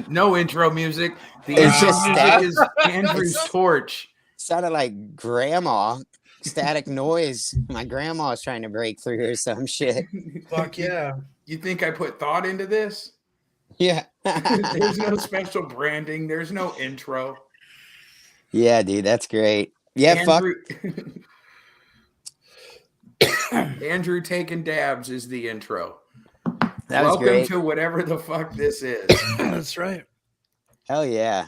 No intro music. The It's intro just music static. is Andrew's torch. Sounded like grandma. Static noise. My grandma was trying to break through or some shit. Fuck yeah. You think I put thought into this? Yeah. There's no special branding. There's no intro. Yeah, dude, that's great. Yeah, Andrew, Andrew taking dabs is the intro. that was Welcome great. to whatever the fuck this is. That's right. Hell yeah.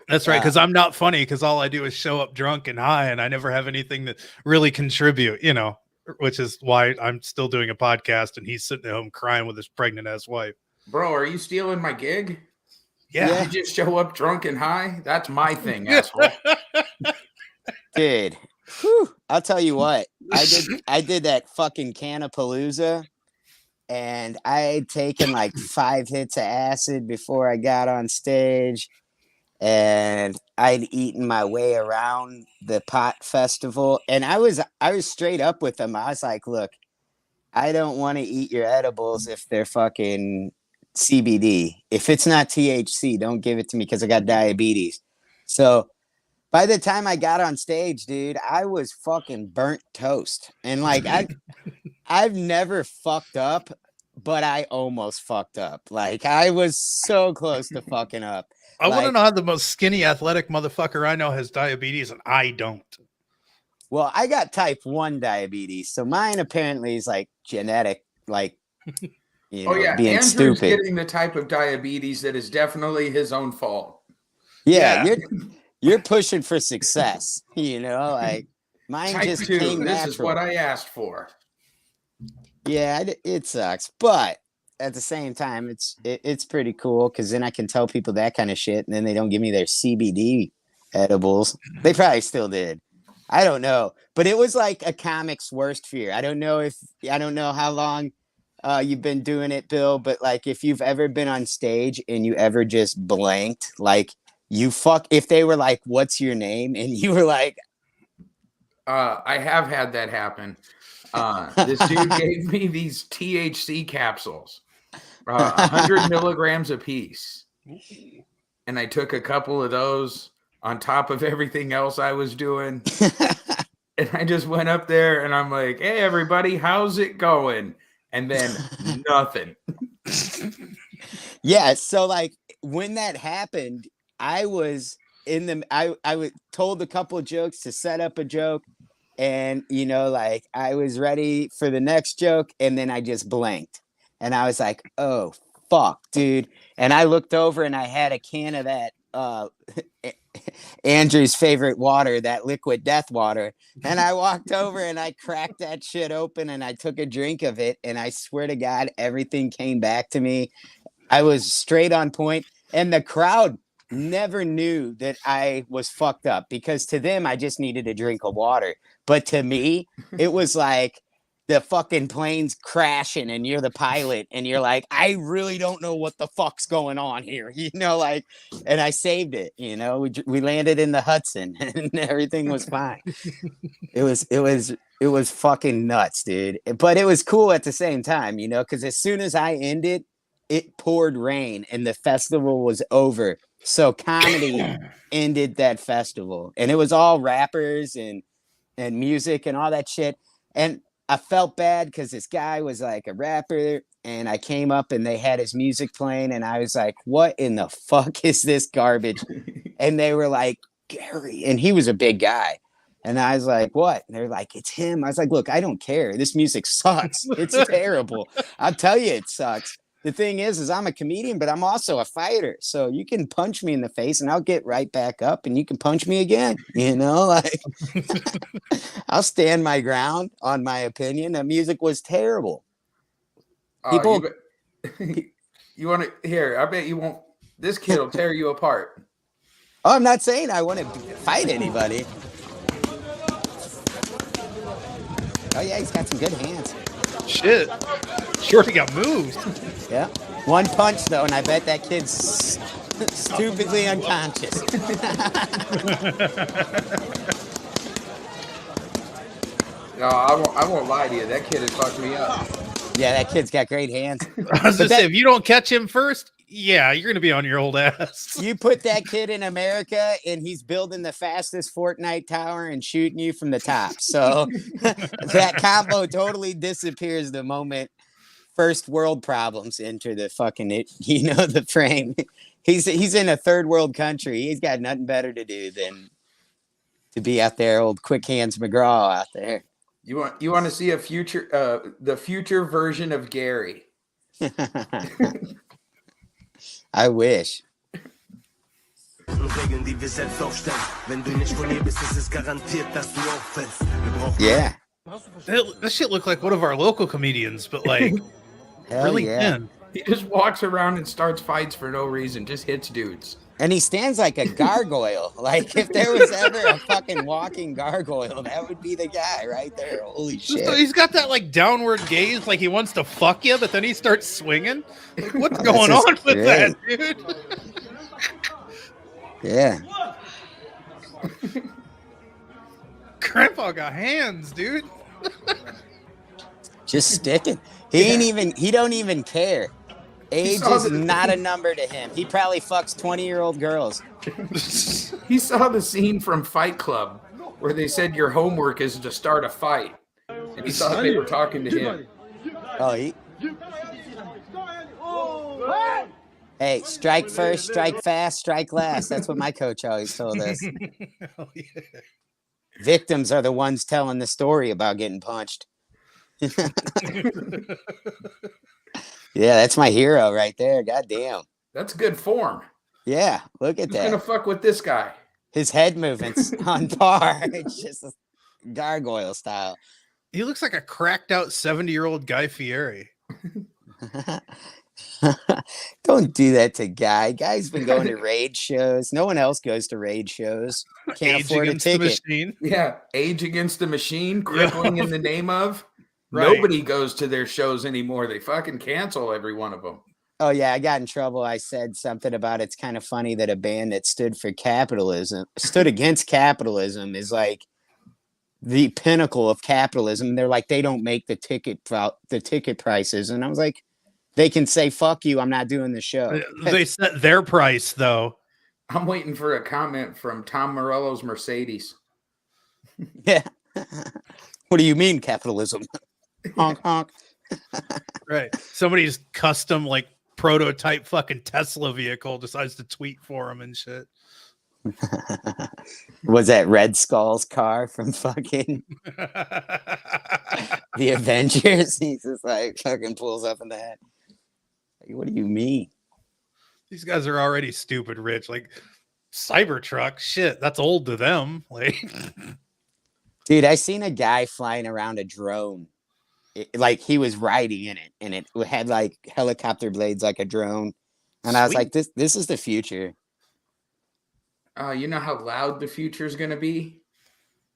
That's right, because I'm not funny because all I do is show up drunk and high, and I never have anything to really contribute, which is why I'm still doing a podcast, and he's sitting at home crying with his pregnant ass wife. Bro, are you stealing my gig? Yeah. You just show up drunk and high? That's my thing, asshole. Dude, whew, I'll tell you what. I did that fucking Canapalooza, and I had taken like 5 hits of acid before I got on stage, and I'd eaten my way around the pot festival, and I was straight up with them. I was like, look, I don't want to eat your edibles if they're fucking CBD. If it's not THC, don't give it to me because I got diabetes. So by the time I got on stage, dude, I was fucking burnt toast. And like I've never fucked up, but I almost fucked up. Like I was so close to fucking up. I want to know how the most skinny athletic motherfucker I know has diabetes and I don't. Well, I got type 1 diabetes. So mine apparently is like genetic, like being Andrew's stupid. getting the type of diabetes that is definitely his own fault. Yeah. You're pushing for success, like mine Type just 2, came this natural. is what I asked for. Yeah, it sucks, but at the same time, it's pretty cool because then I can tell people that kind of shit, and then they don't give me their CBD edibles. They probably still did. I don't know, but it was like a comic's worst fear. I don't know how long you've been doing it, Bill, but like if you've ever been on stage and you ever just blanked, like if they were like, "What's your name?" and you were like, I have had that happen. This dude gave me these THC capsules, 100 milligrams a piece. And I took a couple of those on top of everything else I was doing. And I just went up there and I'm like, hey, everybody, how's it going? And then nothing. Yeah. So like when that happened, I was I told a couple of jokes to set up a joke. And, like I was ready for the next joke. And then I just blanked. And I was like, oh, fuck, dude. And I looked over and I had a can of that Andrew's favorite water, that liquid death water. And I walked over and I cracked that shit open and I took a drink of it. And I swear to God, everything came back to me. I was straight on point. And the crowd never knew that I was fucked up because to them, I just needed a drink of water. But to me, it was like the fucking plane's crashing and you're the pilot and you're like, I really don't know what the fuck's going on here, and I saved it, we landed in the Hudson and everything was fine. It was fucking nuts, dude. But it was cool at the same time, because as soon as I ended, it poured rain and the festival was over. So comedy ended that festival and it was all rappers and music and all that shit. And I felt bad because this guy was like a rapper and I came up and they had his music playing and I was like, what in the fuck is this garbage? And they were like, Gary. And he was a big guy. And I was like, what? And they're like, it's him. I was like, look, I don't care. This music sucks. It's terrible. I'll tell you it sucks. The thing is I'm a comedian, but I'm also a fighter. So you can punch me in the face and I'll get right back up and you can punch me again. Like I'll stand my ground on my opinion. The music was terrible. People, you want to hear? I bet you won't. This kid will tear you apart. Oh, I'm not saying I want to fight anybody. Oh yeah, he's got some good hands. Shit. Shorty got moves. Yeah. One punch, though, and I bet that kid's stupidly unconscious. No, I won't lie to you. That kid has fucked me up. Yeah, that kid's got great hands. I was just saying, if you don't catch him first, Yeah, you're gonna be on your old ass. You put that kid in America and he's building the fastest Fortnite tower and shooting you from the top. So that combo totally disappears the moment first world problems enter the fucking the frame. He's in a third world country. He's got nothing better to do than to be out there, old Quick Hands McGraw out there. You want to see the future version of Gary. I wish. Yeah. This shit looked like one of our local comedians, but like Hell really yeah. thin. He just walks around and starts fights for no reason, just hits dudes. And he stands like a gargoyle. Like if there was ever a fucking walking gargoyle, that would be the guy right there. Holy shit. So he's got that like downward gaze, like he wants to fuck you, but then he starts swinging. Like, what's going on with that, dude? Yeah. Grandpa got hands, dude. Just sticking. He don't even care. Age is not a number to him. He probably fucks 20-year-old girls. He saw the scene from Fight Club where they said your homework is to start a fight. And he thought they were talking to him. Oh, hey, strike first, strike fast, strike last. That's what my coach always told us. Oh, yeah. Victims are the ones telling the story about getting punched. Yeah, that's my hero right there. Goddamn. That's good form. Yeah, look at Who's gonna that. fuck with this guy? His head movements on par. It's just a gargoyle style. He looks like a cracked out 70-year-old Guy Fieri. Don't do that to Guy. Guy's been going to raid shows. No one else goes to raid shows. Can't Age afford a Against the ticket. Machine. Yeah, Age Against the Machine, crippling in the name of. Right. Nobody goes to their shows anymore. They fucking cancel every one of them. Oh yeah, I got in trouble. I said something about it's kind of funny that a band that stood against capitalism is like the pinnacle of capitalism. They're like, they don't make the ticket prices. And I was like, they can say, fuck you, I'm not doing the show. They set their price though. I'm waiting for a comment from Tom Morello's Mercedes. Yeah. What do you mean capitalism? Honk honk. Right. Somebody's custom like prototype fucking Tesla vehicle decides to tweet for him and shit. Was that Red Skull's car from fucking the Avengers? He's just like fucking pulls up in that. Like, what do you mean? These guys are already stupid rich. Like Cybertruck, shit, that's old to them. Like, Dude, I seen a guy flying around a drone. Like he was riding in it, and it had like helicopter blades like a drone. And I was like, this is the future. You know how loud the future is going to be?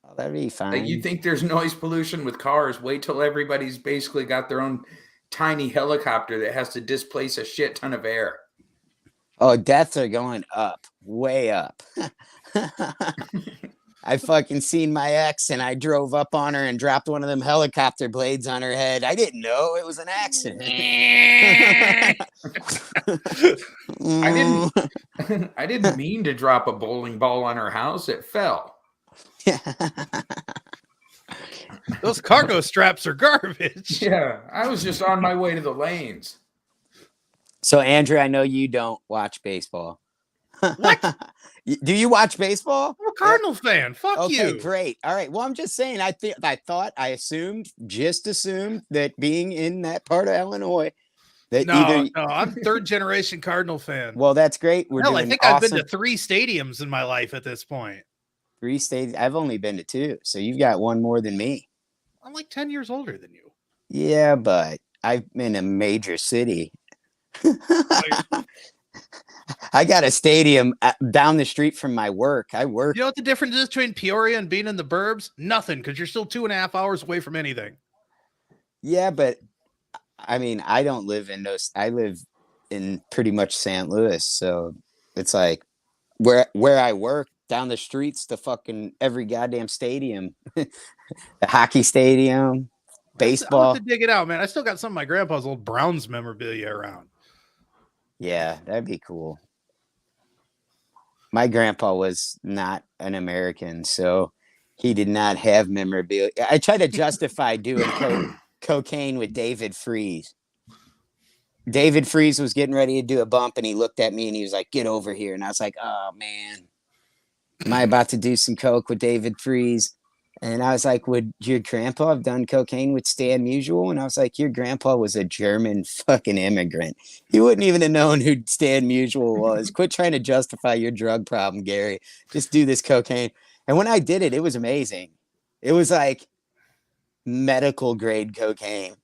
Oh, that'd be fine. Like, you think there's noise pollution with cars? Wait till everybody's basically got their own tiny helicopter that has to displace a shit ton of air. Oh, deaths are going up, way up. I fucking seen my ex and I drove up on her and dropped one of them helicopter blades on her head. I didn't know it was an accident. I didn't mean to drop a bowling ball on her house. It fell. those cargo straps are garbage. Yeah, I was just on my way to the lanes. So, Andrew, I know you don't watch baseball. What? Do you watch baseball? I'm a Cardinal fan. Fuck Okay, you. great. All right. Well, I'm just saying. I assumed that being in that part of Illinois, that No, I'm third generation Cardinal fan. Well, that's great. We're Hell, I doing think awesome. I've been to 3 stadiums in my life at this point. 3 states. I've only been to 2, so you've got one more than me. I'm like 10 years older than you. Yeah, but I've been a major city. I got a stadium down the street from my work. I work. You know what the difference is between Peoria and being in the burbs? Nothing, because you're still 2.5 hours away from anything. Yeah, but I mean, I don't live in those. I live in pretty much St. Louis, so it's like where I work down the streets, the fucking every goddamn stadium, the hockey stadium, baseball. I'll have to dig it out, man. I still got some of my grandpa's old Browns memorabilia around. Yeah, that'd be cool. My grandpa was not an American, so he did not have memorabilia. I tried to justify doing cocaine with David Freeze. David Freeze was getting ready to do a bump, and he looked at me and he was like, "Get over here." And I was like, "Oh man, am I about to do some coke with David Freeze?" And I was like, "Would your grandpa have done cocaine with Stan Musial?" And I was like, "Your grandpa was a German fucking immigrant. He wouldn't even have known who Stan Musial was. Quit trying to justify your drug problem, Gary. Just do this cocaine." And when I did it, it was amazing. It was like medical grade cocaine.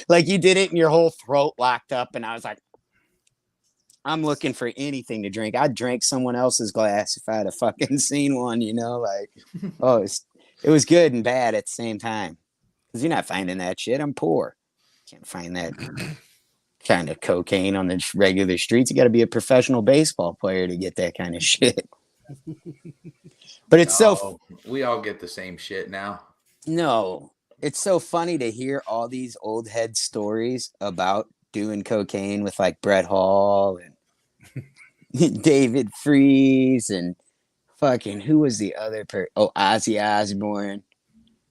Like you did it and your whole throat locked up. And I was like, I'm looking for anything to drink. I'd drink someone else's glass if I had a fucking seen one, you know, like, oh, it was good and bad at the same time. Cause you're not finding that shit. I'm poor. Can't find that kind of cocaine on the regular streets. You got to be a professional baseball player to get that kind of shit. But it's we all get the same shit now. No, it's so funny to hear all these old head stories about doing cocaine with like Brett Hall and David Freeze and fucking who was the other Ozzy Osbourne.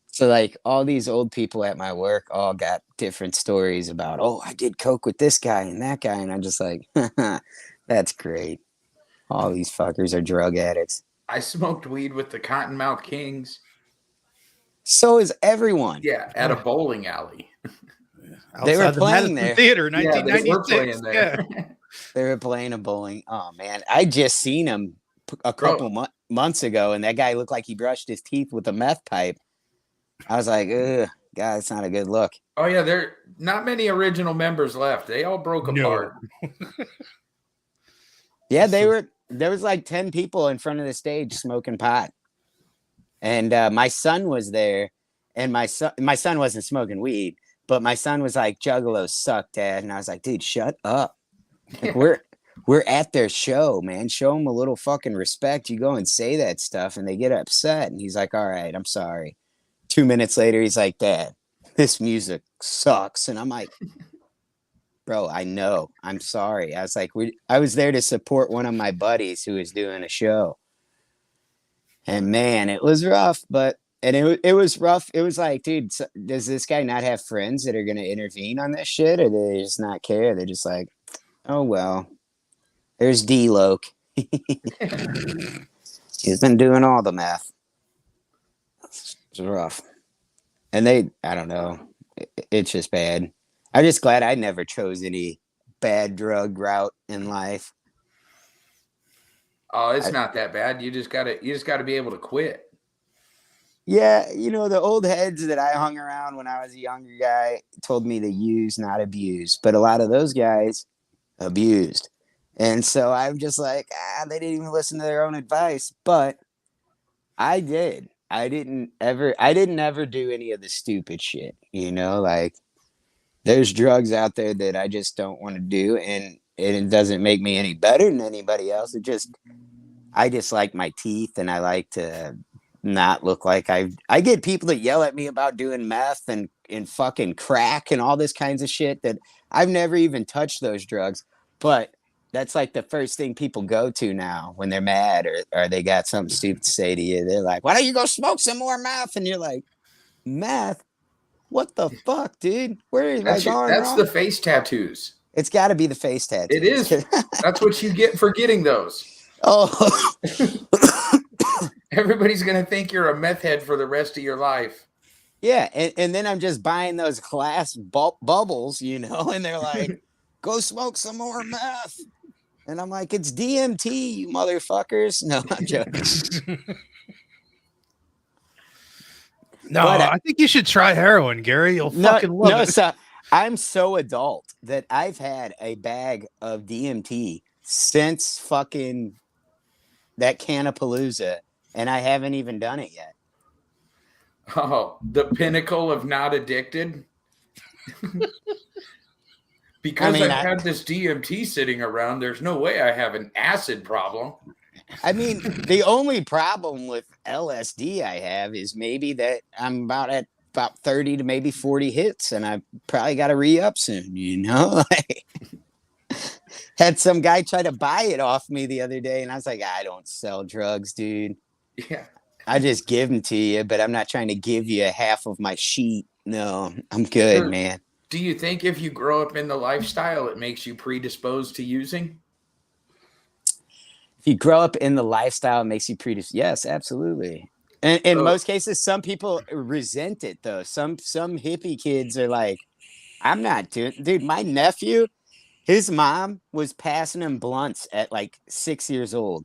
So like all these old people at my work all got different stories about, oh, I did coke with this guy and that guy. And I'm just like, that's great. All these fuckers are drug addicts. I smoked weed with the Cottonmouth Kings. So is everyone. Yeah, at a bowling alley. They were Outside the playing Madison there. Theater, Yeah, they were 1996. playing there. Yeah. They were playing a bowling. Oh man, I just seen him a couple months ago, and that guy looked like he brushed his teeth with a meth pipe. I was like, ugh, God, it's not a good look. Oh yeah, there are not many original members left. They all broke apart. Yeah, there was like 10 people in front of the stage smoking pot. And my son was there, and my son wasn't smoking weed, but my son was like, "Juggalos suck, Dad." And I was like, "Dude, shut up. Like, we're at their show, man. Show them a little fucking respect. You go and say that stuff and they get upset." And he's like, "All right, I'm sorry." 2 minutes later, he's like, "Dad, this music sucks." And I'm like, "Bro, I know. I'm sorry." I was like, I was there to support one of my buddies who was doing a show. And man, it was rough, it was rough. It was like, dude, does this guy not have friends that are going to intervene on this shit? Or do they just not care? They're just like, oh, well, there's D-Loke. He's been doing all the math. It's rough. And I don't know. It's just bad. I'm just glad I never chose any bad drug route in life. Oh, it's not that bad. You just gotta be able to quit. Yeah, you know, the old heads that I hung around when I was a younger guy told me to use, not abuse. But a lot of those guys abused. And so I'm just like, they didn't even listen to their own advice. But I did. I didn't ever do any of the stupid shit. You know, like there's drugs out there that I just don't want to do. And it doesn't make me any better than anybody else. I just like my teeth, and I like to not look like I get people that yell at me about doing meth and fucking crack and all this kinds of shit that I've never even touched those drugs. But that's like the first thing people go to now when they're mad or they got something stupid to say to you. They're like, "Why don't you go smoke some more meth?" And you're like, "Meth? What the fuck, dude? Where is my going That's wrong?" the face tattoos. It's got to be the face tattoo. It is. That's what you get for getting those. Oh. Everybody's gonna think you're a meth head for the rest of your life. Yeah, and then I'm just buying those glass bubbles, you know, and they're like, "Go smoke some more meth." And I'm like, "It's DMT, you motherfuckers." No, I'm joking. No, I think you should try heroin, Gary. You'll fucking love it. So I'm so adult that I've had a bag of DMT since fucking that Canapalooza, and I haven't even done it yet. Oh, the pinnacle of not addicted. Because I've had this DMT sitting around, there's no way I have an acid problem. I mean, the only problem with LSD I have is maybe that I'm about 30 to maybe 40 hits, and I probably got to re-up soon, you know? Had some guy try to buy it off me the other day, and I was like, I don't sell drugs, dude. Yeah. I just give them to you, but I'm not trying to give you half of my sheet. No, I'm good, Sure. man. Do you think if you grow up in the lifestyle, it makes you predisposed to using? If you grow up in the lifestyle, it makes you yes, absolutely. And in So- most cases, some people resent it though. Some hippie kids are like, I'm not doing, dude. My nephew, his mom was passing him blunts at like 6 years old,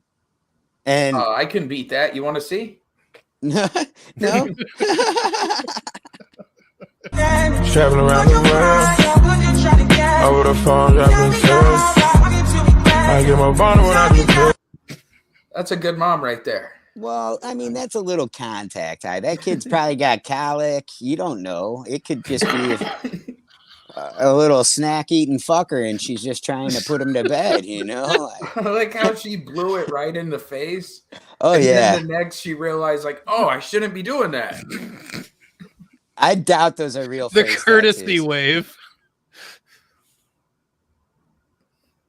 and I can beat that. You want to see? no, Traveling around the world, over the phone, dropping text. I get my bottle when I do drugs. That's a good mom right there. well, I mean that's a little contact high. That kid's probably got colic. You don't know. It could just be a little snack eating fucker, and she's just trying to put him to bed. You know? Like, I like how she blew it right in the face. oh And yeah. then the next she realized, like, oh, I shouldn't be doing that. I doubt those are real. The face courtesy tattoos. wave.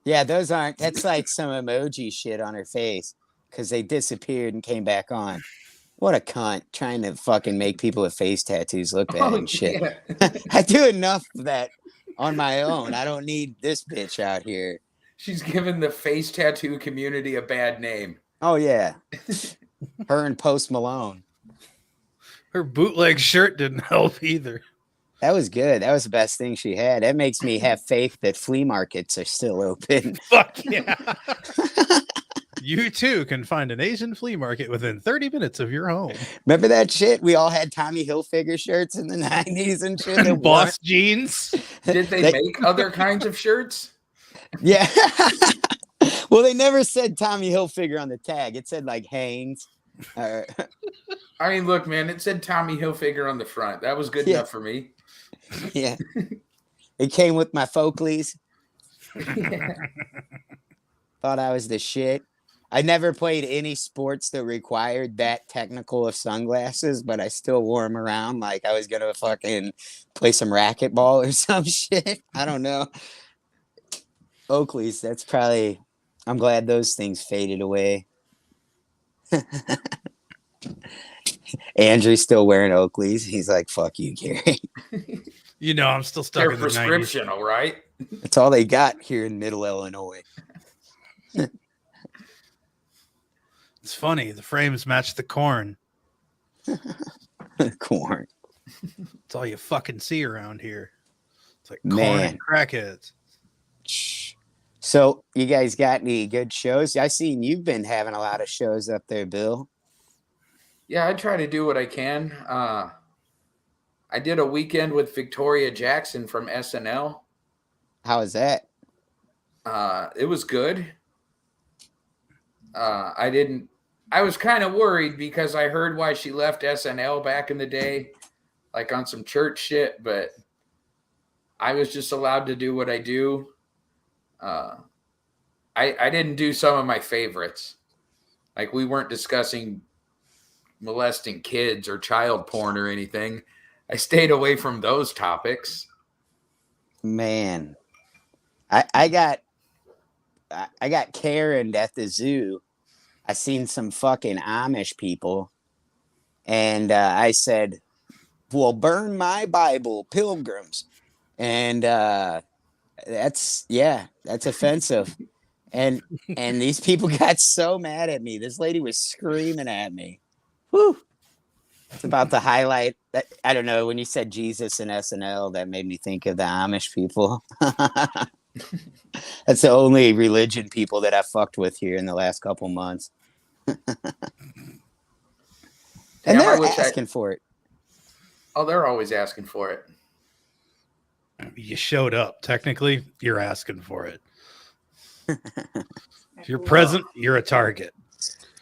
Yeah, those aren't. That's like some emoji shit on her face because they disappeared and came back on. What a cunt trying to fucking make people with face tattoos look bad and shit. Yeah. I do enough of that on my own. I don't need this bitch out here. She's given the face tattoo community a bad name. Oh yeah, her and Post Malone. Her bootleg shirt didn't help either. That was good. That was the best thing she had. That makes me have faith that flea markets are still open. Fuck yeah. You too can find an Asian flea market within 30 minutes of your home. Remember that shit? We all had Tommy Hilfiger shirts in the 90s and shit. that And Boss jeans. Did they They- make other kinds of shirts? Yeah. Well, they never said Tommy Hilfiger on the tag. It said like Hanes. Or- I mean, look, man, it said Tommy Hilfiger on the front. That was good Yeah. enough for me. yeah. It came with my Folkleys. Thought I was the shit. I never played any sports that required that technical of sunglasses, but I still wore them around like I was gonna fucking play some racquetball or some shit. I don't know. Oakleys, that's probably. I'm glad those things faded away. Andrew's still wearing Oakleys. He's like, "Fuck you, Gary." You know, I'm still stuck Their in the 90s. prescription, all right? That's all they got here in Middle Illinois. It's funny. The frames match the corn. Corn. It's all you fucking see around here. It's like corn Man. and crackheads. So, you guys got any good shows? I seen you've been having a lot of shows up there, Bill. Yeah, I try to do what I can. I did a weekend with Victoria Jackson from SNL. How is that? It was good. I was kind of worried because I heard why she left SNL back in the day, like on some church shit, but I was just allowed to do what I do. I didn't do some of my favorites. Like we weren't discussing molesting kids or child porn or anything. I stayed away from those topics. Man, I got Karen at the zoo. I seen some fucking Amish people, and I said, "Well, burn my Bible, pilgrims," and that's offensive. And these people got so mad at me. This lady was screaming at me. Whew. It's about the highlight. I don't know. When you said Jesus and SNL, that made me think of the Amish people. That's the only religion people that I fucked with here in the last couple months. And Damn, I they're wish asking for it. Oh, they're always asking for it. You showed up. Technically, you're asking for it. If you're present, you're a target.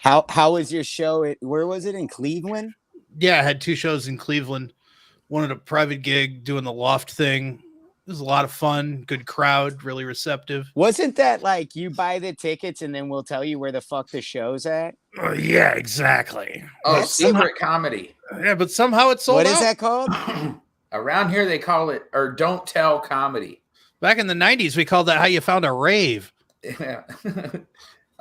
How was your show? Where was it, in Cleveland? Yeah, I had 2 shows in Cleveland. One at a private gig doing the loft thing. It was a lot of fun. Good crowd, really receptive. Wasn't that like you buy the tickets and then we'll tell you where the fuck the show's at? Yeah, exactly. Oh, That's secret comedy. Yeah, but somehow it sold What out. is that called? Around here, they call it, or don't tell comedy. Back in the 90s, we called that how you found a rave. Yeah.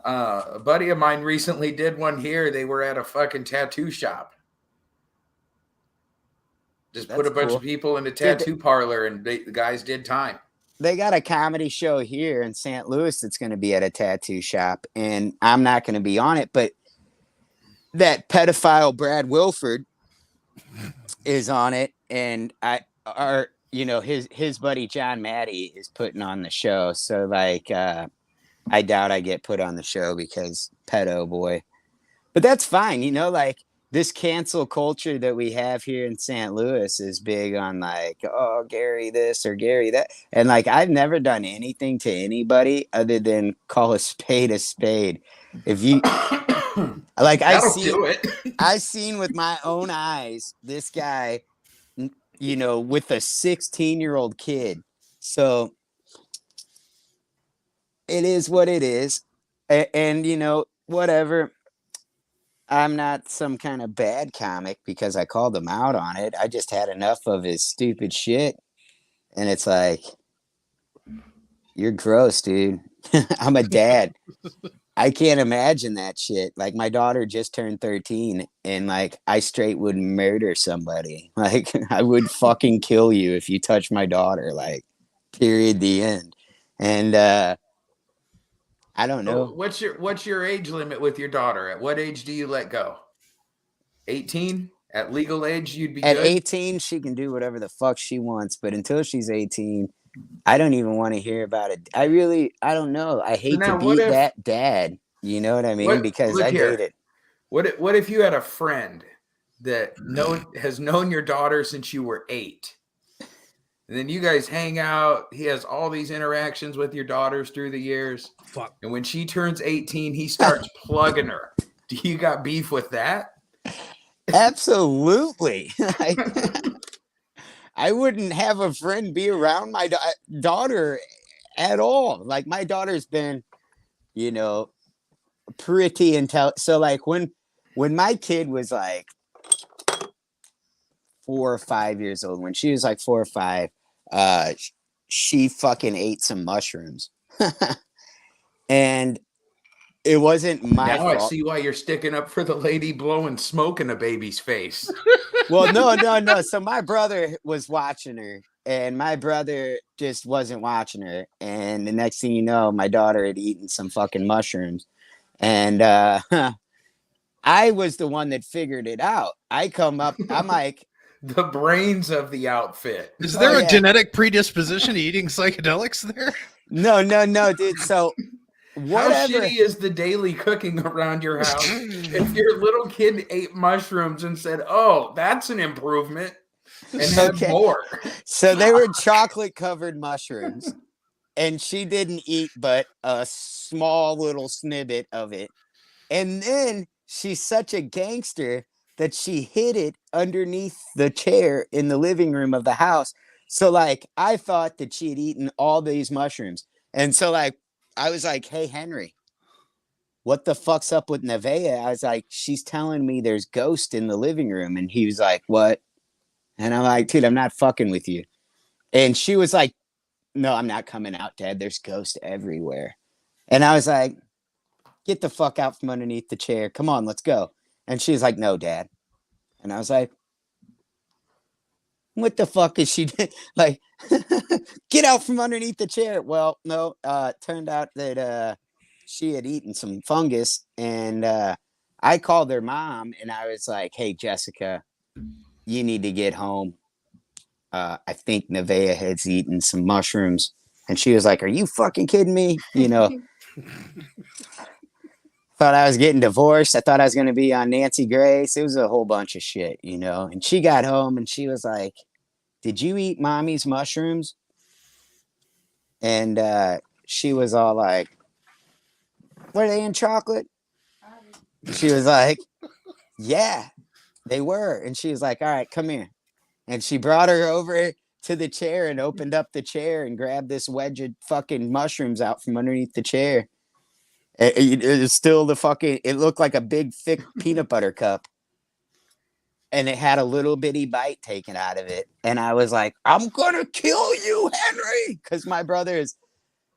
A buddy of mine recently did one here. They were at a fucking tattoo shop. Just put That's a bunch cool. of people in a tattoo parlor, and the guys did time. They got a comedy show here in St. Louis that's going to be at a tattoo shop, and I'm not going to be on it, but that pedophile Brad Wilford is on it, and his buddy John Maddie is putting on the show. So like, I doubt I get put on the show because pedo boy, but that's fine. Like this cancel culture that we have here in St. Louis is big on like, oh, Gary this or Gary that. And like, I've never done anything to anybody other than call a spade a spade. If you like, I seen with my own eyes, this guy, with a 16-year-old kid. So it is what it is. And whatever. I'm not some kind of bad comic because I called him out on it. I just had enough of his stupid shit. And it's like, you're gross, dude. I'm a dad. I can't imagine that shit. Like my daughter just turned 13 and like I straight would murder somebody. Like I would fucking kill you if you touch my daughter. Like period, the end. And I don't know. What's your age limit with your daughter? At what age do you let go? 18? At legal age, you'd be at good? 18, she can do whatever the fuck she wants. But until she's 18, I don't even want to hear about it. I don't know. I hate to be that dad. You know what I mean? Because I dated. What if you had a friend that has known your daughter since you were 8? And then you guys hang out. He has all these interactions with your daughters through the years. Fuck. And when she turns 18, he starts plugging her. Do you got beef with that? Absolutely. I wouldn't have a friend be around my daughter at all. Like my daughter's been, pretty intelligent. So like when my kid was like 4 or 5 years old, when she was like 4 or 5, she fucking ate some mushrooms. And it wasn't my fault. I see why you're sticking up for the lady blowing smoke in a baby's face. Well, no. So my brother was watching her, and my brother just wasn't watching her. And the next thing you know, my daughter had eaten some fucking mushrooms. And I was the one that figured it out. I come up, I'm like, the brains of the outfit. Is there a genetic predisposition to eating psychedelics there? No, dude. So whatever. How shitty is the daily cooking around your house if your little kid ate mushrooms and said, oh, that's an improvement, and had more? So they were chocolate covered mushrooms, and she didn't eat but a small little snippet of it. And then she's such a gangster that she hid it underneath the chair in the living room of the house. So like I thought that she had eaten all these mushrooms. And so like I was like, hey Henry, what the fuck's up with Nevaeh? I was like, she's telling me there's ghost in the living room. And he was like, what? And I'm like, dude, I'm not fucking with you. And she was like, no, I'm not coming out, Dad. There's ghosts everywhere. And I was like, get the fuck out from underneath the chair. Come on, let's go. And she's like, no, Dad. And I was like, what the fuck is she doing? Like, get out from underneath the chair. Well, no, turned out that she had eaten some fungus. And I called her mom and I was like, hey, Jessica, you need to get home. I think Nevaeh has eaten some mushrooms. And she was like, are you fucking kidding me? Thought I was getting divorced. I thought I was going to be on Nancy Grace. It was a whole bunch of shit, And she got home and she was like, did you eat mommy's mushrooms? And she was all like, were they in chocolate? She was like, yeah, they were. And she was like, all right, come here. And she brought her over to the chair and opened up the chair and grabbed this wedge of fucking mushrooms out from underneath the chair. It is still it looked like a big, thick peanut butter cup. and it had a little bitty bite taken out of it. And I was like, I'm gonna kill you, Henry, because my brother is.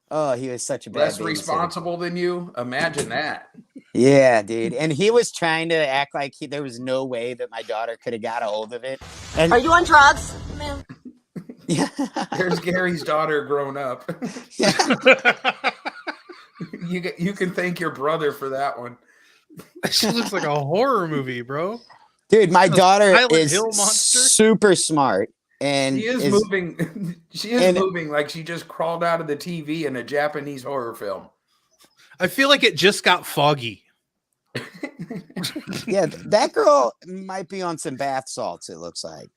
Oh, he was such a bad Less babysitter. responsible than you. Imagine that. Yeah, dude. And he was trying to act like there was no way that my daughter could have got a hold of it. And Are you on drugs? Man. yeah. There's Gary's daughter grown up. You can thank your brother for that one. She looks like a horror movie, bro. Dude, my daughter Silent is Hill monster? super smart. And She is moving. She is moving like she just crawled out of the TV in a Japanese horror film. I feel like it just got foggy. Yeah, that girl might be on some bath salts, it looks like.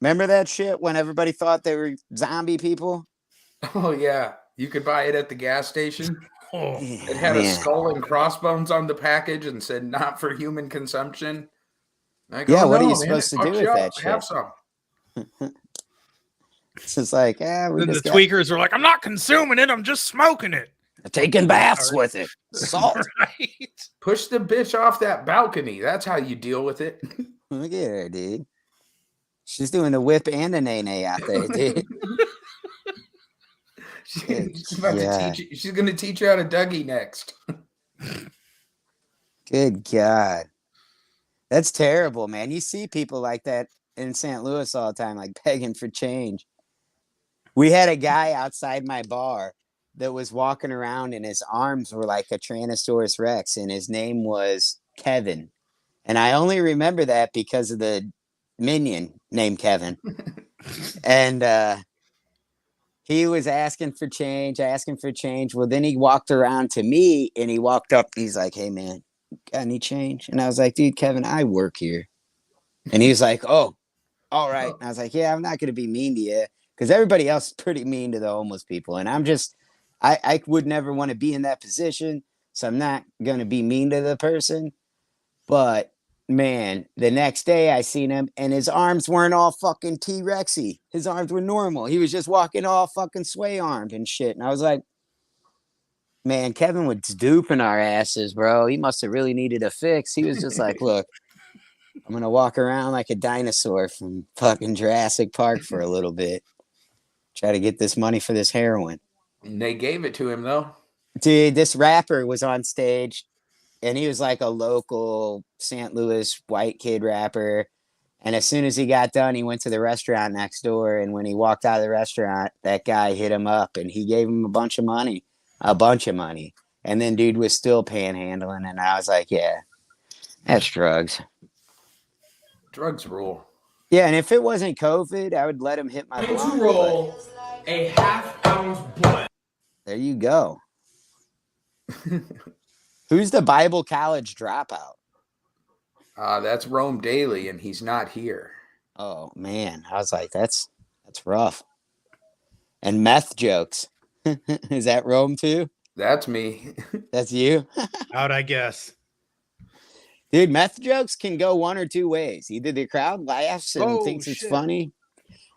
Remember that shit when everybody thought they were zombie people? Oh yeah, you could buy it at the gas station. Oh, It had a skull and crossbones on the package and said not for human consumption. Like, Yeah, oh, what are no, you man, supposed to it do fucks with you up. that Have shit? some. It's just like, we then the just got tweakers are like, I'm not consuming it, I'm just smoking it. taking baths with it. Salt. Right? Push the bitch off that balcony. That's how you deal with it. Look at her, dude. She's doing a whip and a nay out there, dude. She's about Yeah. to teach you. She's going to teach you how to Dougie next. Good God. That's terrible, man. You see people like that in St. Louis all the time, like begging for change. We had a guy outside my bar that was walking around and his arms were like a Tyrannosaurus Rex, and his name was Kevin. And I only remember that because of the minion named Kevin. And he was asking for change. Well, then he walked around to me and he walked up. He's like, hey, man, got any change? And I was like, dude, Kevin, I work here. And he was like, oh, all right. And I was like, yeah, I'm not going to be mean to you, because everybody else is pretty mean to the homeless people. And I'm just, I would never want to be in that position. So I'm not going to be mean to the person. But man, the next day I seen him and his arms weren't all fucking T-Rexy. His arms were normal. He was just walking all fucking sway armed and shit. And I was like, man, Kevin was duping our asses, bro. He must have really needed a fix. He was just like, look, I'm going to walk around like a dinosaur from fucking Jurassic Park for a little bit. Try to get this money for this heroin. And they gave it to him, though. Dude, this rapper was on stage and he was like a local St. Louis white kid rapper. And as soon as he got done, he went to the restaurant next door. And when he walked out of the restaurant, that guy hit him up and he gave him a bunch of money. And then dude was still panhandling. And I was like, yeah, that's drugs. Drugs rule. Yeah, and if it wasn't COVID, I would let him hit my blunt. To roll a half-ounce blunt. There you go. Who's the Bible college dropout? That's Rome Daly, and he's not here. Oh man, I was like, that's rough. And meth jokes. Is that Rome too? That's me. That's you? How'd I guess? Dude, meth jokes can go one or two ways. Either the crowd laughs and Oh, thinks it's shit. funny.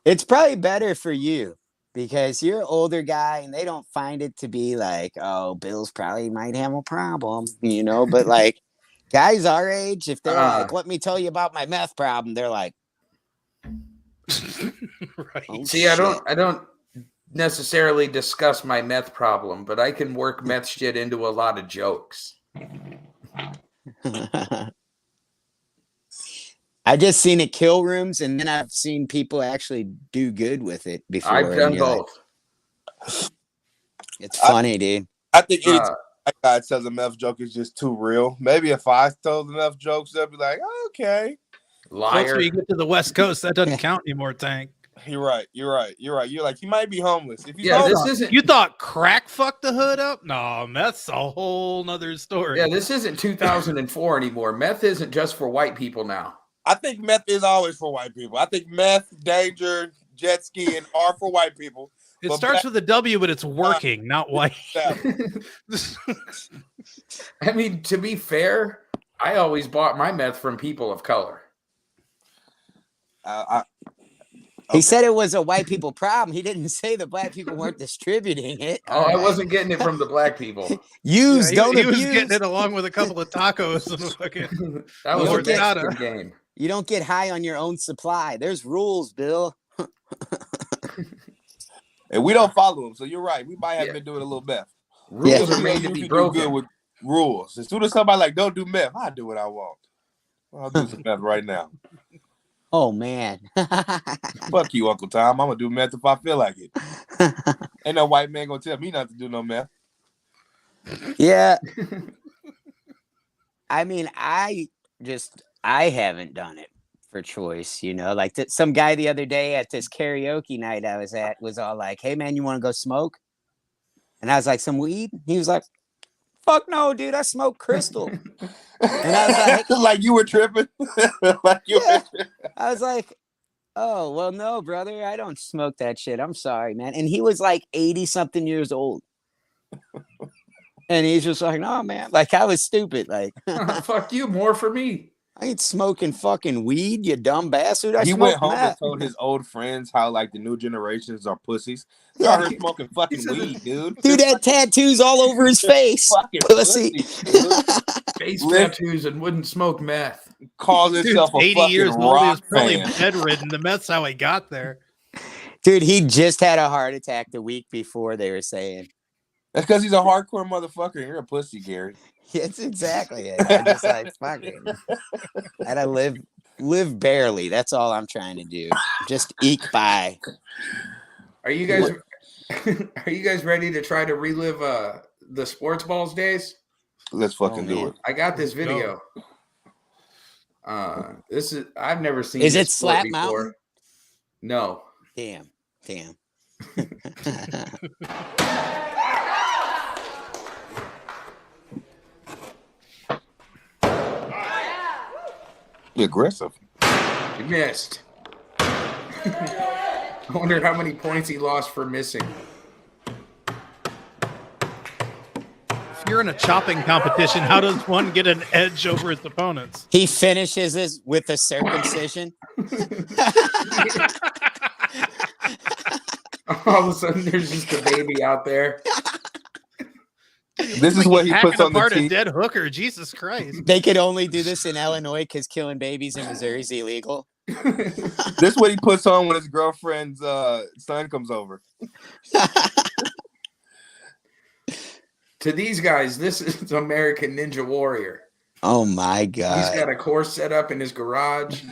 It's probably better for you because you're an older guy and they don't find it to be like, oh, Bill's probably might have a problem, you know? But like guys our age, if they're like, let me tell you about my meth problem, they're like, Right. oh, See, shit. I don't necessarily discuss my meth problem, but I can work meth shit into a lot of jokes. I just seen it kill rooms, and then I've seen people actually do good with it before. I've done and you're like, both. it's funny, dude. I think any Uh, guy tells a meth joke is just too real. Maybe if I told the meth jokes, they'll be like, oh, okay. Once liar. we get to the West Coast, that doesn't count anymore, Tank. You're right. You're like, he might be homeless. If he's Yeah, homeless, this isn't. You thought crack fucked the hood up? No, that's a whole nother story. Yeah, this isn't 2004 anymore. Meth isn't just for white people now. I think meth is always for white people. I think meth, danger, jet skiing are for white people. It But starts back- with a W, but it's working, not white. I mean, to be fair, I always bought my meth from people of color. He said it was a white people problem. He didn't say the black people weren't distributing it. Oh, I wasn't getting it from the black people. Use, Yeah, don't he was abuse. getting it along with a couple of tacos and fucking That was You a don't get- Mexican game. You don't get high on your own supply. There's rules, Bill. And we don't follow them. So you're right. We might have Yeah. been doing a little meth. Rules Yeah. are made to You be can do broken. good with rules. As soon as somebody like don't do meth, I do what I want. I'll do some meth right now. Oh man. Fuck you, Uncle Tom. I'm gonna do meth if I feel like it. Ain't no white man gonna tell me not to do no meth. Yeah. I mean, I haven't done it for choice, you know. Like some guy the other day at this karaoke night I was at was all like, "Hey man, you want to go smoke?" And I was like, "Some weed?" He was like, "Fuck no, dude, I smoke crystal." And I was like, like you were tripping. Like you Yeah. were tripping. I was like, "Oh, well, no, brother, I don't smoke that shit. I'm sorry, man." And he was like 80 something years old. And he's just like, "No, man." Like I was stupid. Like, Fuck you, more for me. I ain't smoking fucking weed, you dumb bastard. I He smoke went home meth. and told his old friends how like the new generations are pussies. Yeah. Y'all heard smoking fucking said- weed, dude. Dude had tattoos all over his face. Fucking Pussy. dude. Face Lift- tattoos and wouldn't smoke meth. Calls Dude's himself a 80 fucking years old. He was rock probably fan. bedridden. That's how he got there. Dude, he just had a heart attack the week before, they were saying. That's because he's a hardcore motherfucker. You're a pussy, Gary. It's exactly it. I just like, fuck it. I gotta live barely. That's all I'm trying to do. Just eke by. Are you guys are you guys ready to try to relive the sports balls days? Let's fucking do man. it. I got this video. This is I've never seen Is this it sport Slap before. Mountain? No. Damn. Be aggressive. He missed. I wondered how many points he lost for missing. If you're in a chopping competition, how does one get an edge over his opponents? He finishes this with a circumcision. All of a sudden, there's just a baby out there. This is what he Hacking puts on the apart a teeth. dead hooker. Jesus Christ. They could only do this in Illinois because killing babies in Missouri is illegal. This is what he puts on when his girlfriend's son comes over. To these guys, this is American Ninja Warrior. Oh my He's god. got a course set up in his garage.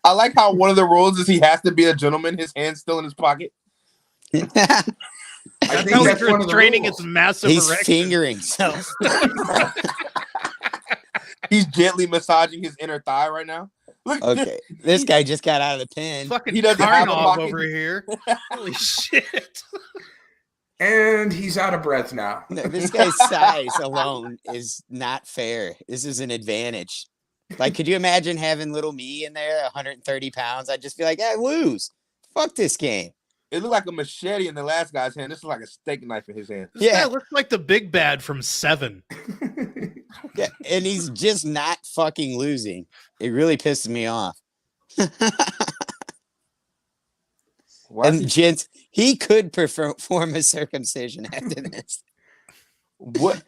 I like how one of the rules is he has to be a gentleman. His hand's still in his pocket. I That's think how that's he's one of the restraining rules. its massive He's erection. fingering himself. He's gently massaging his inner thigh right now. Look, Okay. This guy just got out of the pen. Fucking He doesn't have a Karnov pocket. over here. Holy shit. And he's out of breath now. No, this guy's size alone is not fair. This is an advantage. Like, could you imagine having little me in there, 130 pounds? I'd just be like, I lose. Fuck this game. it looked like a machete in the last guy's hand. This is like a steak knife in his hand. This Yeah. guy looks like the big bad from Seven. Yeah, and he's just not fucking losing. It really pisses me off. Why is And gents, he could perform a circumcision after this. what?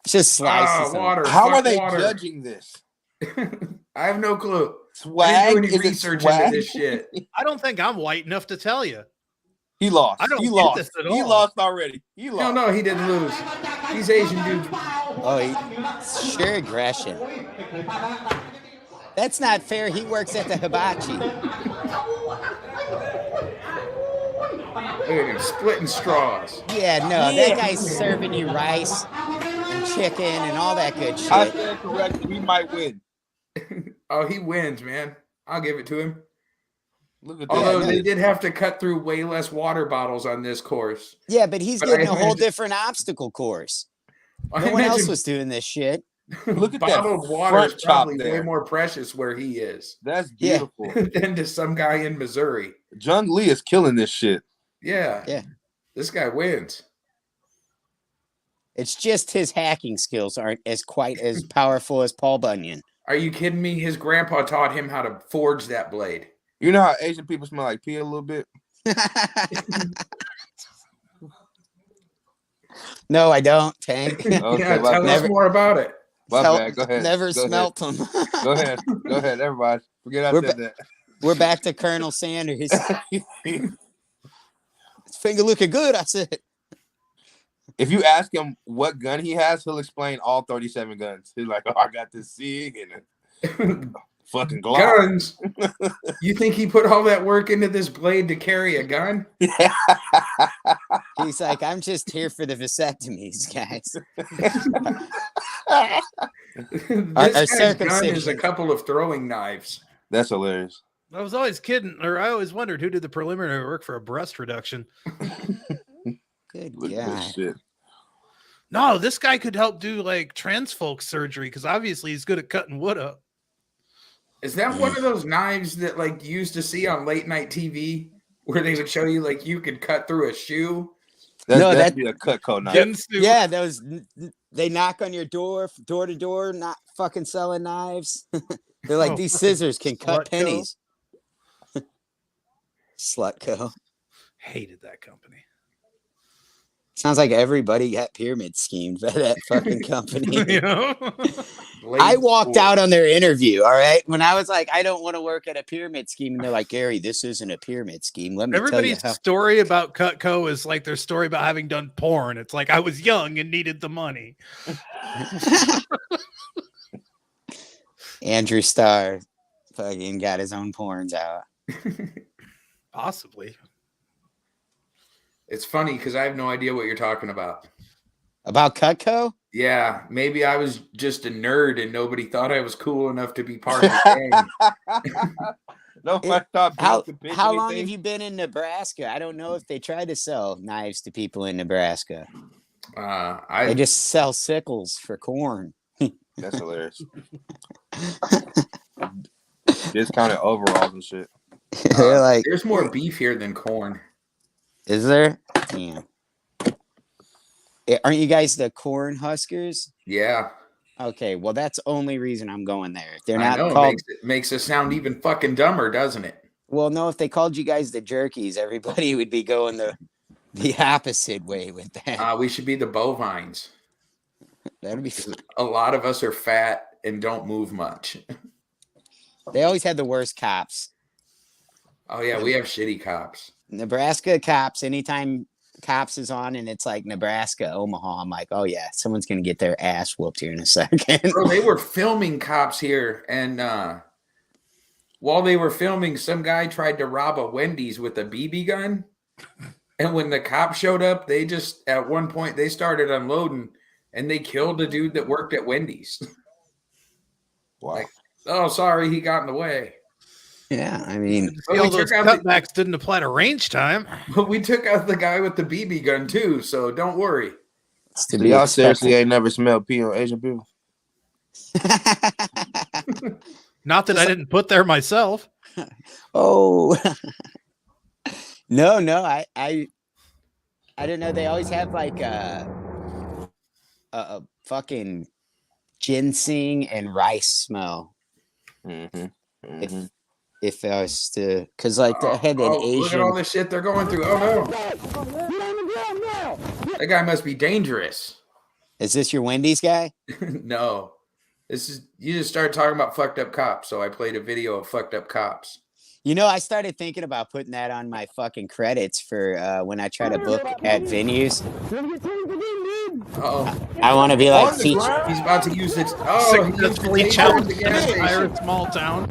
Just slices him. water. How fuck are they water. judging this? I have no clue. I Swag? didn't do any Is it research swag? into this shit. I don't think I'm white enough to tell you. He lost. I don't he get lost. this at He all. lost already. He No, lost. no, he didn't lose. These Asian dudes. Oh, sheer aggression. That's not fair. He works at the hibachi. Look at him splitting straws. Yeah, no, that guy's serving you rice and chicken and all that good I shit. stand corrected. He might win. Oh, he wins, man. I'll give it to him. Look at Although that. they did have to cut through way less water bottles on this course. Yeah, but he's But getting I a whole imagine- different obstacle course. I No one else imagine was doing this shit. Look at that bottled water front is chop probably way there. more precious where he is That's Yeah. beautiful. than to some guy in Missouri. Jung Lee is killing this shit. Yeah. Yeah. This guy wins. It's just his hacking skills aren't as quite as powerful as Paul Bunyan. Are you kidding me? His grandpa taught him how to forge that blade. You know how Asian people smell like pee a little bit? No, I don't, Tank. Okay, Yeah, well, tell us never- more about it. My bad. Go ahead. Never Go smelt them. Go ahead. Go ahead, everybody. Forget I We're said that. We're back to Colonel Sanders. His finger looking good, I said. If you ask him what gun he has, he'll explain all 37 guns. He's like, "Oh, I got this SIG and a fucking Glock." Guns. You think he put all that work into this blade to carry a gun? He's like, I'm just here for the vasectomies, guys. This guy's gun is a couple of throwing knives. That's hilarious. I was always kidding, or I always wondered who did the preliminary work for a breast reduction. Good Look at God. this shit. No, this guy could help do like trans folk surgery because obviously he's good at cutting wood up. Is that one of those knives that like you used to see on late night TV where they would show you like you could cut through a shoe? That's No, definitely a Cutco knife. Ginsu. Yeah, those they knock on your door to door, not fucking selling knives. They're like, Oh, these scissors can cut Slutco. pennies. Slutco. Hated that company. Sounds like everybody got pyramid schemed by that fucking company. You know? I walked out on their interview, all right? When I was like, I don't want to work at a pyramid scheme. And they're like, Gary, this isn't a pyramid scheme. Let me Everybody's tell you story about Cutco is like their story about having done porn. It's like I was young and needed the money. how Andrew Starr fucking got his own porns out. Possibly. It's funny because I have no idea what you're talking about. About Cutco? Yeah, maybe I was just a nerd and nobody thought I was cool enough to be part of the gang. No, I thought How long have you been in Nebraska? I don't know if they try to sell knives to people in Nebraska. They just sell sickles for corn. That's hilarious. Discounted overalls and shit. They're like, there's more beef here than corn. is there? Damn. Aren't you guys the corn huskers? Yeah, Okay, well that's the only reason I'm going there. If they're I not know. called, Makes us sound even fucking dumber, doesn't it? well, no, if they called you guys the jerkies, everybody would be going the opposite way with that. We should be the bovines. That'd be fun. A lot of us are fat and don't move much. They always had the worst cops. Oh yeah, we have shitty cops. Nebraska cops, anytime cops is on and it's like Nebraska, Omaha, I'm like, oh yeah, someone's gonna get their ass whooped here in a second. Bro, they were filming cops here, and while they were filming, some guy tried to rob a Wendy's with a BB gun. And when the cops showed up, they just at one point they started unloading and they killed a dude that worked at Wendy's. Wow. Like, oh, sorry, he got in the way. Yeah, I mean, See, all those cutbacks didn't apply to range time. But we took out the guy with the BB gun too, so don't worry. it's to So be y'all expected. seriously ain't never smelled pee on Asian people? Not that I didn't put there myself. Oh no, I didn't know they always have like a fucking ginseng and rice smell. Mm-hmm. Mm-hmm. If I was to, because like they had an Look at Asian. all this shit they're going through. Oh no. That guy must be dangerous. Is this your Wendy's guy? No. This is you just started talking about fucked up cops, so I played a video of fucked up cops. You know, I started thinking about putting that on my fucking credits for when I try to book at venues. Oh, I want to be like On the feature. ground? he's about to use it. Oh, he used the Successfully taser at challenged the the gas entire station. small town.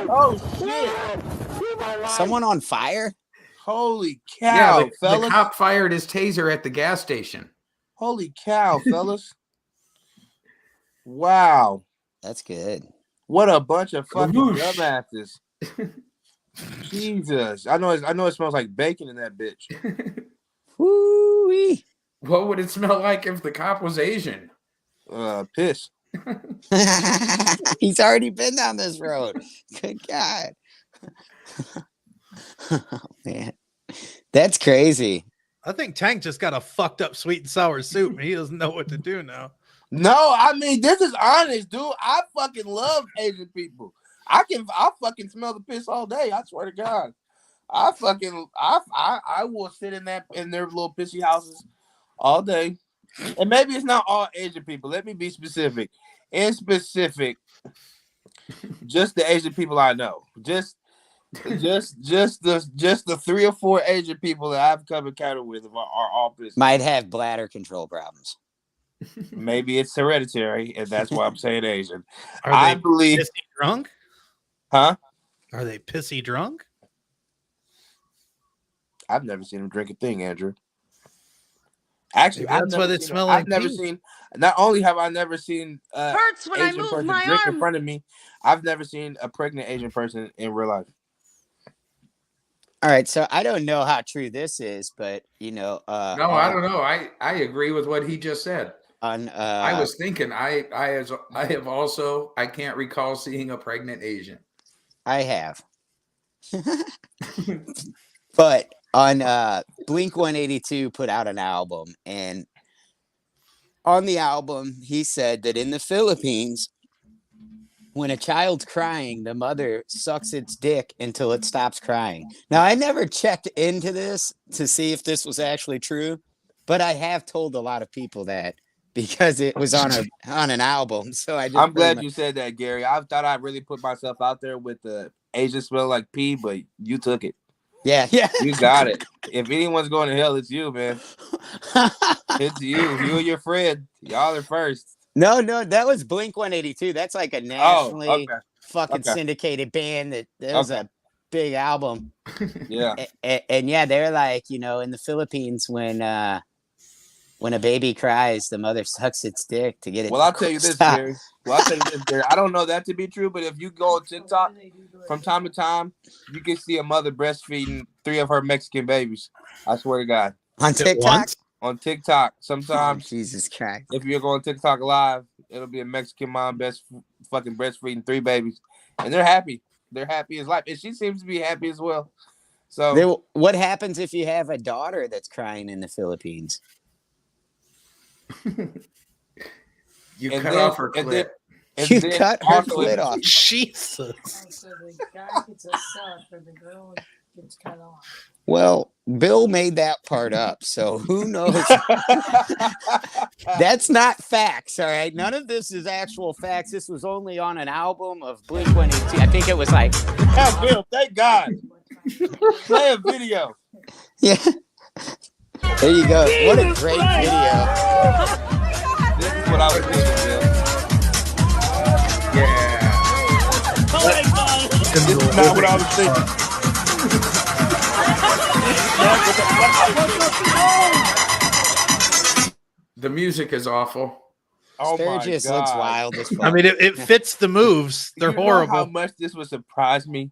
Oh shit! Someone on fire? Holy Yeah, cow, the fellas! cop fired his taser at the gas station. Holy cow, fellas! Wow, That's good. what a bunch of fucking Kaboosh. dumbasses! Jesus, I know it smells like bacon in that bitch. Woo-wee. What would it smell like if the cop was Asian? Piss. He's already been down this road. Good God. Oh, man. That's crazy. I think Tank just got a fucked up sweet and sour soup and he doesn't know what to do now. No, I mean this is honest, dude. I fucking love Asian people. I fucking smell the piss all day. I swear to God. I will sit in their little pissy houses all day, And maybe it's not all Asian people. Let me be specific. In specific, just the Asian people I know. Just the 3 or 4 Asian people that I've come encounter with are all pissed. Might have bladder control problems. Maybe it's hereditary, and that's why I'm saying Asian. Are I they believe, pissy drunk? huh? Are they pissy drunk? I've never seen him drink a thing, Andrew. Actually, Maybe that's why they smell I've like never pee. seen. Not only have I never seen Hurts when I Asian move person my drink in arm. front of me, I've never seen a pregnant Asian person in real life. All right, so I don't know how true this is, but No, I don't know. I agree with what he just said. on I was thinking I have also I can't recall seeing a pregnant Asian. I have. But on Blink 182 put out an album, and on the album he said that in the Philippines, when a child's crying, the mother sucks its dick until it stops crying. Now, I never checked into this to see if this was actually true, but I have told a lot of people that because it was on an album. So I just I'm glad you said that, Gary. I thought I'd really put myself out there with the Asian smell like pee, but you took it. Yeah. You got it. If anyone's going to hell, it's you, man. It's you. You and your friend. Y'all are first. No, that was Blink 182. That's like a nationally okay. fucking Okay. syndicated band that was Okay. a big album. Yeah. And yeah, they're like, in the Philippines when a baby cries, the mother sucks its dick to get it. Well, I'll tell you this, stop. Gary. I don't know that to be true, but if you go on TikTok from time to time, you can see a mother breastfeeding 3 of her Mexican babies. I swear to God. On TikTok. On TikTok, Oh, sometimes Jesus Christ. if you're going TikTok live, it'll be a Mexican mom fucking breastfeeding 3 babies, and they're happy. They're happy as life, and she seems to be happy as well. So What happens if you have a daughter that's crying in the Philippines? You And cut then- off her and clip. and You then cut her also clit if- off. Jesus. So the guy gets a sub for the girl gets cut off. Well, Bill made that part up, so who knows? That's not facts, all right? None of this is actual facts. This was only on an album of Blink 182. I think it was like, Yeah, Bill, thank God. Play a video. yeah. There you go. What a great video. This is what I was thinking, Bill. Yeah. This is not what I was thinking. The music is awful. Oh my Sturgis God. looks wild as fuck. I mean, it fits the moves. They're You know how horrible. much this would surprise me?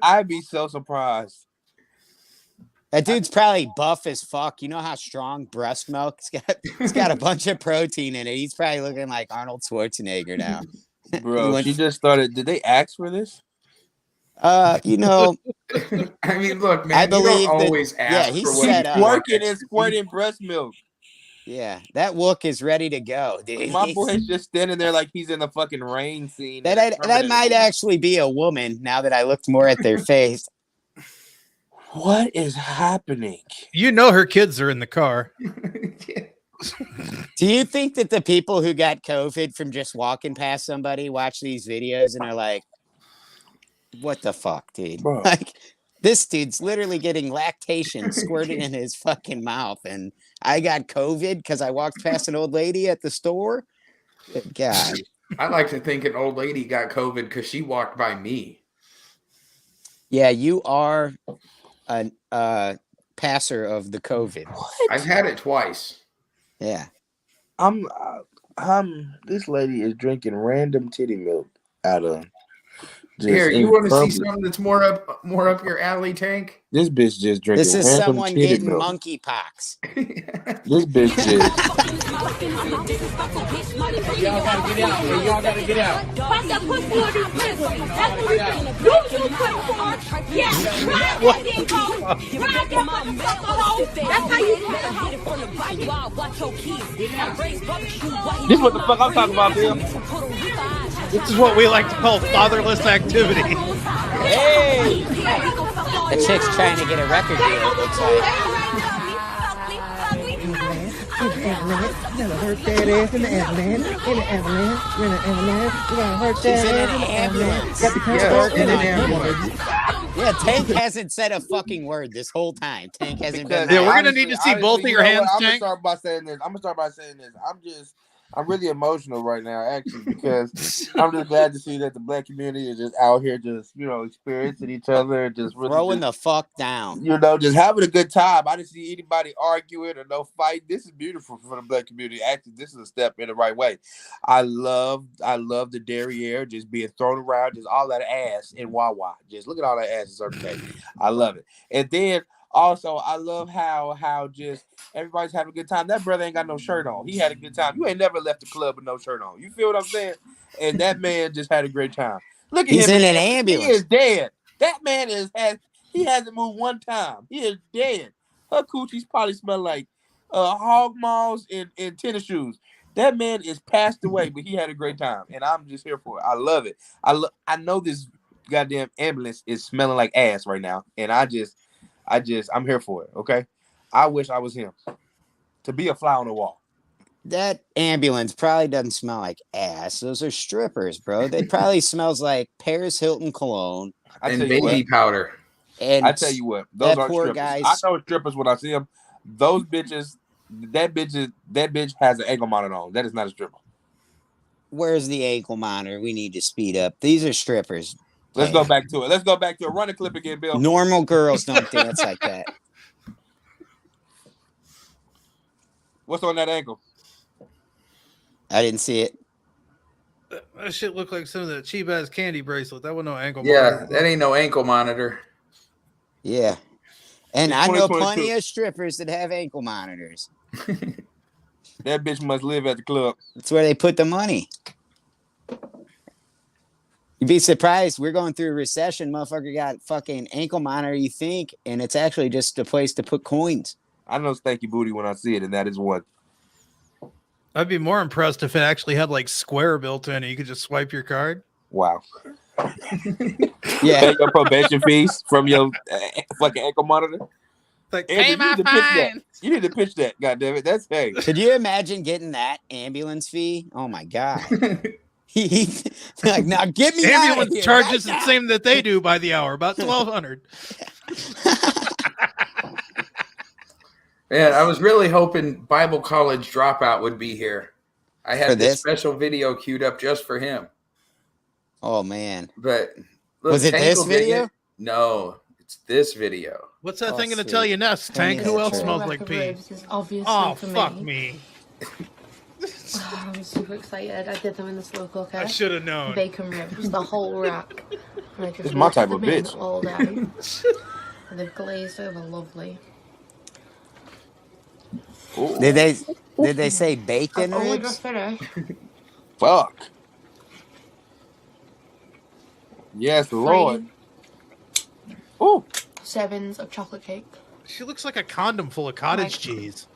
I'd be so surprised. That dude's probably buff as fuck. You know how strong breast milk's got? It's got a bunch of protein in it. He's probably looking like Arnold Schwarzenegger now. Bro, went- she just started. Did they ask for this? I mean, look, man, I you believe don't that- always yeah, ask he's for what set you up. want. Working and squirting breast milk. Yeah, that Wook is ready to go, dude. My He's- boy's just standing there like he's in a fucking rain scene. that might actually be a woman now that I looked more at their face. What is happening? You know her kids are in the car. Do you think that the people who got COVID from just walking past somebody watch these videos and are like, what the fuck, dude? Bro. Like, this dude's literally getting lactation squirted in his fucking mouth, and I got COVID because I walked past an old lady at the store? Good God. I like to think an old lady got COVID because she walked by me. Yeah, you are a passer of the COVID. I've had it twice. Yeah. This lady is drinking random titty milk out of. just Here, you in want to see public. something that's more up your alley, Tank? This bitch just drinking. This is random someone titty getting milk. monkeypox. This bitch just. Y'all gotta get out. Hey, y'all gotta get out. Pop that pussy on these niggas. That's what we do. You quick for. Yeah, ride that dick home. Ride that motherfucker home. That's how you This what the fuck I'm talking about, Bill. This is what we like to call fatherless activity. Hey! The chick's trying to get a record deal, it looks like. She's in an ambulance. Yes, in an ambulance. Yeah, Tank hasn't said a fucking word this whole time. Tank hasn't been. Yeah, we're mad. gonna need to see both of your hands, I'm gonna Tank. start by saying this. I'm really emotional right now, actually, because I'm just glad to see that the black community is just out here, just experiencing each other, just really Throwing the fuck down. just having a good time. I didn't see anybody arguing or no fight. This is beautiful for the black community. Actually, this is a step in the right way. I love the derriere just being thrown around, just all that ass in Wawa. Just look at all that ass in Circle K. I love it. And then also, I love how just everybody's having a good time. That brother ain't got no shirt on. He had a good time. You ain't never left the club with no shirt on. You feel what I'm saying? And that man just had a great time. Look at He's him. in an ambulance. He is dead. That man he hasn't moved one time. He is dead. Her coochies probably smell like hog maws and tennis shoes. That man is passed away, but he had a great time. And I'm just here for it. I love it. I know this goddamn ambulance is smelling like ass right now. And I'm here for it. Okay. I wish I was him to be a fly on the wall. That ambulance probably doesn't smell like ass. Those are strippers, bro. They probably smells like Paris Hilton cologne And baby powder. and I tell you what, those that are poor strippers. guy's- I know strippers when I see them. Those bitches, that bitch has an ankle monitor on. That is not a stripper. Where's the ankle monitor? We need to speed up. These are strippers. Let's Hey. go back to it. Run the clip again, Bill. Normal girls don't dance like that. What's on that ankle? I didn't see it. That shit looked like some of the cheap ass candy bracelet. That was no ankle. Yeah, monitor. that ain't no ankle monitor. Yeah. And It's I know 2022. plenty of strippers that have ankle monitors. That bitch must live at the club. That's where they put the money. You'd be surprised. We're going through a recession. Motherfucker got fucking ankle monitor, you think, and it's actually just a place to put coins. I know stanky booty when I see it, and that is one. I'd be more impressed if it actually had like Square built in. And you could just swipe your card. Wow. Yeah. Pay your probation fees from your fucking ankle monitor. Like, Andrew, pay you my need to pitch that. fine. You need to pitch that. God damn it. That's hey. Could you imagine getting that ambulance fee? Oh my god. He's like, now get me out of Ambulance here. charges right the same that they do by the hour, about $1,200. Man, I was really hoping Bible College Dropout would be here. I For had this this? special video queued up just for him. Oh man. But look, Was it Tank this will dig video? it. No, it's this video. What's that Oh, thing going to sweet. tell you next, Tank? Yeah, Who else true. smells Rack like of pee? ribs is obviously Oh, for fuck me. me. Oh, I'm super excited. I did them in the slow cooker. I should have known. Bacon ribs, the whole rack. And I just It's my left type them of in bitch. all day. And they've glazed over lovely. Ooh, Did they say bacon I've only ribs? just finished. fuck. Yes, Lord. Ooh. 7s of chocolate cake. She looks like a condom full of cottage Like- cheese.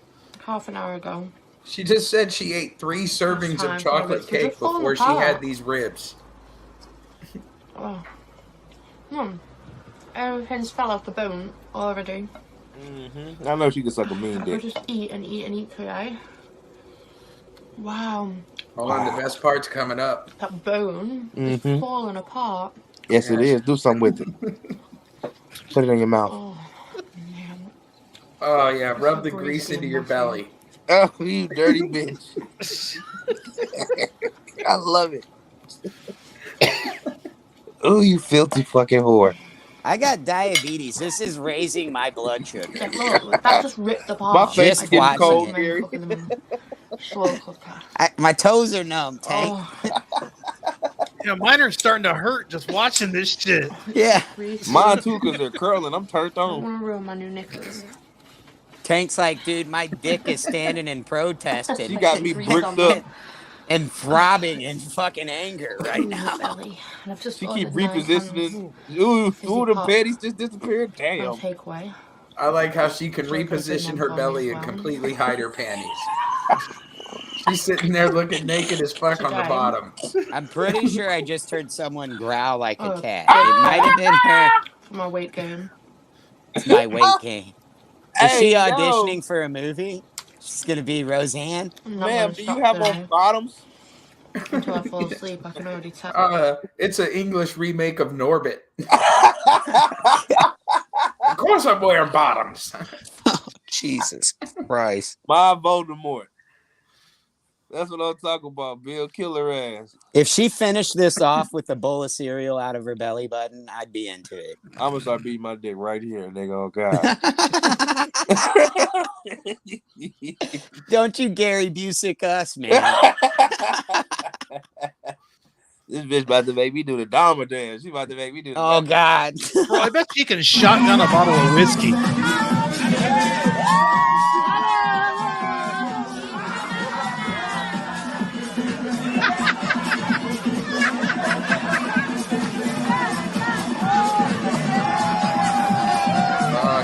Half an hour ago. She just said she ate 3 servings time of for chocolate ribs. They're cake just falling before she apart. had these ribs. Oh. Everything's fell off the bone already. Mm-hmm. I know she can suck a mean I dick. just eat and eat and eat today. Wow. Hold on, the best part's coming up. That bone Mhm. is falling apart. Yes, it is. Do something with it. Put it in your mouth. Oh, man. Oh yeah, rub the Grease grease into in your my belly. Oh, you dirty bitch. I love it. Oh, you filthy fucking whore. I got diabetes. This is raising my blood sugar. Yeah, look, that just ripped apart. My face is I getting just cold, recommend Gary. cooking them in slow cooker. My toes are numb, Tank. Oh, Yeah, mine are starting to hurt just watching this shit. Yeah. Mine too, because they're curling. I'm turned I on. want to ruin my new knickers. Tank's like, dude, my dick is standing in protest She and, got me bricked up. and throbbing in fucking anger right Ooh, now. belly. And I've just She ordered keep 9 repositioning. cans Ooh, the pop. patties just disappeared. on Damn. takeaway. I like how she can Sure, there's reposition one her for me belly as and well. completely hide her panties. She's sitting there looking naked as fuck on the Today. bottom. I'm pretty sure I just heard someone growl like a Oh. cat. It might have been her. My weight gain. It's my weight gain. Is Hey, she yo. auditioning for a movie? She's gonna be Roseanne. I'm not Ma'am, gonna do stop you have today on bottoms? until I fall asleep. I can already tell. It's an English remake of Norbit. Of course I'm wearing bottoms. Jesus Christ. My Voldemort. That's what I'm talking about. Bill, kill her ass. If she finished this off with a bowl of cereal out of her belly button, I'd be into it. I'm gonna start beating my dick right here, nigga. Oh God. Don't you Gary Busey us, man. This bitch about to make me do the Dharma dance. She about to make me do the Oh God. Bro, I bet she can shotgun a bottle of whiskey.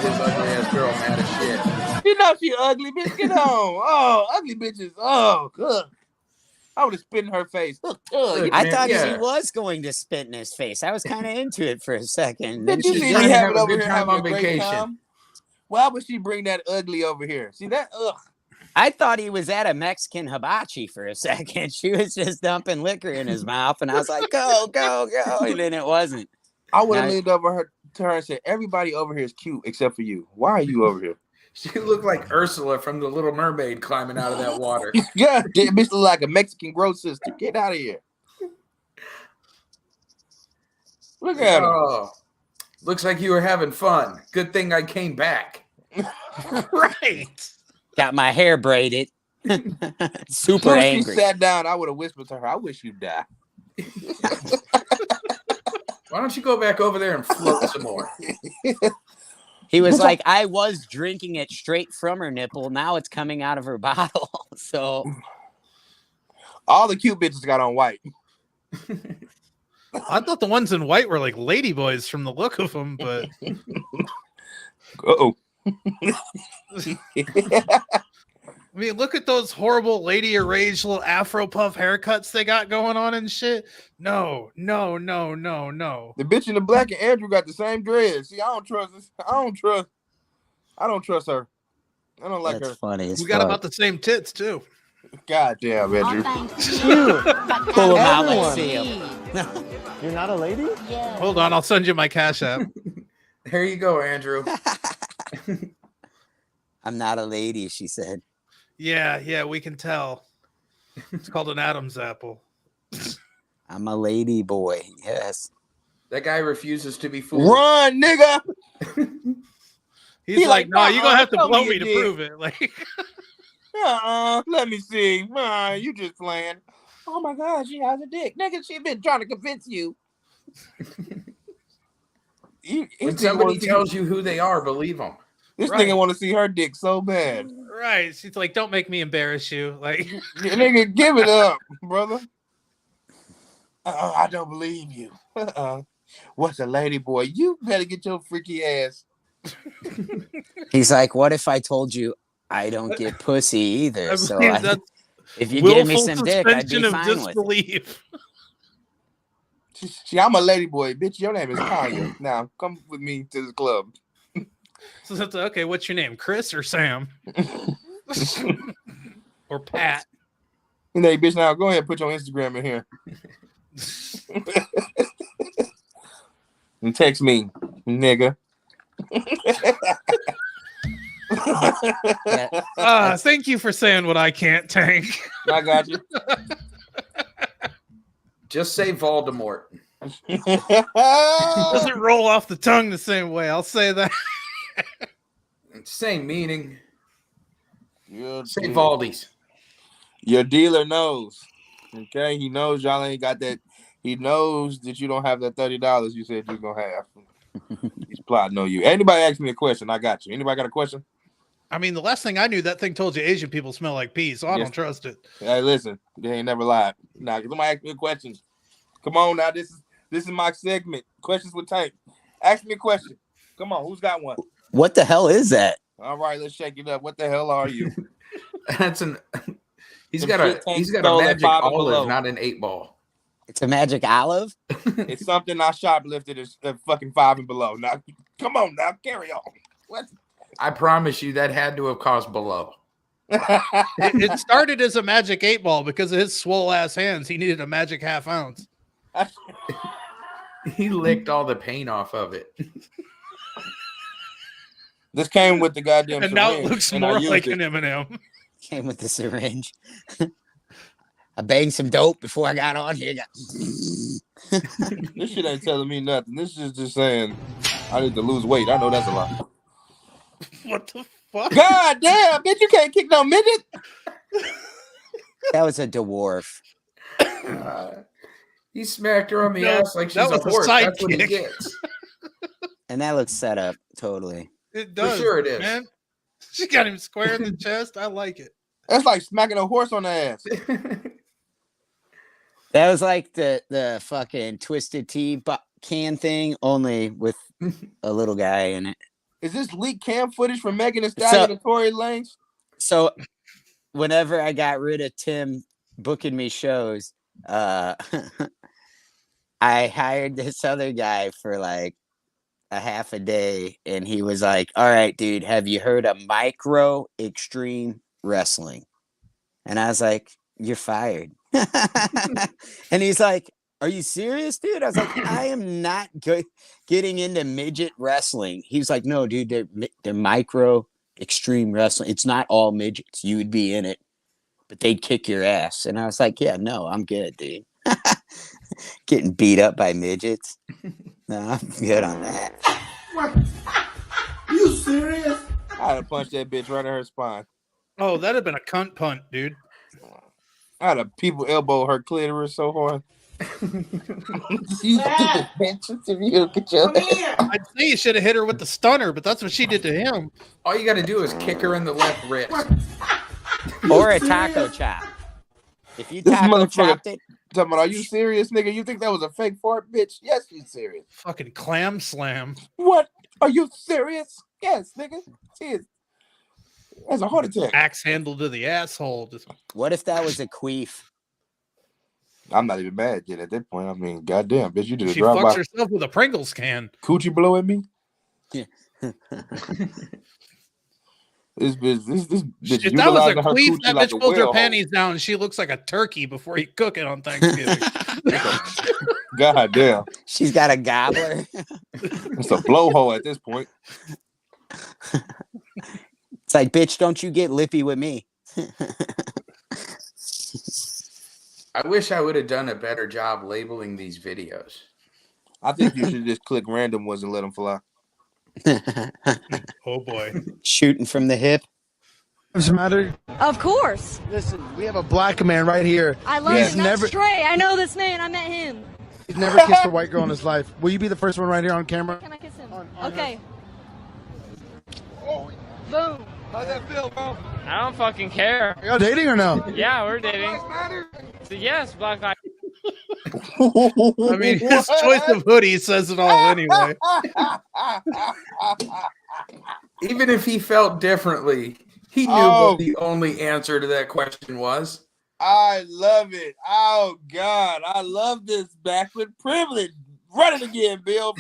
His ugly ass girl mad as shit. You know she ugly, bitch. Get on. Oh, ugly bitches. Oh, good. I would have spit in her face. Look, I man, thought yeah. she was going to spit in his face. I was kind of into it for a second. Then Did you she see gonna me have having a over good here time having on a great vacation. time? Why would she bring that ugly over here? See that? Ugh. I thought he was at a Mexican hibachi for a second. She was just dumping liquor in his mouth, and I was like, "Go, go, go!" And then it wasn't. I would have Now- leaned over her to her and said, "Everybody over here is cute except for you. Why are you over here?" She looked like Ursula from The Little Mermaid climbing out of that water. Yeah, that bitch look like a Mexican growth sister. Get out of here. Look at her. Oh, looks like you were having fun. Good thing I came back. Right. Got my hair braided. As Super soon as she angry. sat down, I would have whispered to her, "I wish you'd die." Why don't you go back over there and float some more? He was like, I was drinking it straight from her nipple. Now it's coming out of her bottle. So All the cute bitches got on white. I thought the ones in white were like ladyboys from the look of them, but Uh-oh. I mean, look at those horrible lady arranged little Afro puff haircuts they got going on and shit. No, no, no, no, no. The bitch in the black and Andrew got the same dreads. See, I don't trust this. I don't trust her. I don't like that's her. funny. As We got fuck. about the same tits too. God damn, Andrew. Pull him out. Let's see him. You're not a lady? Hold on, I'll send you my cash app. There you go, Andrew. I'm not a lady, she said. Yeah, we can tell. It's called an Adam's apple. I'm a lady boy. Yes. That guy refuses to be fooled. Run, nigga. He's He like, like, no, you're gonna have to tell me blow you me to did." prove it. Like, Let me see. You just playing. Oh my God, she has a dick. Nigga, she been trying to convince you. When somebody tells you who they are, believe them. This Right. nigga want to see her dick so bad. right? She's like, don't make me embarrass you. Like, Nigga, give it up, brother. I don't believe you. What's a lady boy? You better get your freaky ass. He's like, what if I told you I don't get pussy either? I So believe that's if you give me willful some dick, I'd be suspension of fine with it. disbelief. See, I'm a lady boy, bitch. Your name is Kanye. Now come with me to the club. So that's okay. What's your name, Chris or Sam or Pat? And hey, bitch, now go ahead and put your Instagram in here and text me, nigga. Yeah. Thank you for saying what I can't tank. I got you. Just say Voldemort. Doesn't roll off the tongue the same way. I'll say that. Same meaning. Your Say dealer- Valdi's. Your dealer knows. Okay, he knows y'all ain't got that. He knows that you don't have that $30 you said you're gonna have. He's plotting on you. Anybody ask me a question? I got you. Anybody got a question? I mean, the last thing I knew, that thing told you Asian people smell like pee, so I Yes. don't trust it. Hey, listen, they ain't never lied. Now, somebody ask me a question. Come on, now this is my segment. Questions with Tank. Ask me a question. Come on, who's got one? What the hell is that? All right, let's shake it up. What the hell are you? That's an. He's Some got shit a Tank a stole at magic 5 and olive, below. not an 8-ball. It's a magic olive? It's something I shoplifted at fucking 5 and below. Now, come on, now carry on. What? I promise you that had to have cost below. It started as a magic 8-ball because of his swole ass hands. He needed a magic half ounce. He licked all the paint off of it. This came with the goddamn And now it syringe, looks and I more used like it. an M&M. Came with the syringe. I banged some dope before I got on here. This shit ain't telling me nothing. This is just saying I need to lose weight. I know that's a lot. What the fuck? God damn, bitch, you can't kick no midget. That was a dwarf. He smacked her on the No, ass like she's that a was a horse. That's what he sidekick. gets. And that looks set up totally. It does. sure it is. Man. She got him square in the chest. I like it. That's like smacking a horse on the ass. That was like the fucking Twisted Tea can thing, only with a little guy in it. Is this leaked cam footage from Megan Thee Stallion and Tory Lanez? So whenever I got rid of Tim booking me shows, I hired this other guy for like a half a day, and he was like, all right, dude, have you heard of Micro Extreme Wrestling? And I was like, you're fired. And he's like, are you serious, dude? I was like, I am not getting into midget wrestling. He's like, no, dude, they're Micro Extreme Wrestling. It's not all midgets. You would be in it, but they'd kick your ass. And I was like, yeah, no, I'm good, dude. Getting beat up by midgets. No, I'm good on that. What? You serious? I'd have punched that bitch right in her spine. Oh, that'd have been a cunt punt, dude. I'd have people elbow her clitoris so hard. You stupid bitch. If you get your I'd say you should have hit her with the stunner, but that's what she did to him. All you got to do is kick her in the left wrist. Or a taco chop. If you This taco motherfucker chopped it, talking about, are you serious, nigga? You think that was a fake fart, bitch? Yes, she's serious. Fucking clam slam. What? Are you serious? Yes, nigga. She is. That's a heart attack. Axe handle to the asshole. Just what if that was a queef? I'm not even mad yet at that point. I mean, goddamn, bitch, you did a she drive fucks by. herself with a Pringles can. Coochie blow at me? Yeah. This bitch If that was a utilizing her queef, coochie that like bitch a pulls her whale panties down and she looks like a turkey before you cook it on Thanksgiving. hole. God damn. She's got a gobbler. It's a blowhole at this point. It's like, bitch, don't you get lippy with me. I wish I would have done a better job labeling these videos. I think you should just click random ones and let them fly. Oh boy. Shooting from the hip. Does it matter? Of course. Listen, we have a black man right here. I love He's him. That's never, Trey. I know this man. I met him. he's never kissed a white girl in his life. Will you be the first one right here on camera? Can I kiss him? On Okay. Boom. How's that feel, bro? I don't fucking care. Are y'all dating or no? Yeah, we're dating. So yes, Black Lives. I mean, his choice of hoodie says it all anyway. Even if he felt differently, he knew what the only answer to that question was. I love it. Oh God, I love this backward privilege. Run it again, Bill,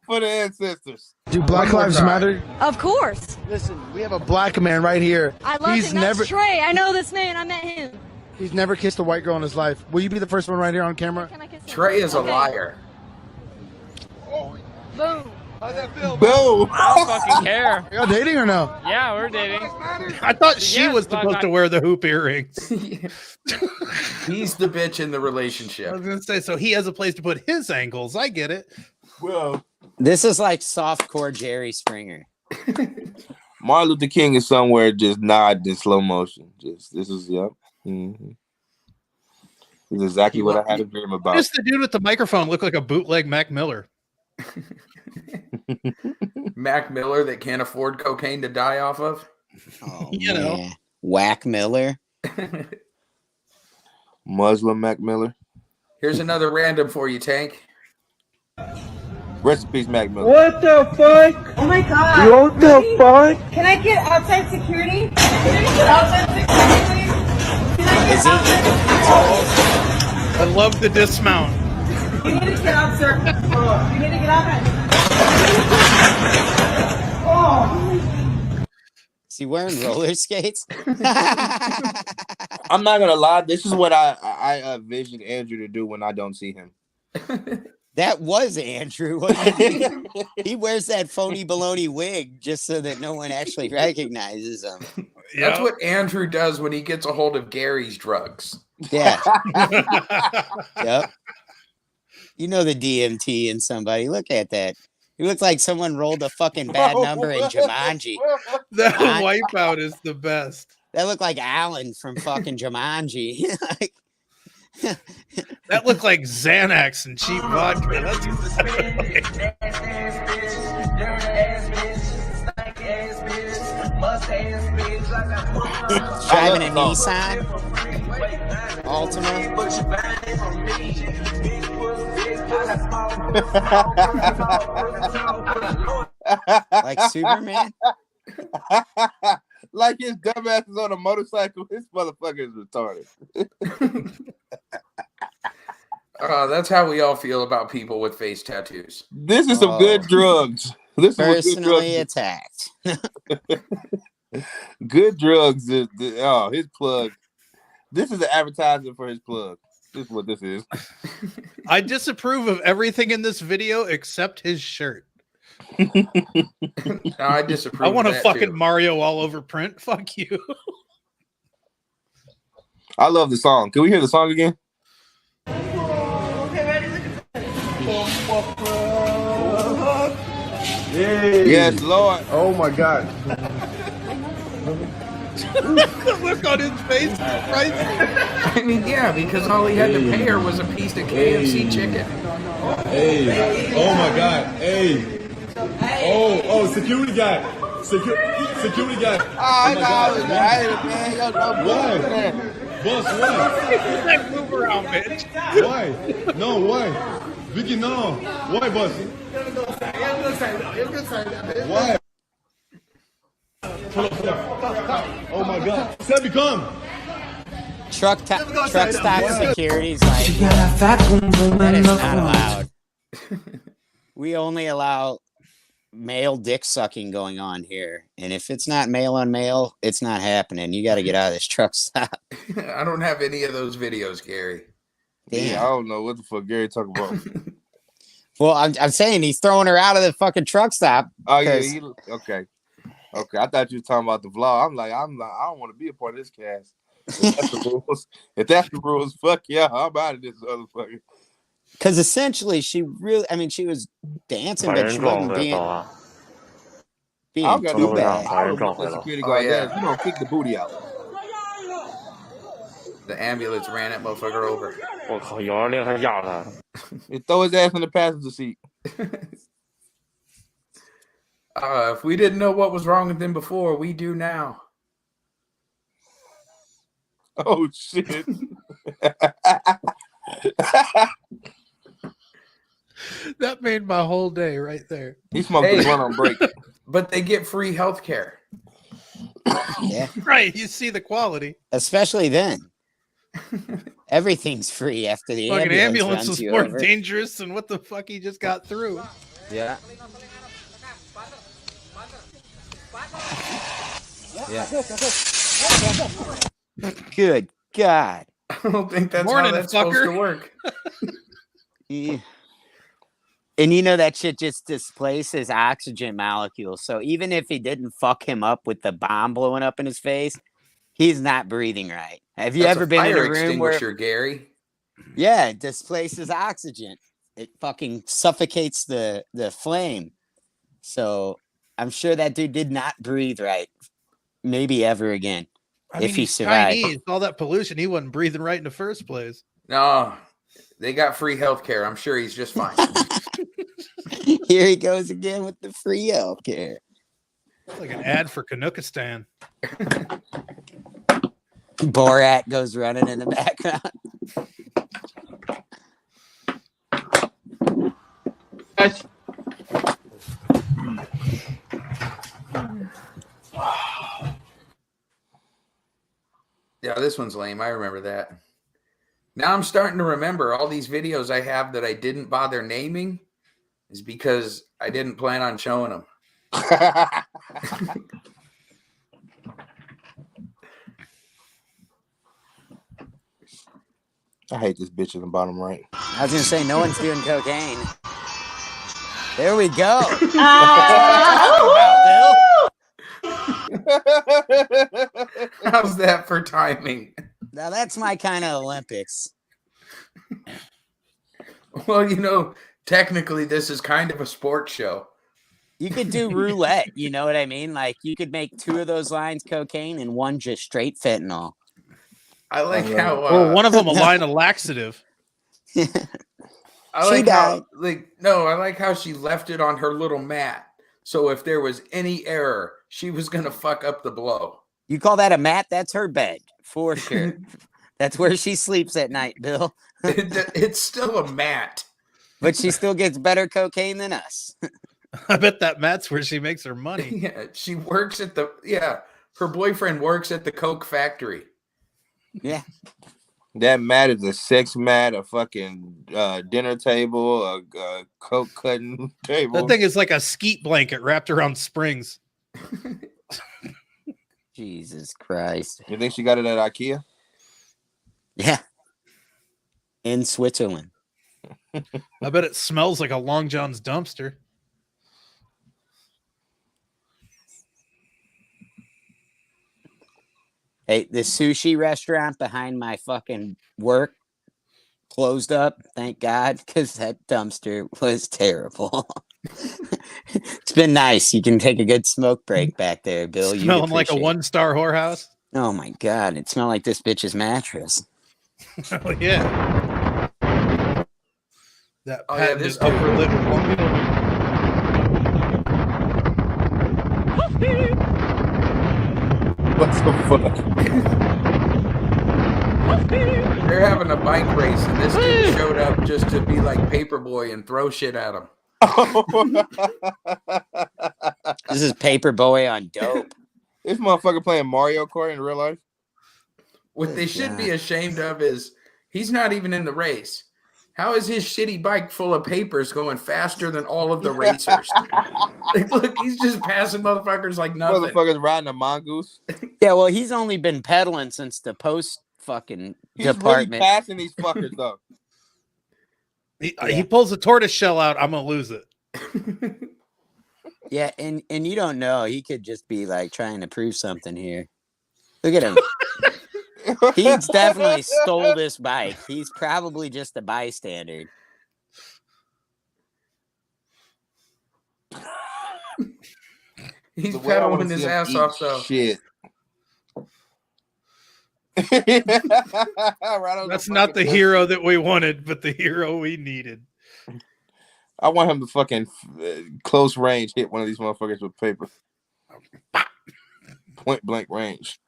for the ancestors. Do Black Lives Matter? Of course. Listen, we have a black man right here. I love He's him. That's never, Trey. I know this man. I met him. he's never kissed a white girl in his life. Will you be the first one right here on camera? Can I kiss him? Trey is a Okay. liar. Boom. How's that feel, Boom. I don't fucking care. Are y'all dating or no? Yeah, we're dating. I thought she Yes, was Black supposed to wear the hoop earrings. He's the bitch in the I relationship. was gonna say, so he has a place to put his ankles. I get it. Well, This is like softcore Jerry Springer. Martin Luther King is somewhere just nodding in slow motion. Just this is yep. Mm-hmm. This is exactly what I had a dream Why about. does the dude with the microphone look like a bootleg Mac Miller? Mac Miller that can't afford cocaine to die off of. Oh, You know. man. Whack Miller. Muslim Mac Miller. Here's another random for you, Tank. Rest in peace, Mac Miller. What the fuck? Oh my god. What the fuck? Can I get outside security? Can I get outside security, please? Can I get outside I love the dismount. You need to get out, sir. You need to get out. Oh. he wearing roller skates? I'm not gonna lie. This is what I envision Andrew to do when I don't see him. That was Andrew. Wasn't he? He wears that phony baloney wig just so that no one actually recognizes him. That's what Andrew does when he gets a hold of Gary's drugs. Yeah. Yep. You know the DMT in somebody. Look at that. He looks like someone rolled a fucking bad number in Jumanji. That wipeout is the best. That looked like Alan from fucking Jumanji. Like, that looked like Xanax and cheap vodka. Driving a Nissan Altima. Like Superman. Like his dumbass is on a motorcycle. This motherfucker is retarded. That's how we all feel about people with face tattoos. This is some good drugs. This Personally is attacked. Good drugs. His plug. This is the advertisement for his plug. This is what this is. I disapprove of everything in this video except his shirt. I disapprove. I want a fucking too. Mario all over print. Fuck you. I love the song. Can we hear the song again? Yes, Lord. Oh my God. Look on his face. Right? I mean, yeah, because all he had to pay her was a piece of KFC chicken. Hey, oh my God. Hey. Oh, security guy. Security guy. Oh my God. Why? Boss, why? Move around, bitch. Why? No, why? Vicky, no. Why, boss? Why? Oh my God. Sebby, come. Truck stop security's like, that is not allowed. We only allow male dick sucking going on here. And if it's not male on male, it's not happening. You got to get out of this truck stop. I don't have any of those videos, Gary. Damn. Yeah, I don't know what the fuck Gary talking about. Well, I'm saying he's throwing her out of the fucking truck stop. Oh yeah, okay. I thought you were talking about the vlog. I'm like, I don't want to be a part of this cast. If that's the rules, fuck yeah, I'm out of this motherfucker. Because essentially, she was dancing, but she wasn't being too bad. I don't know what security guard does. You don't kick the booty out. The ambulance ran that motherfucker over. And throw his ass in the passenger seat. If we didn't know what was wrong with him before, we do now. Oh shit. That made my whole day right there. He smoked the blunt on break. But they get free health care. Yeah. Right. You see the quality. Especially then. Everything's free after the fucking ambulance runs was you more over. dangerous than what the fuck he just got through. Yeah. Yeah. Good God. I don't think that's Morning, how that's fucker. supposed to work. Yeah. And you know that shit just displaces oxygen molecules. So even if he didn't fuck him up with the bomb blowing up in his face, he's not breathing right. Have you ever been in a room where Gary? Yeah, it displaces oxygen. It fucking suffocates the flame. So I'm sure that dude did not breathe right. Maybe ever again. If he he's survived. Chinese, all that pollution, he wasn't breathing right in the first place. No, they got free health care. I'm sure he's just fine. Here he goes again with the free health care. It's like an ad for Canuckistan. Borat goes running in the background. Yeah, this one's lame. I remember that. Now I'm starting to remember all these videos I have that I didn't bother naming is because I didn't plan on showing them. I hate this bitch in the bottom right. I was gonna say no one's doing cocaine. There we go. How's that for timing? Now that's my kind of Olympics. Well, you know, technically this is kind of a sports show. You could do roulette, you know what I mean? Like you could make 2 of those lines cocaine and 1 just straight fentanyl. I like how or one of them a line of laxative. I like how I like how she left it on her little mat. So if there was any error, she was gonna fuck up the blow. You call that a mat? That's her bed for sure. That's where she sleeps at night, Bill. It's still a mat, but she still gets better cocaine than us. I bet that mat's where she makes her money. Yeah, she works at her boyfriend works at the Coke factory. Yeah. That mat is a sex mat, a fucking dinner table, a coke cutting table. That thing is like a skeet blanket wrapped around springs. Jesus Christ. You think she got it at IKEA? Yeah. In Switzerland. I bet it smells like a Long John's dumpster. Hey, the sushi restaurant behind my fucking work closed up, thank God, because that dumpster was terrible. It's been nice. You can take a good smoke break back there, Bill. Smelling like a 1-star whorehouse. Oh my God, it smelled like this bitch's mattress. Oh yeah. That this upper lip. What the fuck? They're having a bike race, and this dude showed up just to be like Paperboy and throw shit at him. This is Paperboy on dope. This motherfucker playing Mario Kart in real life. What they should be ashamed of is he's not even in the race. How is his shitty bike full of papers going faster than all of the racers? Like, look, he's just passing motherfuckers like nothing. Motherfuckers riding a mongoose. Yeah, well, he's only been pedaling since the post fucking department. Really passing these fuckers though. He pulls a tortoise shell out. I'm gonna lose it. Yeah, and you don't know. He could just be like trying to prove something here. Look at him. He's definitely stole this bike. He's probably just a bystander. He's pedaling his ass off though. Shit. That's not the hero that we wanted, but the hero we needed. I want him to fucking close range hit one of these motherfuckers with paper. Point blank range.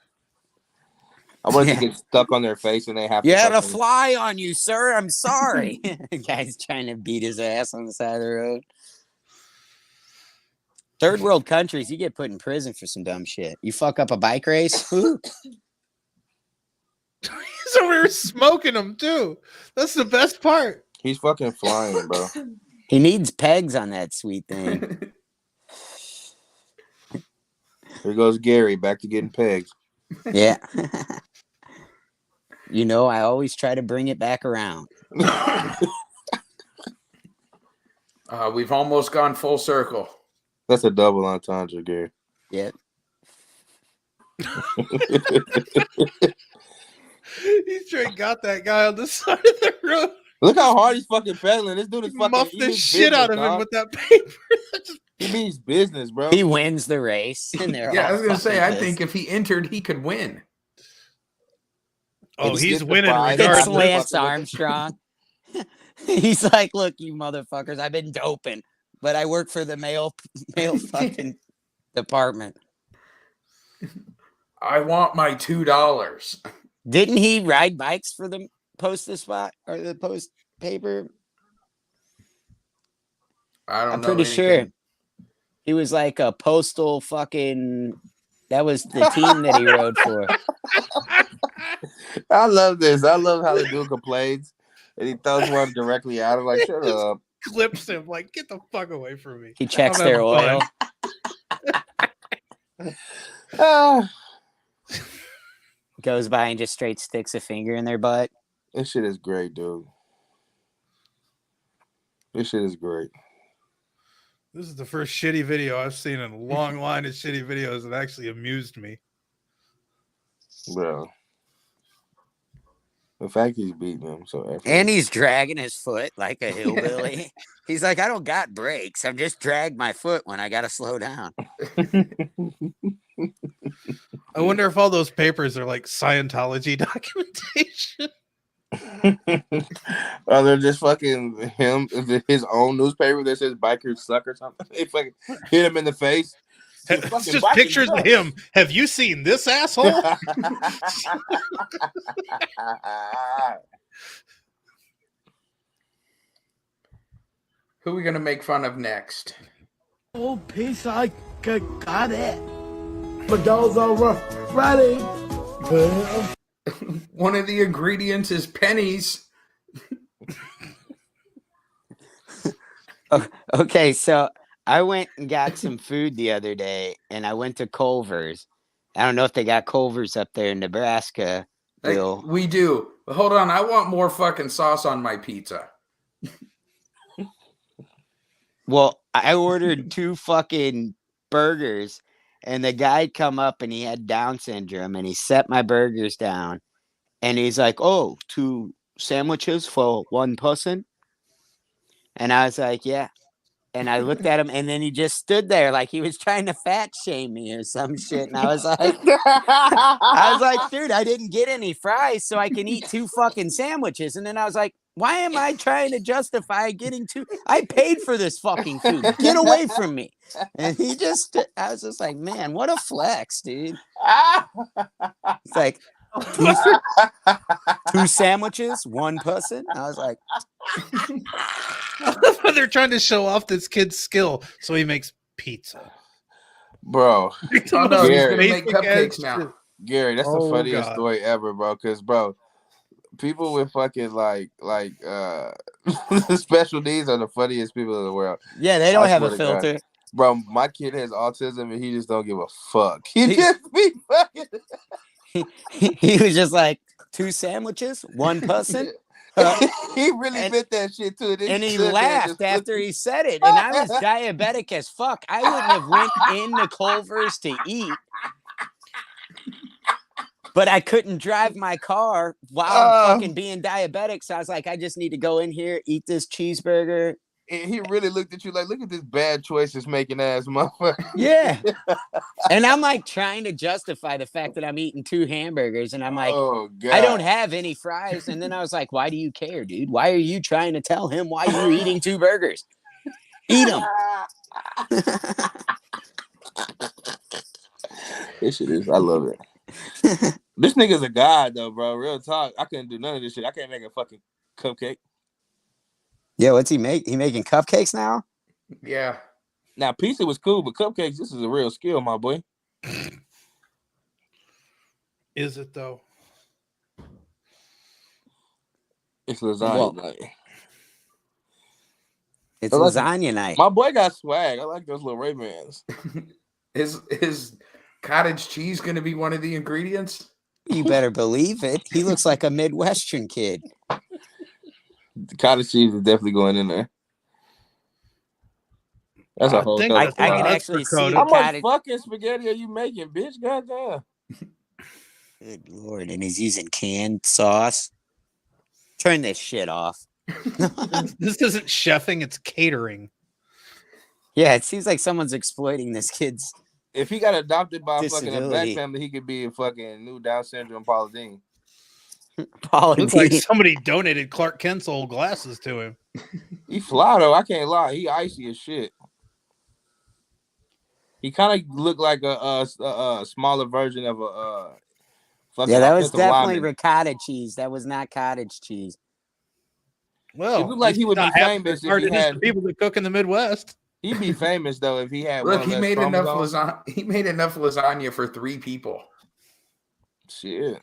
I want it to get stuck on their face and they have You to. had a fly on you, sir. I'm sorry. Guy's trying to beat his ass on the side of the road. Third world countries, you get put in prison for some dumb shit. You fuck up a bike race. Whew. He's over here smoking them too. That's the best part. He's fucking flying, bro. He needs pegs on that sweet thing. Here goes Gary back to getting pegs. Yeah. You know, I always try to bring it back around. We've almost gone full circle. That's a double entendre, Gary. Yep. He straight got that guy on the side of the road. Look how hard he's fucking pedaling. This dude is fucking Muffed the shit out of him with that paper. He means business, bro. He wins the race. And Yeah, I was gonna say, I think if he entered, he could win. Oh, he's winning It's regardless. Lance Armstrong. He's like, look, you motherfuckers, I've been doping, but I work for the mail fucking department. I want my $2. Didn't he ride bikes for the Post the Spot or the Post paper? I don't I'm know. pretty anything. sure he was like a postal fucking. That was the team that he rode for. I love this. I love how the dude complains and he throws one directly at him. Like, shut up. Clips him like, get the fuck away from me. He checks I'm their having oil. fun. Goes by and just straight sticks a finger in their butt. This shit is great, dude. This shit is great. This is the first shitty video I've seen in a long line of shitty videos that actually amused me. Bro. The fact he's beating him so effortless. And he's dragging his foot like a hillbilly. He's like, I don't got brakes. I'm just drag my foot when I gotta slow down. I wonder if all those papers are like Scientology documentation. Oh, they're just fucking him, his own newspaper that says bikers suck or something. They fucking hit him in the face. It's just pictures of him. Have you seen this asshole? Who are we gonna make fun of next? Oh, piece I got it. But those are rough Friday. One of the ingredients is pennies. Okay, so I went and got some food the other day, and I went to Culver's. I don't know if they got Culver's up there in Nebraska, Bill. We do. But hold on, I want more fucking sauce on my pizza. Well, I ordered 2 fucking burgers, and the guy come up and he had Down syndrome, and he set my burgers down, and he's like, "Oh, 2 sandwiches for 1 person?" And I was like, "Yeah." And I looked at him, and then he just stood there like he was trying to fat shame me or some shit. And I was like, dude, I didn't get any fries, so I can eat 2 fucking sandwiches. And then I was like, why am I trying to justify getting 2? I paid for this fucking food. Get away from me. And I was just like, man, what a flex, dude. It's like, 2 sandwiches, 1 person. I was like, they're trying to show off this kid's skill, so he makes pizza. Bro, Oh, no, he's gonna make cupcakes now. Gary, that's the funniest story ever, bro. Because, bro, people with fucking like special needs are the funniest people in the world. Yeah, they don't have a filter. God. Bro, my kid has autism and he just don't give a fuck. He just be fucking. He was just like, 2 sandwiches, 1 person. He really bit that shit too. And he laughed after he said it. And I was diabetic as fuck. I wouldn't have went into Culver's to eat. But I couldn't drive my car while I'm fucking being diabetic. So I was like, I just need to go in here, eat this cheeseburger. And he really looked at you like, look at this bad choices making ass motherfucker. Yeah. And I'm like trying to justify the fact that I'm eating 2 hamburgers. And I'm like, oh, God. I don't have any fries. And then I was like, why do you care, dude? Why are you trying to tell him why you're eating 2 burgers? Eat them. This shit is, I love it. This nigga's a god though, bro. Real talk. I couldn't do none of this shit. I can't make a fucking cupcake. Yeah, what's he make? He making cupcakes now? Yeah. Now pizza was cool, but cupcakes, this is a real skill, my boy. Is it though? It's lasagna night. It's lasagna night. My boy got swag. I like those little Ray-Bans. Is cottage cheese going to be one of the ingredients? You better believe it. He looks like a Midwestern kid. The cottage cheese is definitely going in there. That's a whole thing. I can actually see how much fucking spaghetti are you making, bitch? Goddamn. Good Lord. And he's using canned sauce. Turn this shit off. This isn't chefing, it's catering. Yeah, it seems like someone's exploiting this kid's. If he got adopted by fucking a black disability. family, he could be a fucking new Down syndrome Paula Deen. Looks like somebody donated Clark Kent's old glasses to him. He fly though. I can't lie. He icy as shit. He kind of looked like a smaller version of a. Yeah, that was definitely ricotta cheese. That was not cottage cheese. Well, it looked like he would be famous if he had people that cook in the Midwest. He'd be famous though if he had. Look, he made enough lasagna. He made enough lasagna for 3 people. Shit,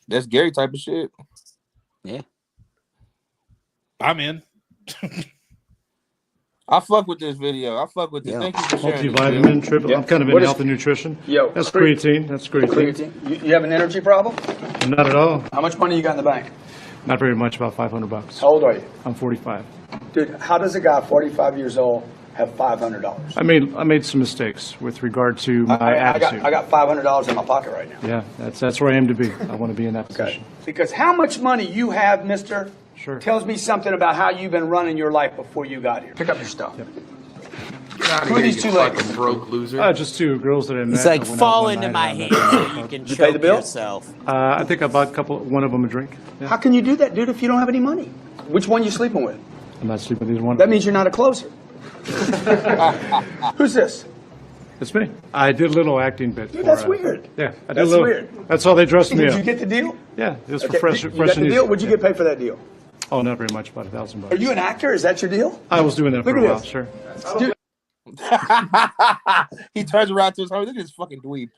that's Gary type of shit. Yeah, I'm in. I fuck with this video. I fuck with this. Thank you for sharing. Multivitamin, triple. I'm kind of in health and nutrition. Yo, that's creatine. That's creatine. You have an energy problem? Not at all. How much money you got in the bank? Not very much, about $500. How old are you? I'm 45. Dude, how does a guy 45 years old have $500? I made some mistakes with regard to my attitude. I got $500 in my pocket right now. Yeah, that's where I aim to be. I want to be in that position. Because how much money you have, mister, Sure. tells me something about how you've been running your life before you got here. Pick up your stuff. Get out of Who are here, these you two fucking ladies? broke loser. Just two girls that I met. It's like I went out fall one into night my and I hands met so them. you can You pay the choke bill? yourself. I think I bought one of them a drink. Yeah. How can you do that, dude, if you don't have any money? Which one you sleeping with? I'm not sleeping with either one. That means you're not a closer. Who's this? It's me. I did a little acting bit. Dude, that's weird. Yeah, I did That's a little. weird. That's all they dressed me Did up. you get the deal? Yeah, it was Okay, for fresh. you fresh got the news. deal? What'd you get paid for that deal? Oh, not very much, about $1,000. Are you an actor? Is that your deal? I was doing that for Look a at while. this. Sure. Dude, He turns around to his homie. Look at this fucking dweeb.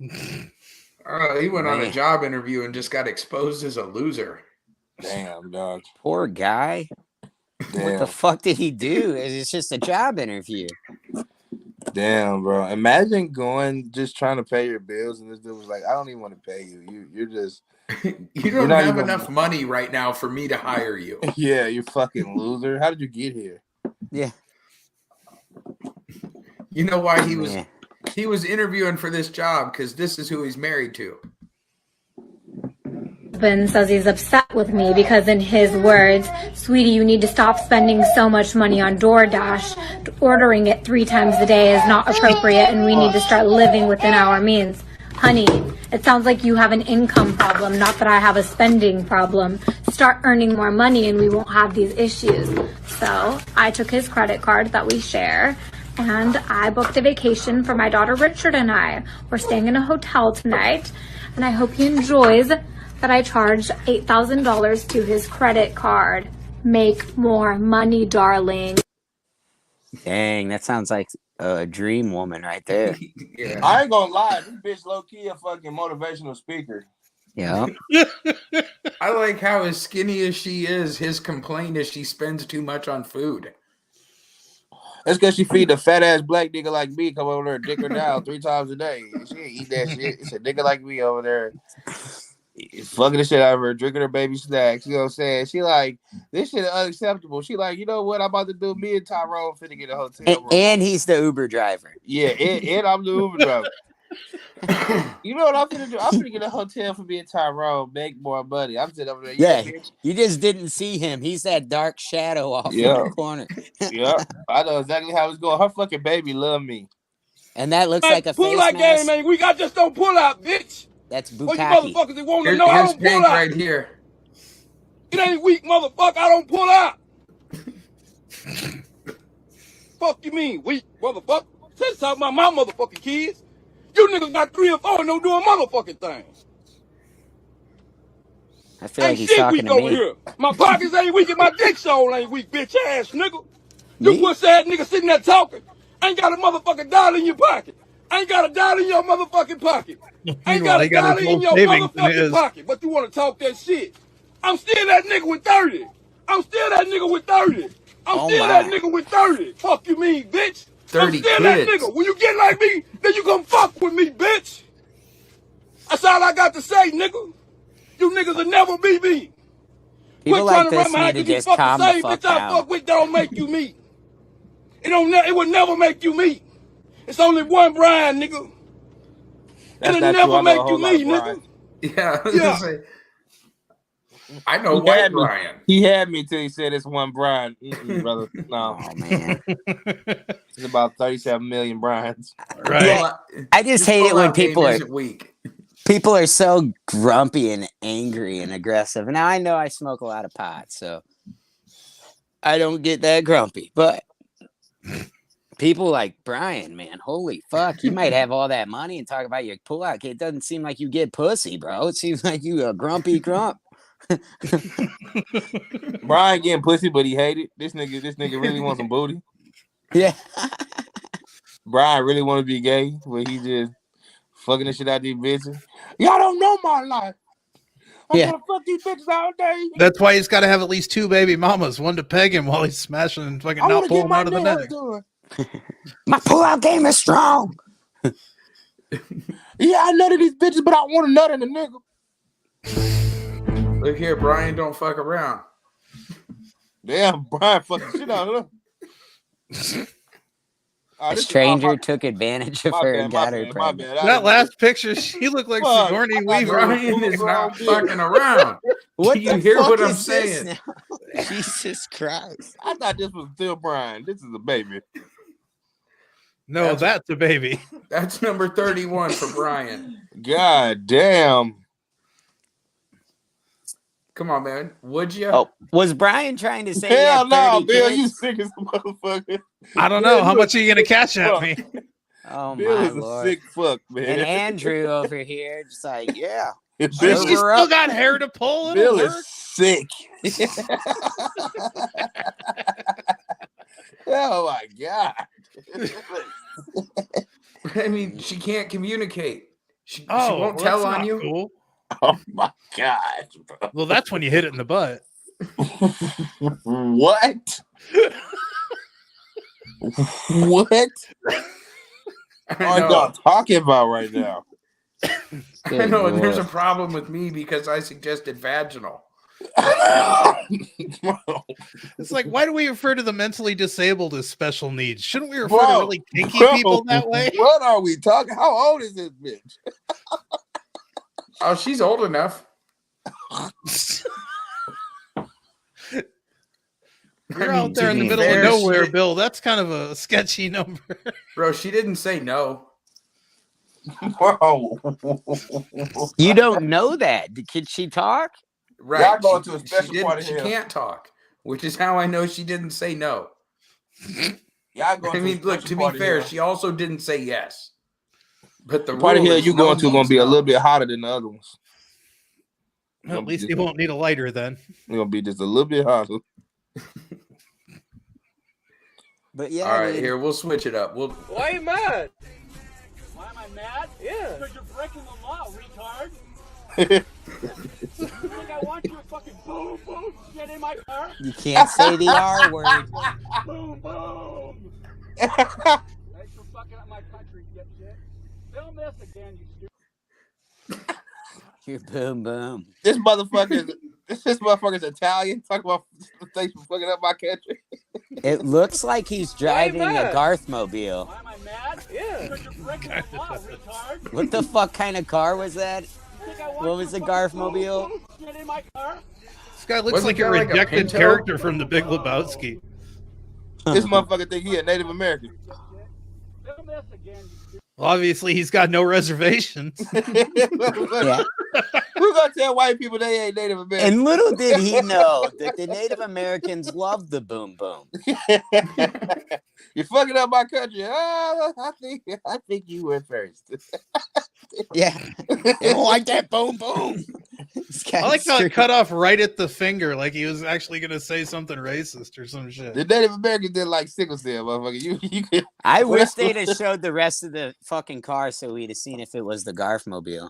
He went on a Man. job interview and just got exposed as a loser. Damn, dog. Poor guy. What Damn. the fuck did he do? It's just a job interview. Damn, bro. Imagine just trying to pay your bills, and this dude was like, "I don't even want to pay you. You're just You You're don't not have even- enough money right now for me to hire you. yeah, you fucking loser. How did you get here?" Yeah. You know why he was Yeah. he was interviewing for this job because this is who he's married to. Husband says he's upset with me because in his words, sweetie, you need to stop spending so much money on DoorDash. Ordering it 3 times a day is not appropriate and we need to start living within our means. Honey, it sounds like you have an income problem, not that I have a spending problem. Start earning more money and we won't have these issues. So I took his credit card that we share and I booked a vacation for my daughter Richard and I. We're staying in a hotel tonight and I hope he enjoys that I charged $8,000 to his credit card. Make more money, darling. Dang, that sounds like a dream woman right there. Yeah. I ain't gonna lie, this bitch low key a fucking motivational speaker. Yeah. I like how as skinny as she is, his complaint is she spends too much on food. That's because she feed a fat ass black nigga like me come over there and dick her down 3 times a day. She ain't eat that shit. It's a nigga like me over there. Fucking the shit out of her, drinking her baby snacks. You know what I'm saying? She like, this shit is unacceptable. She like, you know what I'm about to do? Me and Tyrone finna get a hotel room. And he's the Uber driver. Yeah, and I'm the Uber driver. You know what I'm finna do? I'm finna get a hotel for me and Tyrone, make more money. I'm sitting over there. Yeah, bitch. you just didn't see him. He's that dark shadow off in Yeah. the corner. Yeah, I know exactly how it's going. Her fucking baby love me. And that looks like a pull face out mask. game, man. We got just don't pull out, bitch. That's What you Bukkake. motherfuckers that want to Here's, know I here's don't pull Pink out. right here. It ain't weak, motherfucker. I don't pull out. Fuck you mean, weak, motherfucker? Just talking about my motherfucking kids. You niggas got 3 or 4 and don't do a motherfucking thing. I feel like Ain't he's shit talking weak to over me. here. My pockets ain't weak and my dick soul ain't weak, bitch ass nigga. You Me? pussy ass nigga sitting there talking. Ain't got a motherfucking dollar in your pocket. Ain't got a dollar in your motherfucking pocket. Ain't got Meanwhile, a he got dollar his in whole your savings in motherfucking his. pocket. But you want to talk that shit. I'm still that nigga with 30. I'm still that nigga with 30. I'm Oh still my. that nigga with 30. Fuck you mean, bitch. 30 I'm still that kids. nigga. When you get like me, then you come fuck with me, bitch. That's all I got to say, nigga. You niggas will never be me. People Quit like trying to this run behind need to because you just fuck calm the the same fuck bitch I down. fuck with don't make you me. It will never make you me. It's only one Brian, nigga. That's It'll not true. I never know a make whole you lot me, of Brian. nigga. Yeah, I was gonna say, I know He white had me. Brian. He had me till he said it's one Brian. Brother. No, Oh man. it's about 37 million Brians. Right. Yeah, I just hate it when people are weak. people are so grumpy and angry and aggressive. Now I know I smoke a lot of pot, so I don't get that grumpy. But people like Brian, man, holy fuck, you might have all that money and talk about your pull-out. It doesn't seem like you get pussy, bro. It seems like you a grumpy grump. Brian getting pussy, but he hated this nigga really wants some booty. Yeah. Brian really want to be gay, but he just fucking the shit out these bitches. Y'all don't know my life. I'm Yeah. gonna fuck these bitches all day. That's why he's got to have at least 2 baby mamas, one to peg him while he's smashing and fucking I not want to pull get him my out of the nails neck. done. My pull-out game is strong. Yeah, I nutted these bitches, but I want to nut in the nigga. Look here, Brian, don't fuck around. Damn, Brian fucking shit out of her. A stranger took advantage of her and got her pregnant. That last picture, she looked like Sigourney Weaver. Brian is not fucking around. What Do you the hear fuck what I'm is this saying? now? Jesus Christ. I thought this was still Brian. This is a baby. No, that's a baby. That's number 31 for Brian. God damn. Come on, man. Would you? Oh, was Brian trying to say? Hell no, Bill, kids? you sick as a motherfucker. I don't know. How much are you going to cash at me? Oh Bill my is a lord! sick fuck, man. And Andrew over here, just like, yeah. She still got hair to pull. Bill is sick. Oh my god! I mean, she can't communicate. She won't tell on you. Cool. Oh my god! Bro. Well, that's when you hit it in the butt. What? What are y'all talking about right now? I know, and there's a problem with me because I suggested vaginal. It's like, why do we refer to the mentally disabled as special needs? Shouldn't we refer to really kinky people that way? What are we talking? How old is this bitch? Oh, she's old enough. You're out there in the middle of nowhere, Bill. That's kind of a sketchy number. Bro, she didn't say no. Bro. You don't know that. Can she talk? Right. Y'all going to a special part of She hell. can't talk, which is how I know she didn't say no. Y'all going I mean, look, to be fair, she also didn't say yes. But the part of rule here is you no going to means gonna be a no. little bit hotter than the other ones. Well, at least you won't need a lighter then. It's gonna be just a little bit hotter. But yeah, All right, here, we'll switch it up. Why are you mad? Why am I mad? Yeah. Because you're breaking the law, retard. You think I want you to fucking boom, boom, shit in my car? you can't say the R word. Boom, boom. Thanks for fucking up my country, dipshit. Film this again, you stupid. You're boom boom. This motherfucker's Italian. Talk about thanks for fucking up my country. It looks like he's driving a mad? Garthmobile. Why am I mad? Yeah. Because you're breaking the law, retard. What the fuck kind of car was that? You think I want What you was to the fucking Garthmobile? boom, boom, shit in my car? This guy looks Wasn't like a there like a rejected Pinto? character from The Big Lebowski. This motherfucker think he a Native American. Film this again, you stupid. Well, obviously, he's got no reservations. Yeah. Who's gonna tell white people they ain't Native American? And little did he know that the Native Americans love the boom boom. You're fucking up my country. Oh, I think you went first. Yeah. They don't like that boom boom. I like how it cut off right at the finger, like he was actually going to say something racist or some shit. The Native Americans didn't like sickle cell, motherfucker. You could, I wish they'd have showed the rest of the fucking car so we'd have seen if it was the Garthmobile.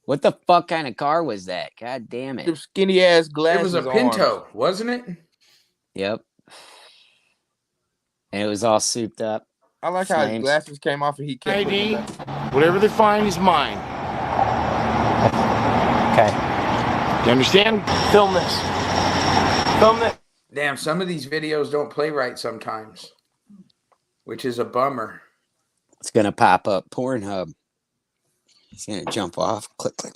What the fuck kind of car was that? God damn them it. skinny ass glasses. It was a on. Pinto, wasn't it? Yep. And it was all souped up. I like how his Flames. glasses came off and he kept ID. Whatever they find is mine. Okay. You understand? Film this. Film this. Damn, some of these videos don't play right sometimes, which is a bummer. It's going to pop up Pornhub. He's going to jump off. Click, click.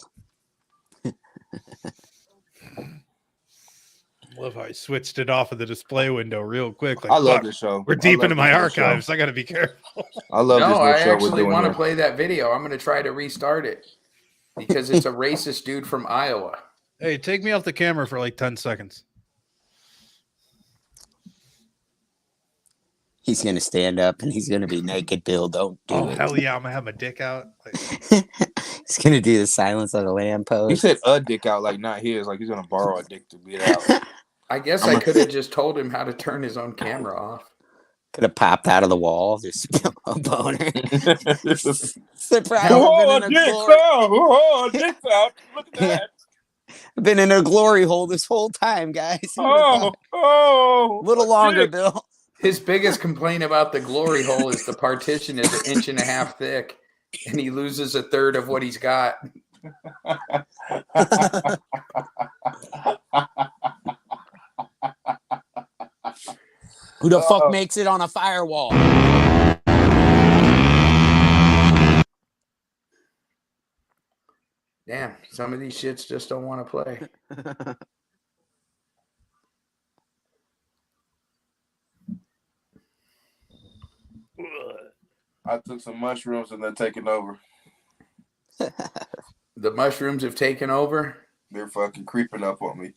Love how I switched it off of the display window real quick. Like, I love fuck, this show. We're deep I love into my this show. archives. I got to be careful. I love this No, new I show we're actually doing want to here. play that video. I'm going to try to restart it because it's a racist dude from Iowa. Hey, take me off the camera for like 10 seconds. He's going to stand up and he's going to be naked, Bill. Don't do Oh, it. hell yeah. I'm going to have my dick out. Like, He's going to do the silence of the lamppost. He said a dick out, like not his. Like he's gonna borrow a dick to get out. I guess I could have just told him how to turn his own camera off. Could have popped out of the wall. Just a boner. Surprise. Oh, I've been in a dick glory- out! Oh, dick out! Look at that! I've been in a glory hole this whole time, guys. Oh, A little longer, dick. Bill. His biggest complaint about the glory hole is the partition is 1.5 inches thick, and he loses a third of what he's got. Who the fuck makes it on a firewall? Damn, some of these shits just don't want to play. I took some mushrooms and they're taking over. The mushrooms have taken over. They're fucking creeping up on me.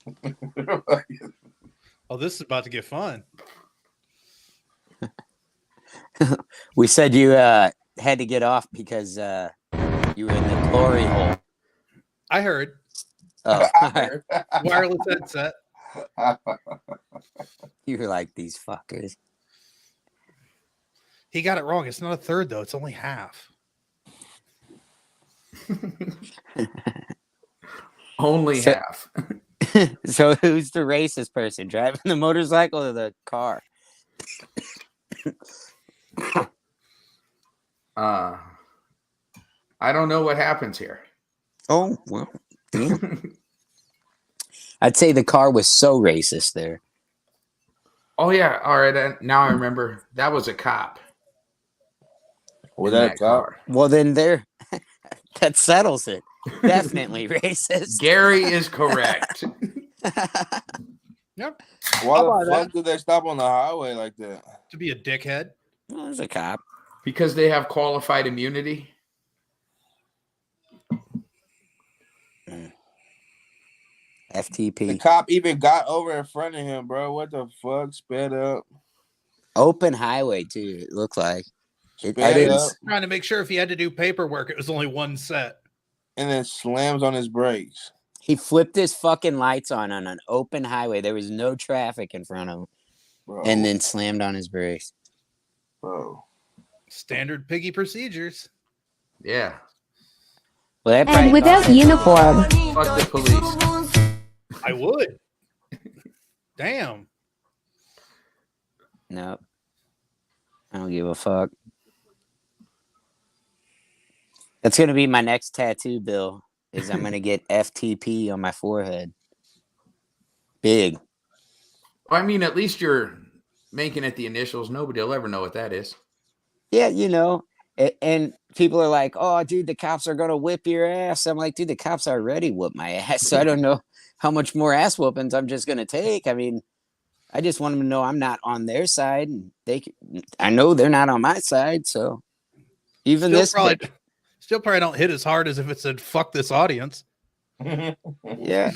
Oh, this is about to get fun. We said you had to get off because you were in the glory hole. I heard. Oh, Wireless headset. You were like these fuckers. He got it wrong. It's not a third though. It's only half. Only half. So who's the racist person? Driving the motorcycle or the car? I don't know what happens here. Oh, well. Damn. I'd say the car was so racist there. Oh yeah, all right. Now I remember that was a cop. Was that a cop? Well, then there, that settles it. Definitely racist. Gary is correct. Yep. Why the fuck did they stop on the highway like that? To be a dickhead. Well, there's a cop. Because they have qualified immunity. FTP. The cop even got over in front of him, bro. What the fuck? Sped up. Open highway too. It looked like. I Sped didn't. up Trying to make sure if he had to do paperwork, it was only one set. and then slams on his brakes. He flipped his fucking lights on an open highway. There was no traffic in front of him, Bro. and then slammed on his brakes. Bro. Standard piggy procedures. Yeah. Well, that And probably without cost him- uniform. Fuck the police. I would. Damn. No. I don't give a fuck. That's gonna be my next tattoo, Bill. Is I'm gonna get FTP on my forehead. Big. I mean, at least you're making it the initials. Nobody will ever know what that is. Yeah, you know. And people are like, "Oh, dude, the cops are gonna whip your ass." I'm like, "Dude, the cops already whooped my ass, so I don't know how much more ass whoopings I'm just gonna take." I mean, I just want them to know I'm not on their side, and I know they're not on my side. So even Still probably don't hit as hard as if it said "fuck this audience." Yeah.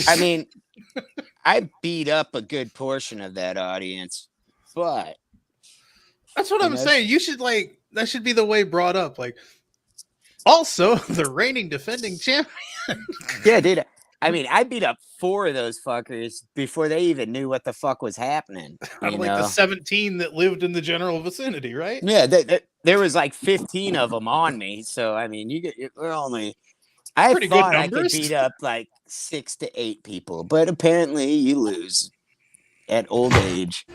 I mean, I beat up a good portion of that audience, but that's what I'm saying. You should that should be the way brought up. Like, also the reigning defending champion. Yeah, dude. I mean, I beat up 4 of those fuckers before they even knew what the fuck was happening. Out of the 17 that lived in the general vicinity, right? Yeah, there was like 15 of them on me. So I mean, we're only. I Pretty good thought I could numbers. beat up like 6 to 8 people, but apparently you lose at old age.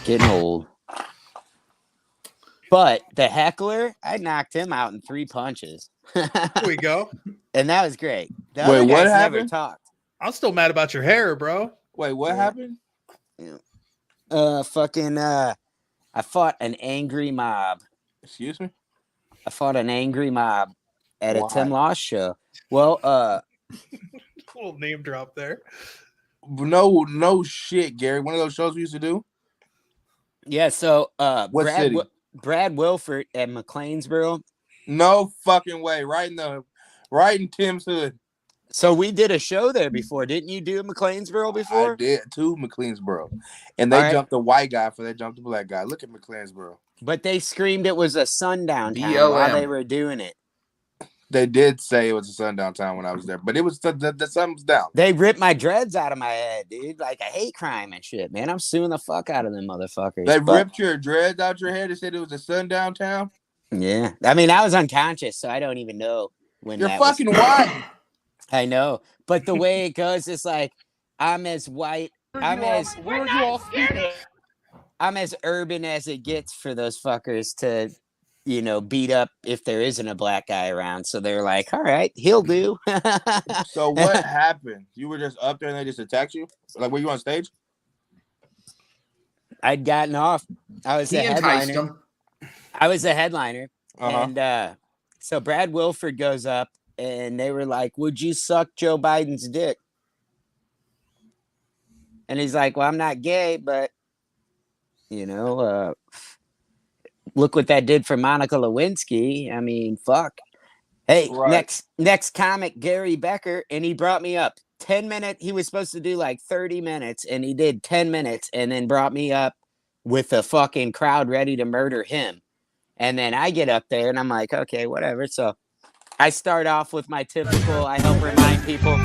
Getting old. But the heckler, I knocked him out in 3 punches. There we go. And that was great. The Wait, other what guys never happened? talked. I'm still mad about your hair, bro. Wait, what happened? I fought an angry mob. Excuse me? I fought an angry mob at a Why? Tim Loss show. Well, Cool name drop there. No shit, Gary. One of those shows we used to do? yeah, so What city? Brad Wilford at McLeansboro. No fucking way. Right in Tim's hood. So we did a show there before. Didn't you do McLeansboro before? I did too, McLeansboro. And they All right. jumped the white guy before they jumped the black guy. Look at McLeansboro. But they screamed it was a sundown town BLM. while they were doing it. They did say it was a sundown town when I was there, but it was the sun was down. They ripped my dreads out of my head, dude. Like a hate crime and shit, man. I'm suing the fuck out of them motherfuckers. They But- ripped your dreads out your head and said it was a sundown town. Yeah. I mean, I was unconscious, so I don't even know when You're that was- fucking white. I know. But the way it goes is like I'm as white. I'm as urban as it gets for those fuckers to, beat up if there isn't a black guy around. So they're like, all right, he'll do. So what happened? You were just up there and they just attacked you? Like, were you on stage? I'd gotten off. I was He the enticed headliner. him. I was the headliner. Uh-huh. And so Brad Wilford goes up and they were like, would you suck Joe Biden's dick? And he's like, well, I'm not gay, but, look what that did for Monica Lewinsky. I mean, fuck. Hey, Right. next comic, Gary Becker, and he brought me up 10 minutes. He was supposed to do like 30 minutes, and he did 10 minutes, and then brought me up with a fucking crowd ready to murder him. And then I get up there, and I'm like, okay, whatever. So I start off with my typical, I help remind people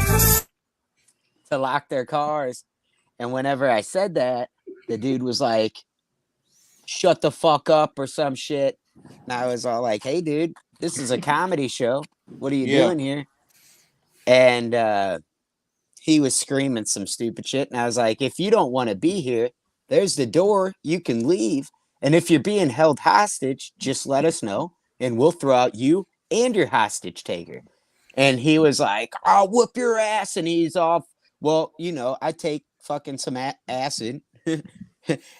to lock their cars. And whenever I said that, the dude was like, shut the fuck up or some shit. And I was all like, hey, dude, this is a comedy show. What are you doing here? And he was screaming some stupid shit. And I was like, if you don't want to be here, there's the door. You can leave. And if you're being held hostage, just let us know. And we'll throw out you and your hostage taker. And he was like, I'll whoop your ass. And he's off. Well, I take fucking some acid.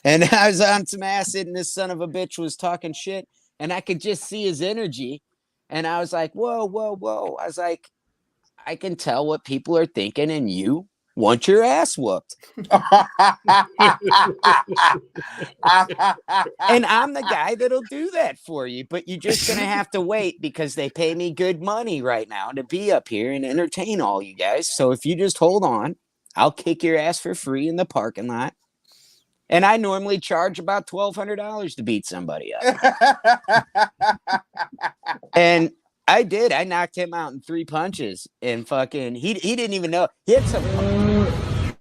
And I was on some acid, and this son of a bitch was talking shit, and I could just see his energy. And I was like, whoa, whoa, whoa. I was like, I can tell what people are thinking, and you want your ass whooped. And I'm the guy that'll do that for you, but you're just going to have to wait because they pay me good money right now to be up here and entertain all you guys. So if you just hold on, I'll kick your ass for free in the parking lot. And I normally charge about $1,200 to beat somebody up. And I did. I knocked him out in 3 punches. And fucking, he didn't even know. He had some.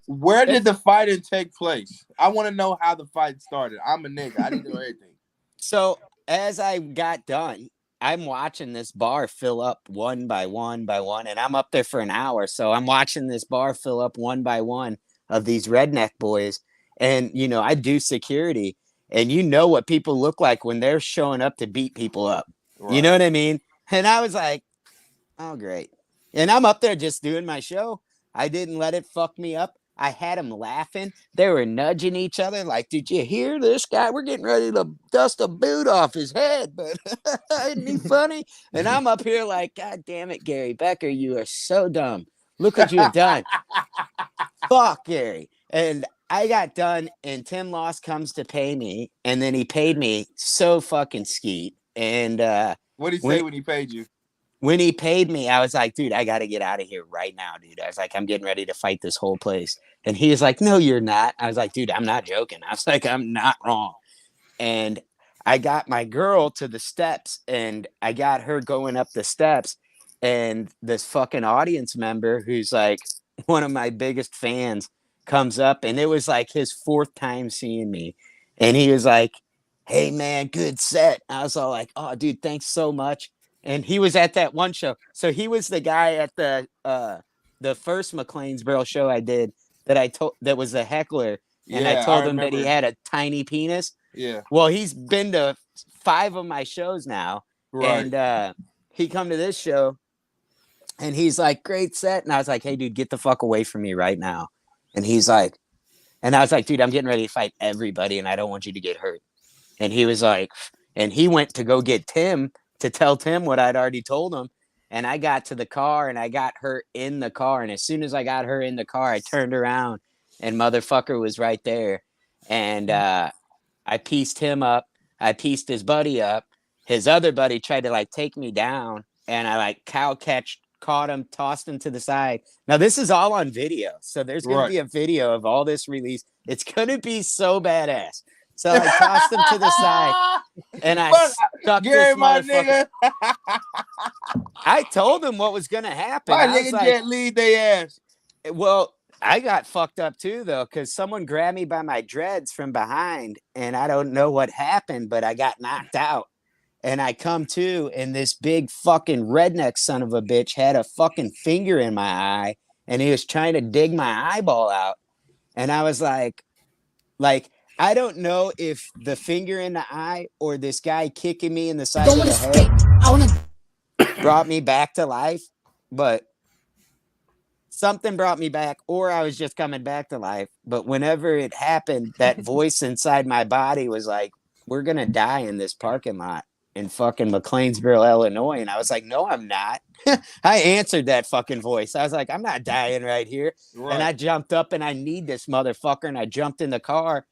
Where did the fighting take place? I want to know how the fight started. I'm a nigga. I didn't know anything. So as I got done, I'm watching this bar fill up one by one by one. And I'm up there for an hour. So I'm watching this bar fill up one by one of these redneck boys. And, I do security, and what people look like when they're showing up to beat people up. Right. You know what I mean? And I was like, oh, great. And I'm up there just doing my show. I didn't let it fuck me up. I had them laughing. They were nudging each other like, did you hear this guy? We're getting ready to dust a boot off his head, but isn't he funny? And I'm up here like, God damn it, Gary Becker, you are so dumb. Look what you have done. Fuck, Gary. And I got done, and Tim Loss comes to pay me, and then he paid me so fucking skeet. And what did he say when he paid you? When he paid me, I was like, dude, I got to get out of here right now, dude. I was like, I'm getting ready to fight this whole place. And he was like, no, you're not. I was like, dude, I'm not joking. I was like, I'm not wrong. And I got my girl to the steps, and I got her going up the steps, and this fucking audience member who's like one of my biggest fans comes up, and it was like his 4th time seeing me, and he was like, hey man, good set. I was all like, oh dude, thanks so much. And he was at that one show, so he was the guy at the first McLeansboro show I did that was a heckler, and I told him that he had a tiny penis. Well, he's been to 5 of my shows now, and he come to this show, and he's like, great set. And I was like, hey dude, get the fuck away from me right now. And he's like, and I was like, dude, I'm getting ready to fight everybody, and I don't want you to get hurt. And he was like, and he went to go get Tim to tell Tim what I'd already told him. And I got to the car, and I got her in the car. And as soon as I got her in the car, I turned around, and motherfucker was right there. And I pieced him up. I pieced his buddy up. His other buddy tried to like take me down, and I like caught him, tossed him to the side. Now this is all on video, so there's gonna be a video of all this release. It's gonna be so badass. So I tossed him to the side, and I stuck this motherfucker. I told him what was gonna happen. My nigga can't lead their ass. Well, I got fucked up too though, because someone grabbed me by my dreads from behind, and I don't know what happened, but I got knocked out. And I come to, and this big fucking redneck son of a bitch had a fucking finger in my eye, and he was trying to dig my eyeball out. And I was like, I don't know if the finger in the eye or this guy kicking me in the side of the head brought me back to life, but something brought me back, or I was just coming back to life. But whenever it happened, that voice inside my body was like, we're going to die in this parking lot in fucking McLeansville, Illinois. And I was like, no, I'm not. I answered that fucking voice. I was like, I'm not dying right here. Right. And I jumped up and I need this motherfucker. And I jumped in the car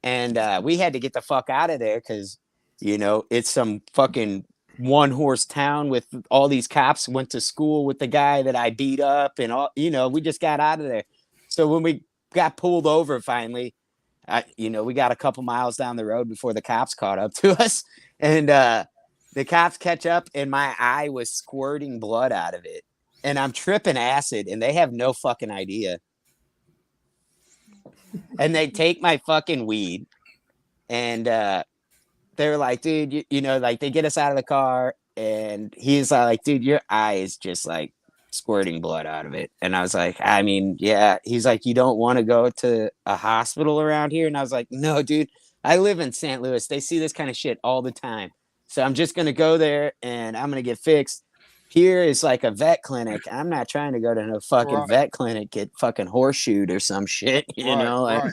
and we had to get the fuck out of there because, you know, it's some fucking one horse town with all these cops. Went to school with the guy that I beat up and all, you know, we just got out of there. So when we got pulled over finally, we got a couple miles down the road before the cops caught up to us. And the cops catch up and my eye was squirting blood out of it. And I'm tripping acid and they have no fucking idea. And they take my fucking weed and they're like, dude, you know, like they get us out of the car and he's like, dude, your eye is just like squirting blood out of it. And I was like, I mean, yeah. He's like, you don't want to go to a hospital around here? And I was like, no, dude, I live in St. Louis. They see this kind of shit all the time. So I'm just going to go there and I'm going to get fixed. Here is like a vet clinic. I'm not trying to go to no fucking vet clinic, get fucking horseshoed or some shit, you know? Like,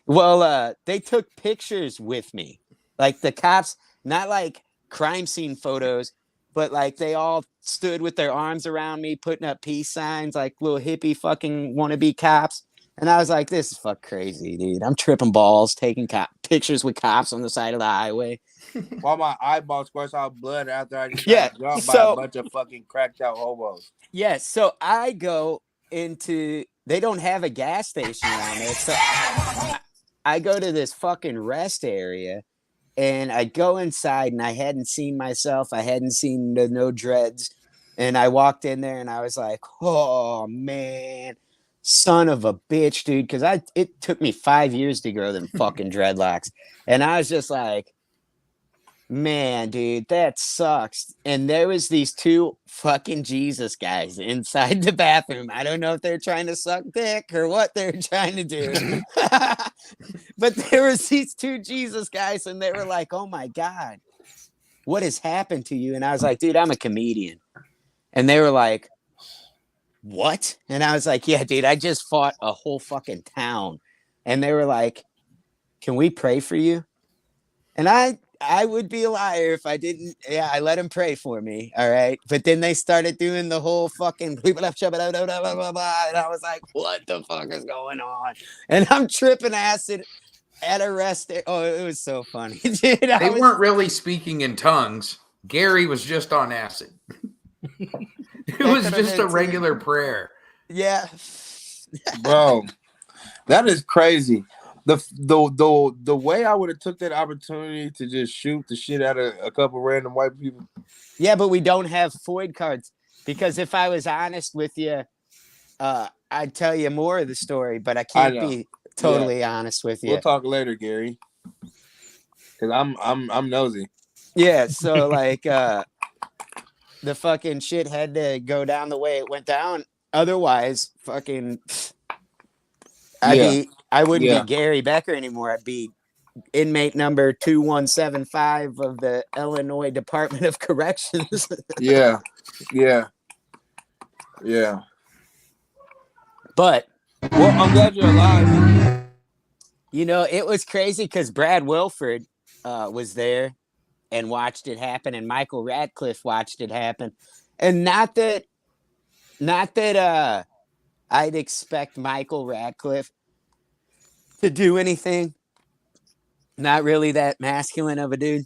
well, they took pictures with me. Like the cops, not like crime scene photos, but like they all stood with their arms around me, putting up peace signs, like little hippie fucking wannabe cops. And I was like, this is fuck crazy, dude. I'm tripping balls, taking pictures with cops on the side of the highway. While my eyeball squirts out blood after I just Yeah, got jumped by so- a bunch of fucking cracked out hobos. Yes, so I go into, they don't have a gas station around there. So I go to this fucking rest area and I go inside and I hadn't seen myself. I hadn't seen the no dreads. And I walked in there and I was like, oh man, son of a bitch, dude. Cause it took me 5 years to grow them fucking dreadlocks. And I was just like, man, dude, that sucks. And there was these two fucking Jesus guys inside the bathroom. I don't know if they're trying to suck dick or what they're trying to do. But there was these two Jesus guys and they were like, oh my God, what has happened to you? And I was like, dude, I'm a comedian. And they were like, what? And I was like, yeah, dude, I just fought a whole fucking town. And they were like, can we pray for you? And I would be a liar if I didn't. Yeah, I let them pray for me. All right. But then they started doing the whole fucking and I was like, what the fuck is going on? And I'm tripping acid at a rest. Oh, it was so funny. Dude, They weren't really speaking in tongues. Gary was just on acid. It was just a regular prayer. Yeah. Bro, that is crazy. The way I would have took that opportunity to just shoot the shit out of a couple random white people. Yeah, but we don't have FOID cards because if I was honest with you, I'd tell you more of the story, but I can't be totally honest with you. We'll talk later, Gary. Cause I'm nosy. Yeah, so like the fucking shit had to go down the way it went down. Otherwise, fucking I wouldn't be Gary Becker anymore. I'd be inmate number 2175 of the Illinois Department of Corrections. Yeah. But well, I'm glad you're alive. You know, it was crazy because Brad Wilford was there and watched it happen, and Michael Radcliffe watched it happen. And not that I'd expect Michael Radcliffe to do anything. Not really that masculine of a dude.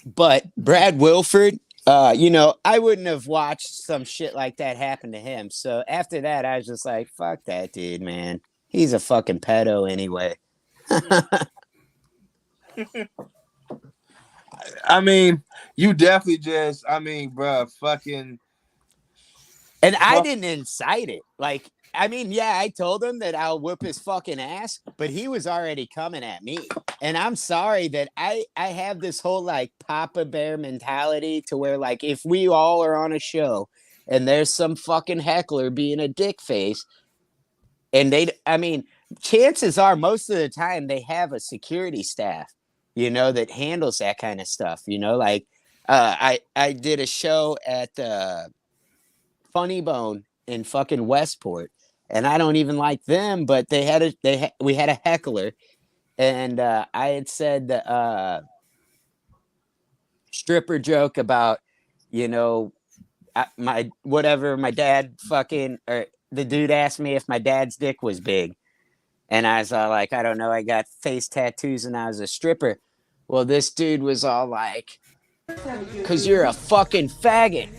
But Brad Wilford, I wouldn't have watched some shit like that happen to him. So after that, I was just like, fuck that dude, man. He's a fucking pedo anyway. I mean, you definitely just, bro, fucking. And I didn't incite it. Like, I mean, yeah, I told him that I'll whoop his fucking ass, but he was already coming at me. And I'm sorry that I have this whole like Papa Bear mentality to where like if we all are on a show and there's some fucking heckler being a dick face and chances are most of the time they have a security staff, that handles that kind of stuff. Like I did a show at Funny Bone in fucking Westport, and I don't even like them, but we had a heckler, and I had said the stripper joke about my dad fucking, or the dude asked me if my dad's dick was big, and I was like, I don't know, I got face tattoos and I was a stripper. Well, this dude was all like, "'Cause you're a fucking faggot."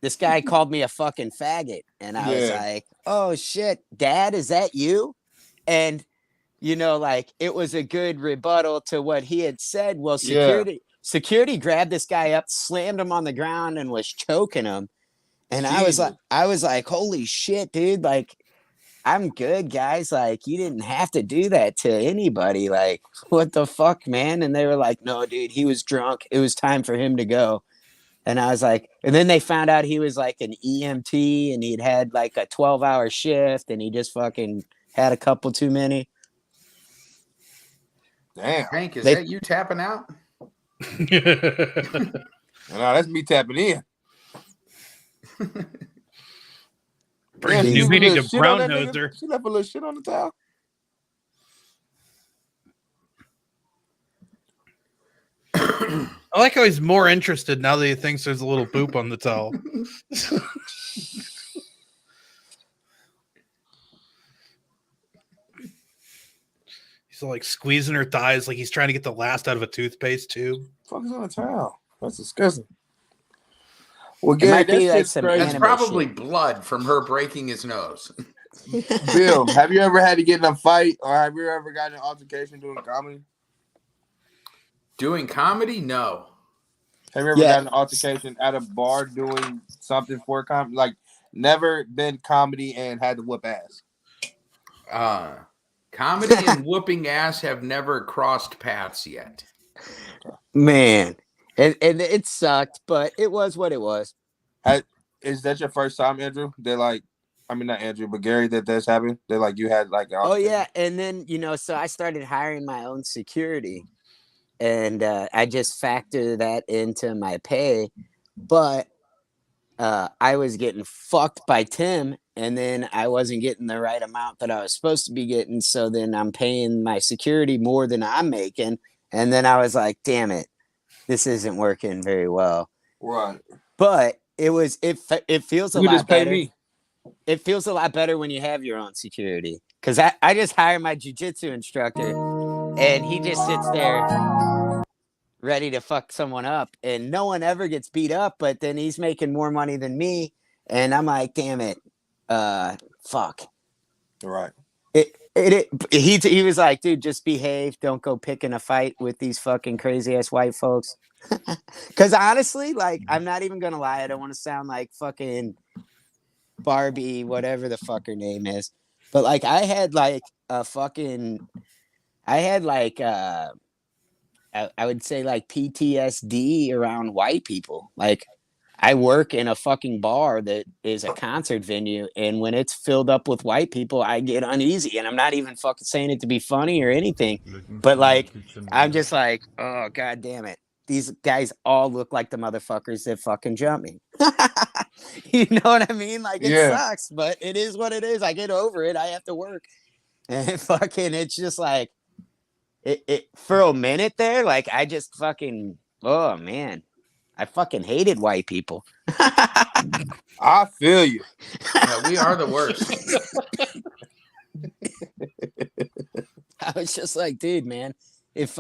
This guy called me a fucking faggot, and I was like, "Oh shit, Dad, is that you?" And like, it was a good rebuttal to what he had said. Well, security grabbed this guy up, slammed him on the ground, and was choking him. And I was like, "Holy shit, dude! Like, I'm good, guys. Like, you didn't have to do that to anybody. Like, what the fuck, man?" And they were like, "No, dude, he was drunk. It was time for him to go." And I was like, and then they found out he was like an EMT, and he'd had like a 12-hour shift, and he just fucking had a couple too many. Damn. Hank, is that you tapping out? No, that's me tapping in. You need a brown noser. She left a little shit on the towel. I like how he's more interested now that he thinks there's a little boop on the towel. He's like squeezing her thighs like he's trying to get the last out of a toothpaste tube. Fuck is on the towel? That's disgusting. Well, Gary, that's probably blood from her breaking his nose. Bill, have you ever had to get in a fight, or have you ever gotten an altercation doing comedy? Doing comedy? No. Have you ever gotten an altercation at a bar doing something for comedy? Like, never been comedy and had to whoop ass? Comedy and whooping ass have never crossed paths yet. Man, and it sucked, but it was what it was. Is that your first time, Andrew? They're like, I mean, not Andrew, but Gary, that's happened? They're like, you had like... Oh, yeah, and then, so I started hiring my own security. And I just factor that into my pay, but I was getting fucked by Tim, and then I wasn't getting the right amount that I was supposed to be getting. So then I'm paying my security more than I'm making, and then I was like, "Damn it, this isn't working very well." Right. But it feels a lot better. Me. It feels a lot better when you have your own security, because I just hired my jiu-jitsu instructor, and he just sits there ready to fuck someone up, and no one ever gets beat up, but then he's making more money than me, and I'm like, damn it, fuck. Right. He was like, dude, just behave, don't go picking a fight with these fucking crazy ass white folks. Because honestly, like, I'm not even gonna lie, I don't want to sound like fucking Barbie, whatever the fuck her name is, but like, I had like I would say like PTSD around white people. Like, I work in a fucking bar that is a concert venue, and when it's filled up with white people, I get uneasy. And I'm not even fucking saying it to be funny or anything, but like, I'm just like, oh, God damn it. These guys all look like the motherfuckers that fucking jump me. You know what I mean? Like, it sucks, but it is what it is. I get over it. I have to work. And fucking, it's just like, it for a minute there, like, I just fucking, oh man, I fucking hated white people. I feel you. Yeah, we are the worst. I was just like, dude, man, it's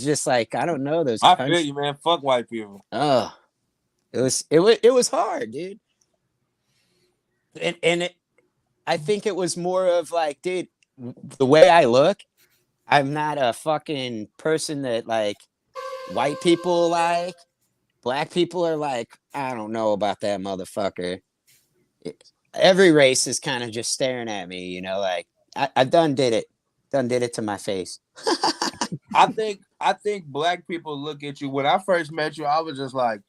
just like, I don't know those. I feel you, man. Fuck white people. Oh, it was hard, dude. And I think it was more of like, dude, the way I look, I'm not a fucking person that like white people like. Black people are like, I don't know about that motherfucker. Every race is kind of just staring at me, like, I done did it to my face. I think black people look at you. When I first met you, I was just like,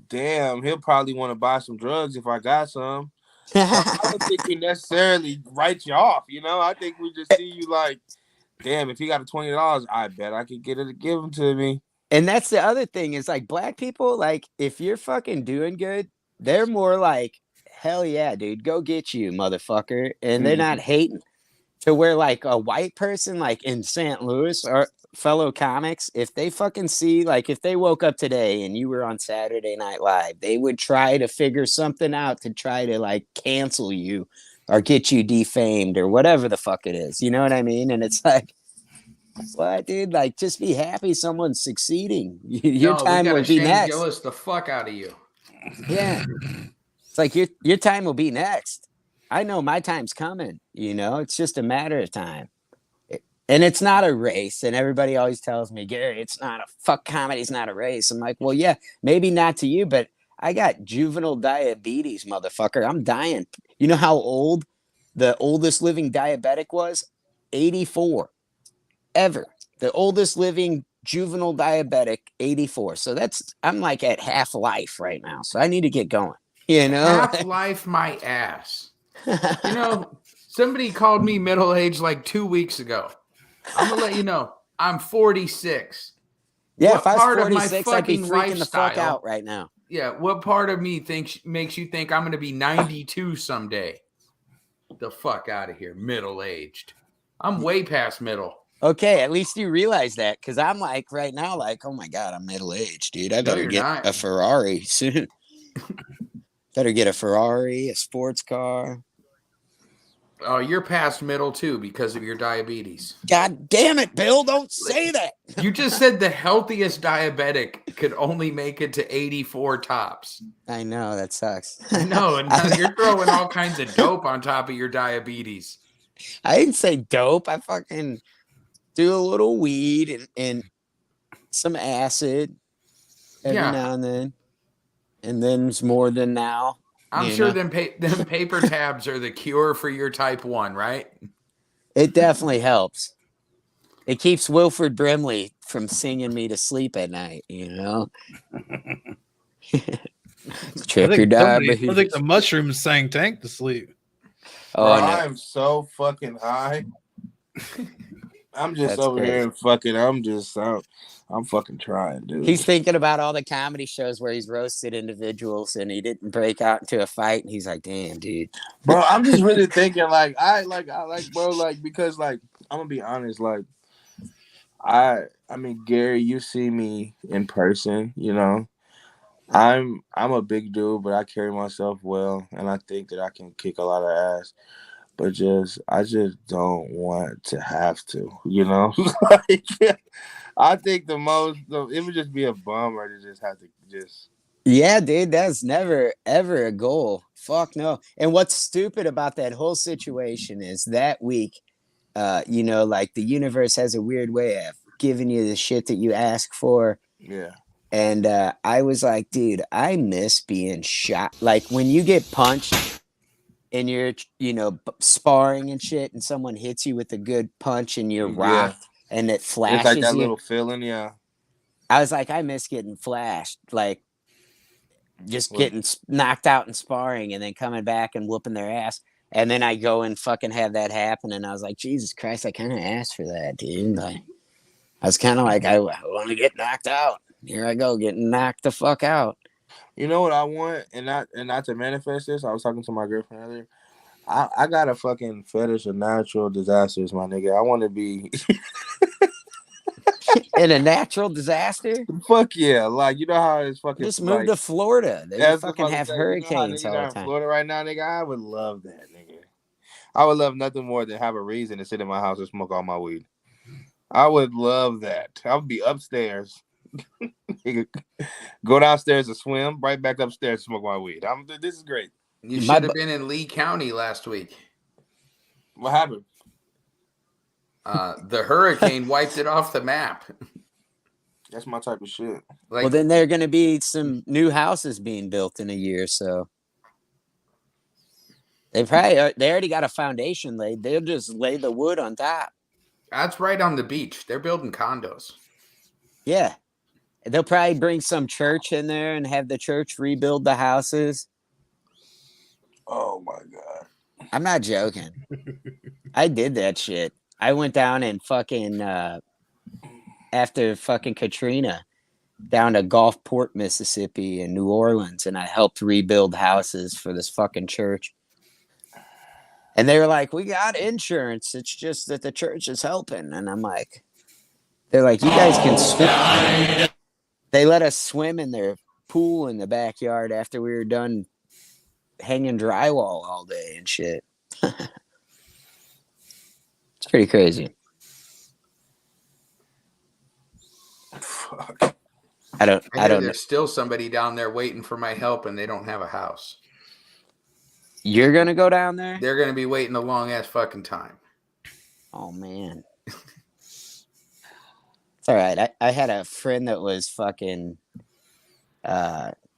damn, he'll probably want to buy some drugs if I got some. So I don't think we necessarily write you off. You know, I think we just see you like, damn, if he got a $20, I bet I could get it to give him to me. And that's the other thing is like black people, like if you're fucking doing good, they're more like, hell yeah, dude, go get you, motherfucker. And they're not hating. To where like a white person, like in St. Louis or fellow comics, if they fucking see, like if they woke up today and you were on Saturday Night Live, they would try to figure something out to try to like cancel you or get you defamed or whatever the fuck it is. You know what I mean? And it's like, what, dude? Like, just be happy someone's succeeding. Your time will be next. Gillis the fuck out of you. Yeah, it's like your time will be next. I know my time's coming. You know, it's just a matter of time. And it's not a race. And everybody always tells me, Gary, it's not a fuck comedy's not a race. I'm like, well, yeah, maybe not to you, but I got juvenile diabetes, motherfucker. I'm dying. You know how old the oldest living diabetic was? 84. Ever. The oldest living juvenile diabetic, 84. So I'm like at half life right now. So I need to get going. You know, half life my ass. You know, somebody called me middle-aged like 2 weeks ago. I'm gonna let you know, I'm 46. Yeah, what if I was part 46, of my I'd be fucking freaking the fuck lifestyle- out right now. Yeah, what part of me makes you think I'm gonna be 92 someday? The fuck out of here, middle-aged. I'm way past middle. Okay, at least you realize that, because I'm like right now, like, oh my god, I'm middle-aged, dude. I better you're get not. a Ferrari soon. Better get a Ferrari, a sports car. Oh, you're past middle too because of your diabetes. God damn it, Bill! Don't say that. You just said the healthiest diabetic could only make it to 84 tops. I know, that sucks. I know, and now you're throwing all kinds of dope on top of your diabetes. I didn't say dope. I fucking do a little weed and some acid every now and then. And then it's more than now. I'm sure them paper tabs are the cure for your type 1, right? It definitely helps. It keeps Wilford Brimley from singing me to sleep at night, you know? Trip your diabetes. I think the mushrooms sang Tank to sleep. Oh, Bro, no. I'm so fucking high. I'm just That's over crazy. here and fucking. I'm fucking trying, dude. He's thinking about all the comedy shows where he's roasted individuals and he didn't break out into a fight. And he's like, damn, dude. Bro, I'm just really thinking because I'm gonna be honest, I mean, Gary, you see me in person, you know. I'm a big dude, but I carry myself well, and I think that I can kick a lot of ass. But I just don't want to have to, you know. I think it would just be a bummer to just have to just. Yeah, dude, that's never, ever a goal. Fuck no. And what's stupid about that whole situation is that week, you know, like the universe has a weird way of giving you the shit that you ask for. Yeah. And I was like, dude, I miss being shot. Like when you get punched and you're, you know, sparring and shit, and someone hits you with a good punch and you're rocked and it flashes. It's like that you. little feeling, yeah. I was like, I miss getting flashed. Like, just getting knocked out in sparring and then coming back and whooping their ass. And then I go and fucking have that happen. And I was like, Jesus Christ, I kind of asked for that, dude. Like, I was kind of like, I want to get knocked out. Here I go, getting knocked the fuck out. You know what I want, and not to manifest this. I was talking to my girlfriend earlier. I got a fucking fetish of natural disasters, my nigga. I want to be in a natural disaster. Fuck yeah! Like, you know how it's fucking. Just move to Florida. They fucking have hurricanes all the time. Florida right now, nigga. I would love that, nigga. I would love nothing more than have a reason to sit in my house and smoke all my weed. I would love that. I would be upstairs. Go downstairs to swim, right back upstairs to smoke my weed. This is great. You should have been in Lee County last week. What happened? The hurricane wiped it off the map. That's my type of shit. Well, then there are going to be some new houses being built in a year, so they already got a foundation laid. They'll just lay the wood on top. That's right on the beach. They're building condos. Yeah. They'll probably bring some church in there and have the church rebuild the houses. Oh my god. I'm not joking. I did that shit. I went down and fucking after fucking Katrina down to Gulfport, Mississippi and New Orleans, and I helped rebuild houses for this fucking church. And they were like, "We got insurance. It's just that the church is helping." And I'm like, they're like, "You guys can swim." They let us swim in their pool in the backyard after we were done hanging drywall all day and shit. It's pretty crazy. Fuck. I don't know. There's still somebody down there waiting for my help, and they don't have a house. You're gonna go down there? They're gonna be waiting a long ass fucking time. Oh man. It's all right. I had a friend that was fucking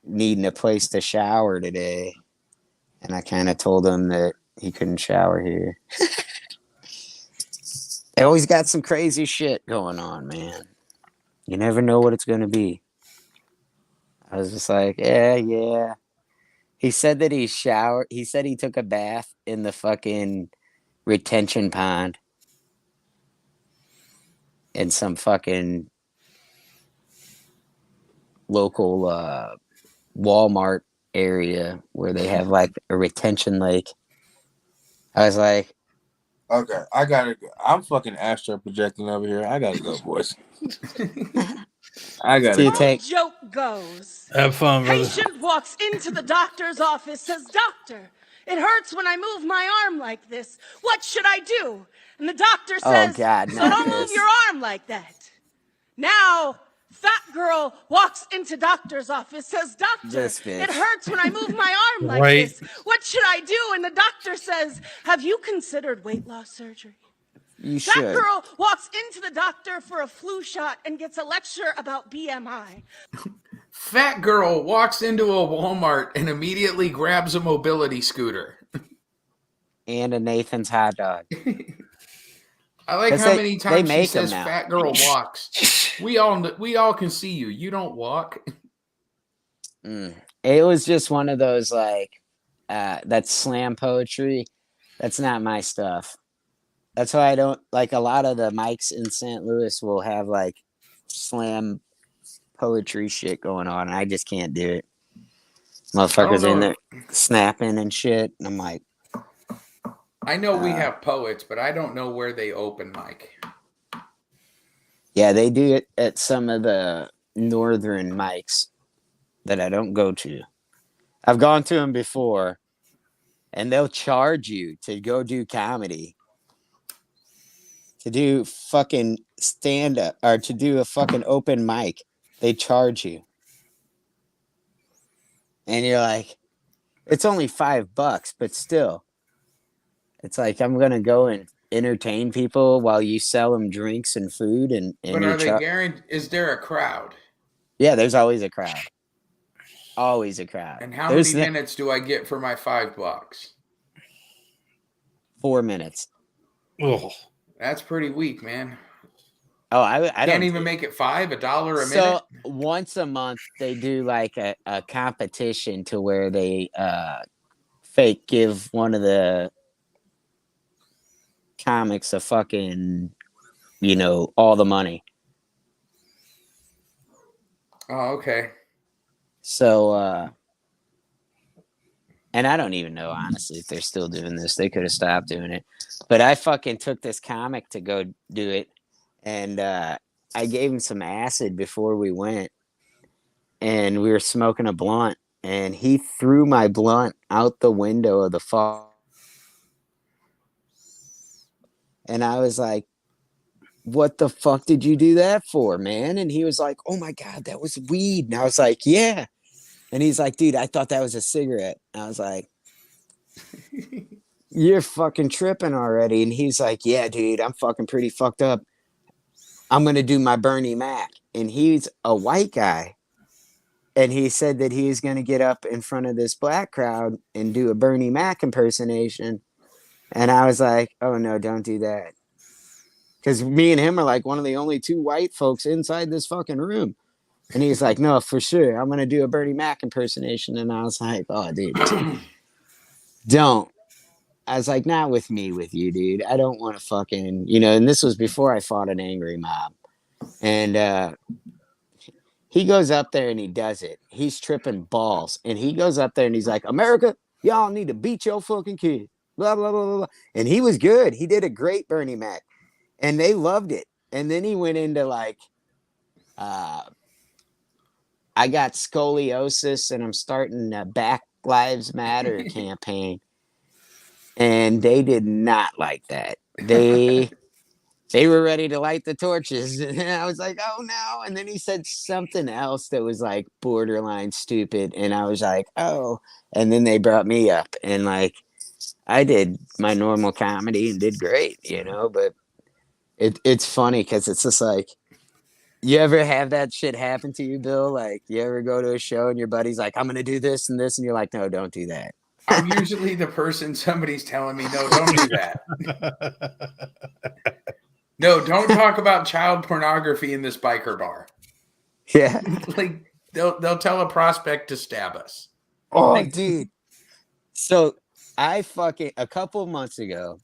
needing a place to shower today, and I kind of told him that he couldn't shower here. They always got some crazy shit going on, man. You never know what it's gonna be. I was just like, yeah. He said that he showered. He said he took a bath in the fucking retention pond in some fucking local Walmart area where they have like a retention lake. I was like, okay, I gotta go. I'm fucking astro projecting over here. I gotta go, boys. I gotta go. Joke goes. Have fun, brother. Patient walks into the doctor's office, says, "Doctor, it hurts when I move my arm like this. What should I do?" And the doctor says, "Oh God, "So don't move your arm like that." Now, fat girl walks into doctor's office, says, "Doctor, it hurts when I move my arm like this. What should I do?" And the doctor says, "Have you considered weight loss surgery?" You That should. girl walks into the doctor for a flu shot and gets a lecture about BMI. Fat girl walks into a Walmart and immediately grabs a mobility scooter. And a Nathan's hot dog. I like how many times she says now. fat girl walks. We all can see you. You don't walk. It was just one of those like that slam poetry. That's not my stuff. That's why I don't like a lot of the mics in St. Louis will have like slam poetry shit going on. And I just can't do it. Motherfuckers in there snapping and shit. And I'm like, I know we have poets, but I don't know where they open mic. yeah, they do it at some of the northern mics that I don't go to. I've gone to them before, and they'll charge you to go do comedy. To do fucking stand up or to do a fucking open mic, they charge you. And you're like, it's only $5, but still. It's like, I'm going to go and entertain people while you sell them drinks and food. But are they guaranteed? Is there a crowd? Yeah, there's always a crowd. Always a crowd. And how many minutes do I get for my $5? 4 minutes. Oh. That's pretty weak, man. Oh, I can't even make it $5, $1 a minute. So once a month they do like a competition to where they fake give one of the comics a fucking, all the money. Oh, okay. So and I don't even know, honestly, if they're still doing this. They could have stopped doing it. But I fucking took this comic to go do it. And I gave him some acid before we went. And we were smoking a blunt. And he threw my blunt out the window of the fall. And I was like, "What the fuck did you do that for, man?" And he was like, "Oh my God, that was weed." And I was like, "Yeah." And he's like, "Dude, I thought that was a cigarette." And I was like, "You're fucking tripping already." And he's like, "Yeah, dude, I'm fucking pretty fucked up. I'm going to do my Bernie Mac." And he's a white guy. And he said that he was going to get up in front of this black crowd and do a Bernie Mac impersonation. And I was like, "Oh no, don't do that." Because me and him are like one of the only two white folks inside this fucking room. And he's like, "No, for sure. I'm going to do a Bernie Mac impersonation." And I was like, "Oh, dude, don't. I was like, not with me, with you, dude. I don't want to fucking, you know, and this was before I fought an angry mob. And he goes up there and he does it. He's tripping balls. And he goes up there and he's like, America, y'all need to beat your fucking kid. Blah, blah, blah, blah, blah. And he was good. He did a great Bernie Mac. And they loved it. And then he went into like, I got scoliosis and I'm starting a Black Lives Matter campaign. And they did not like that. They were ready to light the torches. And I was like, oh no. And then he said something else that was like borderline stupid. And I was like, oh. And then they brought me up. And like, I did my normal comedy and did great, you know, but it's funny because it's just like, you ever have that shit happen to you, Bill? Like, you ever go to a show and your buddy's like, I'm going to do this and this. And you're like, no, don't do that. I'm usually the person somebody's telling me, no, don't do that. No, don't talk about child pornography in this biker bar. Yeah. Like they'll tell a prospect to stab us. Oh, like, dude. So a couple of months ago,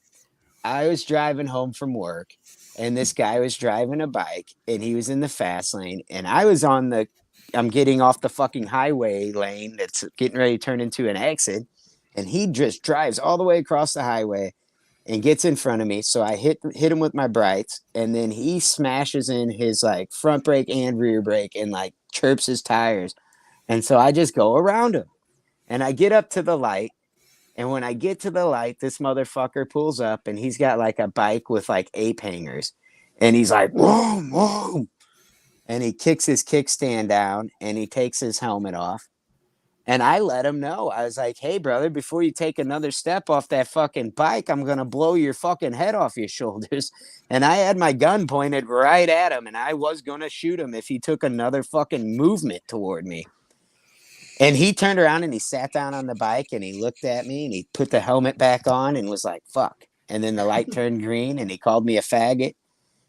I was driving home from work and this guy was driving a bike and he was in the fast lane and I was I'm getting off the fucking highway lane that's getting ready to turn into an exit. And he just drives all the way across the highway and gets in front of me. So I hit him with my brights, and then he smashes in his like front brake and rear brake and like chirps his tires. And so I just go around him and I get up to the light. And when I get to the light, this motherfucker pulls up and he's got like a bike with like ape hangers. And he's like, whoa, whoa. And he kicks his kickstand down and he takes his helmet off. And I let him know. I was like, hey, brother, before you take another step off that fucking bike, I'm going to blow your fucking head off your shoulders. And I had my gun pointed right at him. And I was going to shoot him if he took another fucking movement toward me. And he turned around and he sat down on the bike and he looked at me and he put the helmet back on and was like, fuck. And then the light turned green and he called me a faggot.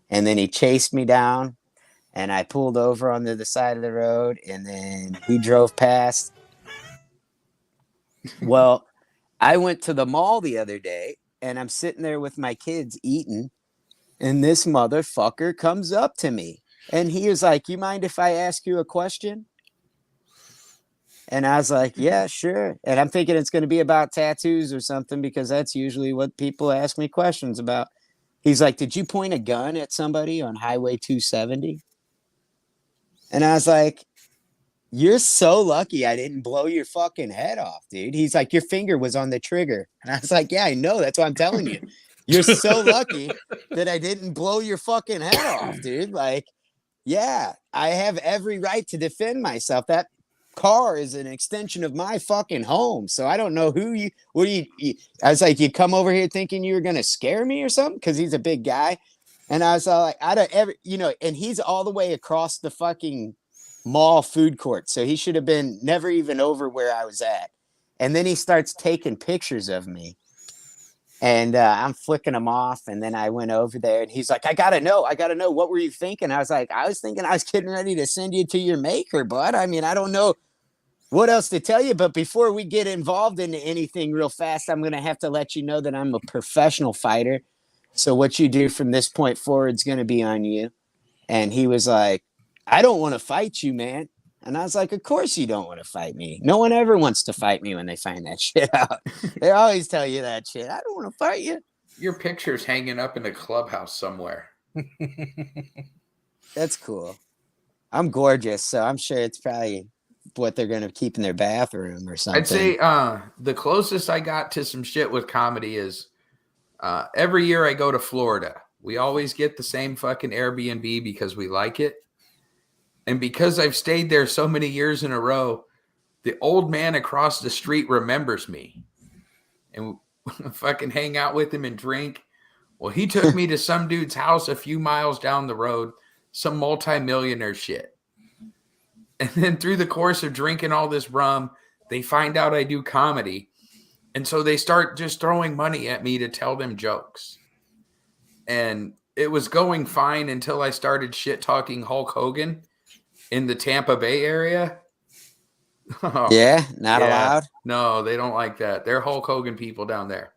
And then he chased me down and I pulled over onto the side of the road and then he drove past. Well, I went to the mall the other day and I'm sitting there with my kids eating and this motherfucker comes up to me and he was like, you mind if I ask you a question? And I was like, yeah, sure. And I'm thinking it's going to be about tattoos or something because that's usually what people ask me questions about. He's like, did you point a gun at somebody on Highway 270? And I was like, you're so lucky I didn't blow your fucking head off, dude. He's like, your finger was on the trigger. And I was like, yeah, I know. That's what I'm telling you. You're so lucky that I didn't blow your fucking head off, dude. Like, yeah, I have every right to defend myself. That car is an extension of my fucking home. So I don't know what do you I was like, you come over here thinking you were going to scare me or something? Because he's a big guy. And I was like, I don't ever, you know, and he's all the way across the fucking mall food court. So he should have been never even over where I was at. And then he starts taking pictures of me. And I'm flicking him off. And then I went over there and he's like, I got to know. What were you thinking? I was like, I was thinking I was getting ready to send you to your maker, bud. I mean, I don't know what else to tell you. But before we get involved into anything real fast, I'm going to have to let you know that I'm a professional fighter. So what you do from this point forward is going to be on you. And he was like, I don't want to fight you, man. And I was like, of course you don't want to fight me. No one ever wants to fight me when they find that shit out. They always tell you that shit. I don't want to fight you. Your picture's hanging up in a clubhouse somewhere. That's cool. I'm gorgeous, so I'm sure it's probably what they're going to keep in their bathroom or something. I'd say the closest I got to some shit with comedy is every year I go to Florida. We always get the same fucking Airbnb because we like it. And because I've stayed there so many years in a row, the old man across the street remembers me. And fucking hang out with him and drink. Well, he took me to some dude's house a few miles down the road, some multimillionaire shit. And then through the course of drinking all this rum, they find out I do comedy. And so they start just throwing money at me to tell them jokes. And it was going fine until I started shit talking Hulk Hogan in the Tampa Bay area. Oh, Yeah, not allowed. No, they don't like that. They're Hulk Hogan people down there.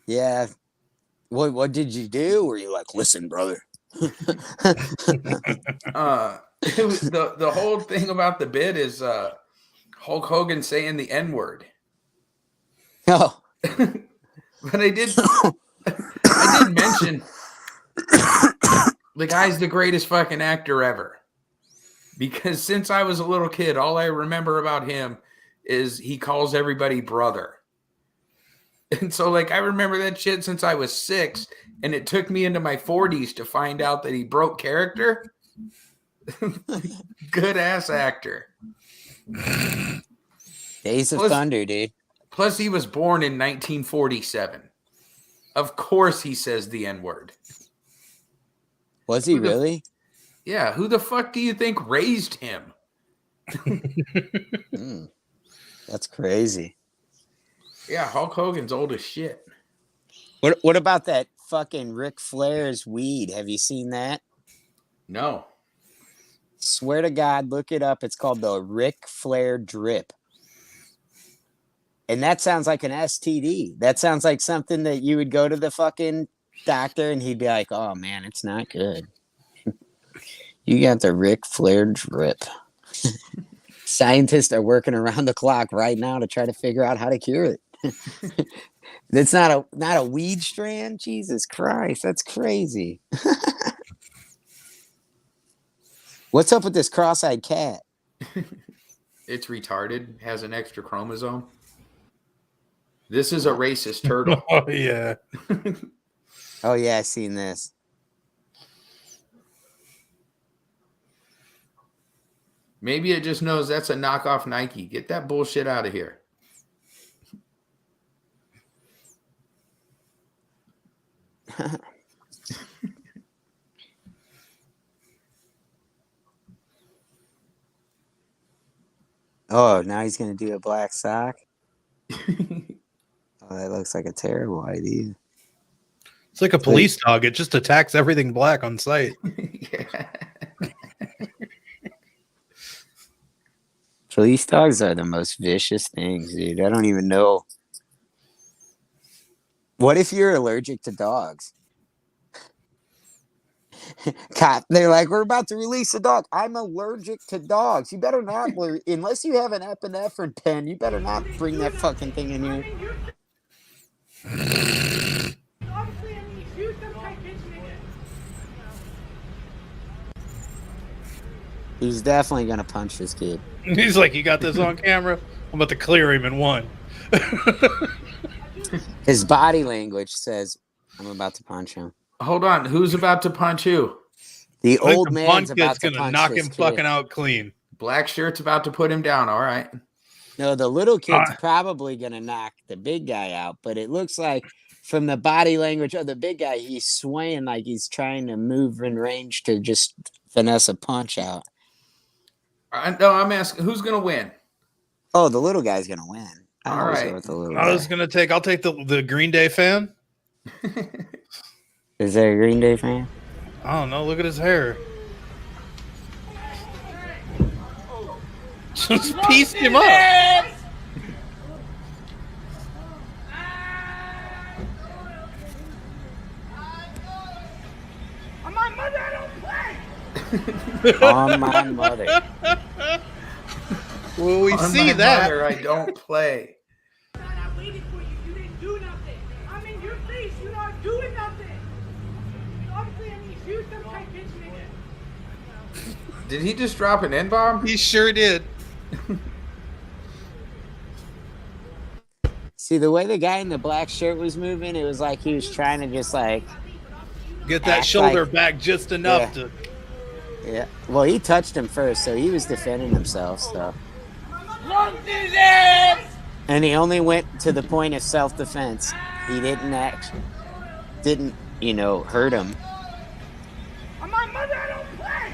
Yeah. What did you do? Were you like, listen, brother? It was the whole thing about the bit is Hulk Hogan saying the N-word. Oh. But I did mention the guy's the greatest fucking actor ever. Because since I was a little kid, all I remember about him is he calls everybody brother. And so, like, I remember that shit since I was 6, and it took me into my 40s to find out that he broke character. Good ass actor. Days of Thunder, dude. Plus, he was born in 1947. Of course, he says the N-word. Was he really? Yeah. Who the fuck do you think raised him? That's crazy. Yeah, Hulk Hogan's old as shit. What about that fucking Ric Flair's weed? Have you seen that? No. Swear to God, look it up. It's called the Ric Flair drip. And that sounds like an STD. That sounds like something that you would go to the fucking doctor and he'd be like, oh man, it's not good. You got the Ric Flair drip. Scientists are working around the clock right now to try to figure out how to cure it. It's not a weed strand. Jesus Christ, that's crazy. What's up with this cross-eyed cat? It's retarded. Has an extra chromosome. This is a racist turtle. Oh yeah. Oh yeah, I seen this. Maybe it just knows that's a knockoff Nike. Get that bullshit out of here. Oh, now he's going to do a black sock? Oh, that looks like a terrible idea. It's like a police dog. It just attacks everything black on sight. Yeah. Police dogs are the most vicious things, dude. I don't even know. What if you're allergic to dogs? Cop, they're like, we're about to release a dog. I'm allergic to dogs. You better not, unless you have an epinephrine pen, you better not bring that fucking thing in here. He's definitely going to punch this kid. He's like, you got this on camera? I'm about to clear him in one. His body language says, I'm about to punch him. Hold on. Who's about to punch who? The old man's about to gonna punch knock this him kid. fucking out clean. Black shirt's about to put him down. All right. No, the little kid's probably going to knock the big guy out, but it looks like from the body language of the big guy, he's swaying like he's trying to move in range to just finesse a punch out. No, I'm asking who's going to win. Oh, the little guy's going to win. All right. I'll take the Green Day fan. Is there a Green Day fan? I don't know. Look at his hair. Just pieced him up. On my mother, I don't play. On my mother. Well, we On see my that. Mother, I don't play. I waited for you. You didn't do nothing. I'm in your face. You're not doing nothing. Obviously, I need you some type bitch nigga. Did he just drop an N-bomb? He sure did. See, the way the guy in the black shirt was moving, it was like he was trying to just like get that act shoulder like, back just enough to. Yeah. Well, he touched him first, so he was defending himself. So. And he only went to the point of self-defense. He didn't hurt him. On my mother, I don't play.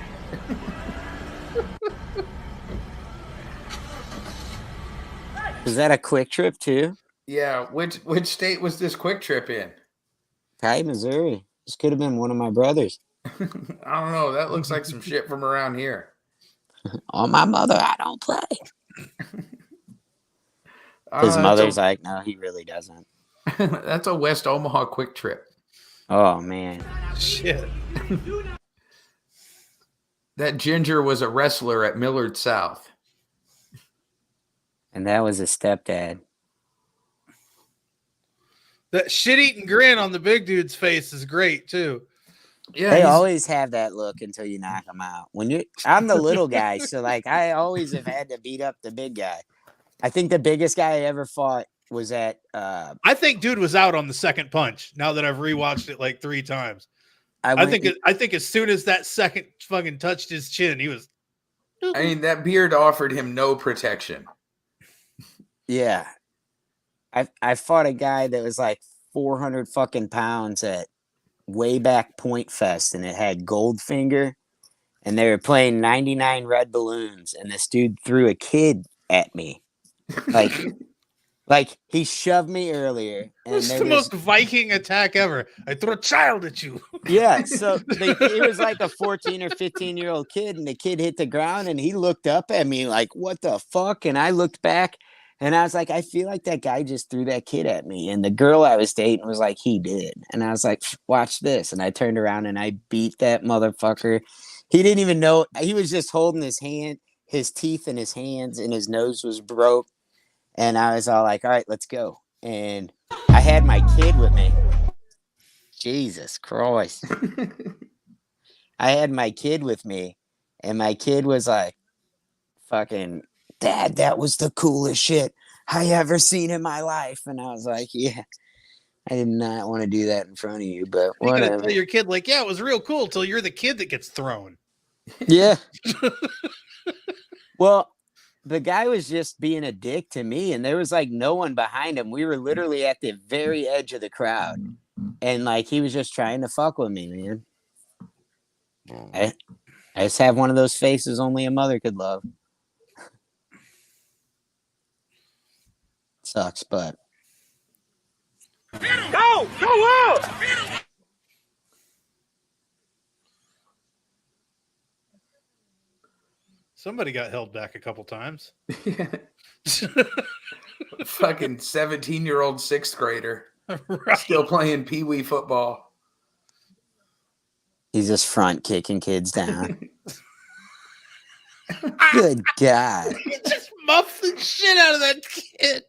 Was that a quick trip too? Yeah. Which state was this quick trip in? Probably Missouri. This could have been one of my brothers. I don't know. That looks like some shit from around here. On my mother, I don't play. His mother's that's like, no, he really doesn't. that's a West Omaha quick trip. Oh man. Shit. That ginger was a wrestler at Millard South. And that was his stepdad. That shit-eating grin on the big dude's face is great too. Yeah, They always have that look until you knock them out. I'm the little guy, so like I always have had to beat up the big guy. I think the biggest guy I ever fought was at. I think dude was out on the second punch. Now that I've rewatched it like 3 times, I think as soon as that second fucking touched his chin, he was. I mean, that beard offered him no protection. Yeah, I fought a guy that was like 400 fucking pounds at way back Point Fest, and it had Goldfinger, and they were playing 99 Red Balloons, and this dude threw a kid at me, like he shoved me earlier, and It's the most Viking attack ever. I threw a child at you. Yeah, so it was like a 14 or 15-year-old kid, and the kid hit the ground, and he looked up at me like, what the fuck? And I looked back, and I was like, I feel like that guy just threw that kid at me. And the girl I was dating was like, he did. And I was like, watch this. And I turned around, and I beat that motherfucker. He didn't even know. He was just holding his hand, his teeth in his hands, and his nose was broke. And I was all like, all right, let's go. And I had my kid with me. Jesus Christ. I had my kid with me, and my kid was like, fucking, Dad, that was the coolest shit I ever seen in my life. And I was like, yeah, I did not want to do that in front of you, but You whatever. gotta tell your kid, like, yeah, it was real cool till you're the kid that gets thrown. Yeah. Well, the guy was just being a dick to me, and there was like no one behind him. We were literally at the very edge of the crowd, and like he was just trying to fuck with me, man. I just have one of those faces only a mother could love. Sucks, but Go! Go out! Somebody got held back a couple times. Fucking 17-year-old 6th grader. Right. Still playing pee-wee football. he's just front kicking kids down. Good God. He just muffed the shit out of that kid.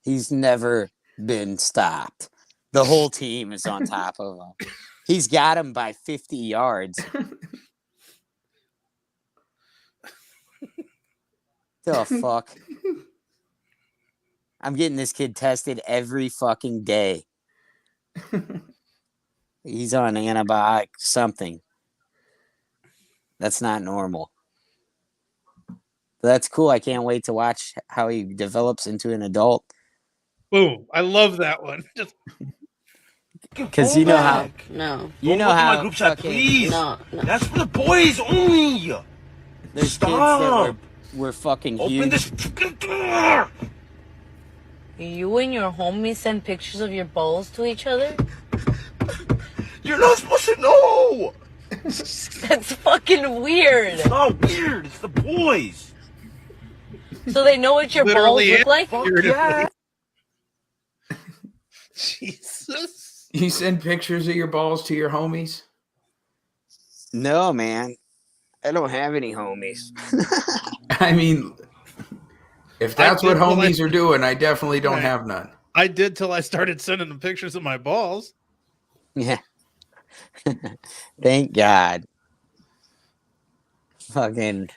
He's never been stopped. The whole team is on top of him. He's got him by 50 yards. The fuck? I'm getting this kid tested every fucking day. He's on antibiotic something. That's not normal. But that's cool. I can't wait to watch how he develops into an adult. Boom. I love that one. Just Because you know how. No. You know how. Fucking, No. That's for the boys only. there's Stop. kids that were fucking Open huge. this fucking door. You and your homies send pictures of your balls to each other? You're not supposed to know. That's fucking weird. It's not weird. It's the boys. So they know what your Literally balls look like? Fuck yeah. Jesus. You send pictures of your balls to your homies? No, man. I don't have any homies. I mean, if that's what did till homies are doing, I definitely don't Right. have none. I did till I started sending them pictures of my balls. Yeah. Thank God. Fucking.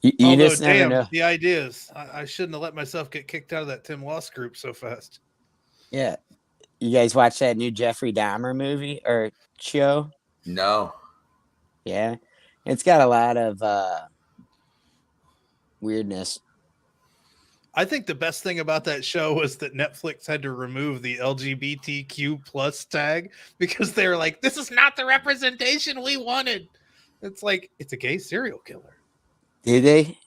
You Although, just never damn, know. the ideas. I shouldn't have let myself get kicked out of that Tim Loss group so fast. Yeah. You guys watch that new Jeffrey Dahmer movie or show? No. Yeah. It's got a lot of weirdness. I think the best thing about that show was that Netflix had to remove the LGBTQ plus tag because they were like, this is not the representation we wanted. It's like, it's a gay serial killer. Did they?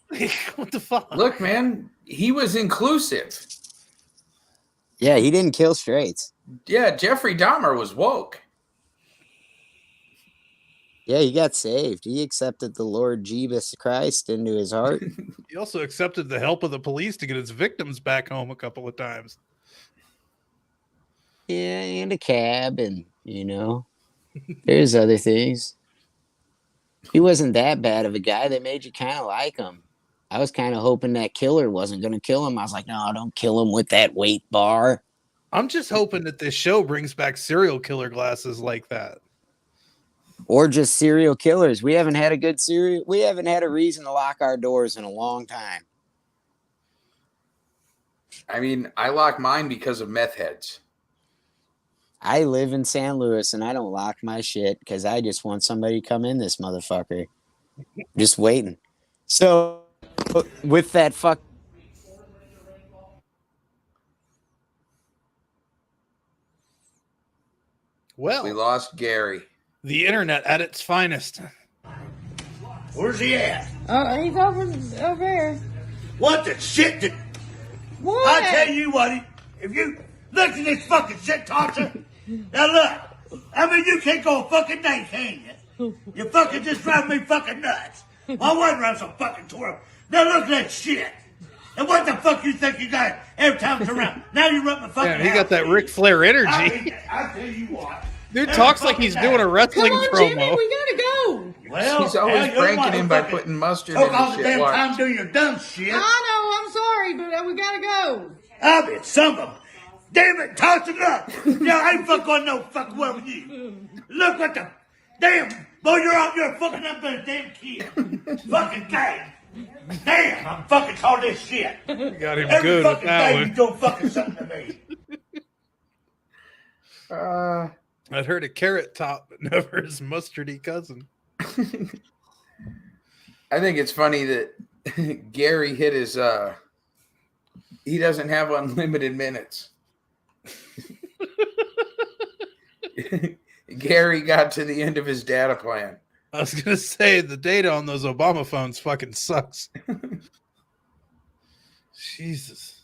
What the fuck? Look, man, he was inclusive. Yeah, he didn't kill straights. Yeah, Jeffrey Dahmer was woke. Yeah, he got saved. He accepted the Lord Jesus Christ into his heart. He also accepted the help of the police to get his victims back home a couple of times. Yeah, and a cab, and there's other things. He wasn't that bad of a guy. That made you kind of like him. I was kind of hoping that killer wasn't going to kill him. I was like, no, don't kill him with that weight bar. I'm just hoping that this show brings back serial killer glasses like that. Or just serial killers. We haven't had a reason to lock our doors in a long time. I mean, I lock mine because of meth heads. I live in San Luis and I don't lock my shit because I just want somebody to come in this motherfucker. Just waiting. So with that Well, we lost Gary. The internet at its finest. Where's he at? He's over there. What the shit did... What? I tell you what, if you look at this fucking shit, Tasha, now look, I mean, you can't go a fucking day, can you? You fucking just drive me fucking nuts. My wife runs a fucking tour. Now look at that shit. And what the fuck you think you got every time it's around? Now you run my fucking Man, he got that Ric Flair energy. I tell you what. Dude talks like he's doing a wrestling Come on, promo. Jimmy, we gotta go. Well, He's always hell, you're pranking him by fucking putting mustard took in all his the shit. damn Watch. time doing your dumb shit. I know, I'm sorry, but we gotta go. I bet some of them. Damn it, toss it up. Yeah, I ain't fuck going no fucking well with you. Look what the damn boy, you're fucking up a damn kid. Fucking thing. Damn, I'm fucking calling this shit. Got him Every good at fucking that day one. you do fucking something to me. I'd heard a carrot top, but never his mustardy cousin. I think it's funny that Gary hit his he doesn't have unlimited minutes. Gary got to the end of his data plan. I was gonna say the data on those Obama phones fucking sucks. Jesus.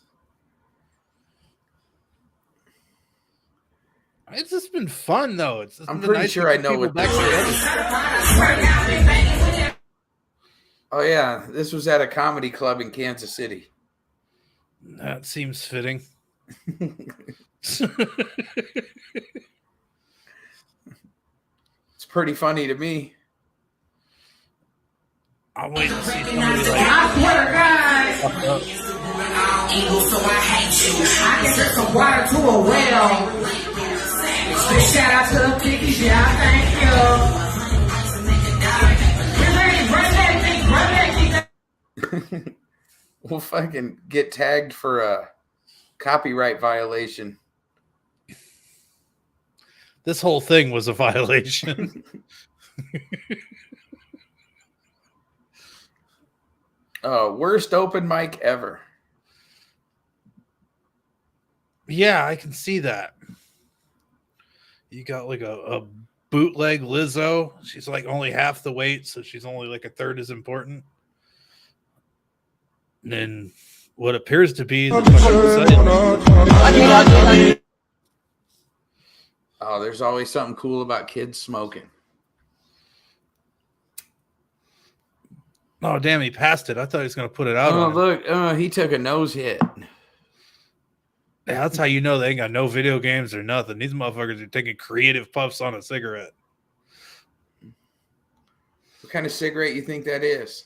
It's just been fun though. It's just I'm been pretty nice sure to I get know people what back this together. Oh yeah, this was at a comedy club in Kansas City. That seems fitting. It's pretty funny to me. I'm waiting to see somebody I swear to God. So I hate you. I can set some water to a well. Big shout out to the pickies, yeah, thank you. We'll fucking get tagged for a copyright violation. This whole thing was a violation. Worst open mic ever. Yeah, I can see that. You got like a bootleg Lizzo. She's like only half the weight, so she's only like a third as important. And then what appears to be the fucking Oh, there's always something cool about kids smoking. Oh, damn, he passed it. I thought he was going to put it out. Oh, on him. look, he took a nose hit. Yeah, that's how you know they ain't got no video games or nothing. These motherfuckers are taking creative puffs on a cigarette. What kind of cigarette you think that is?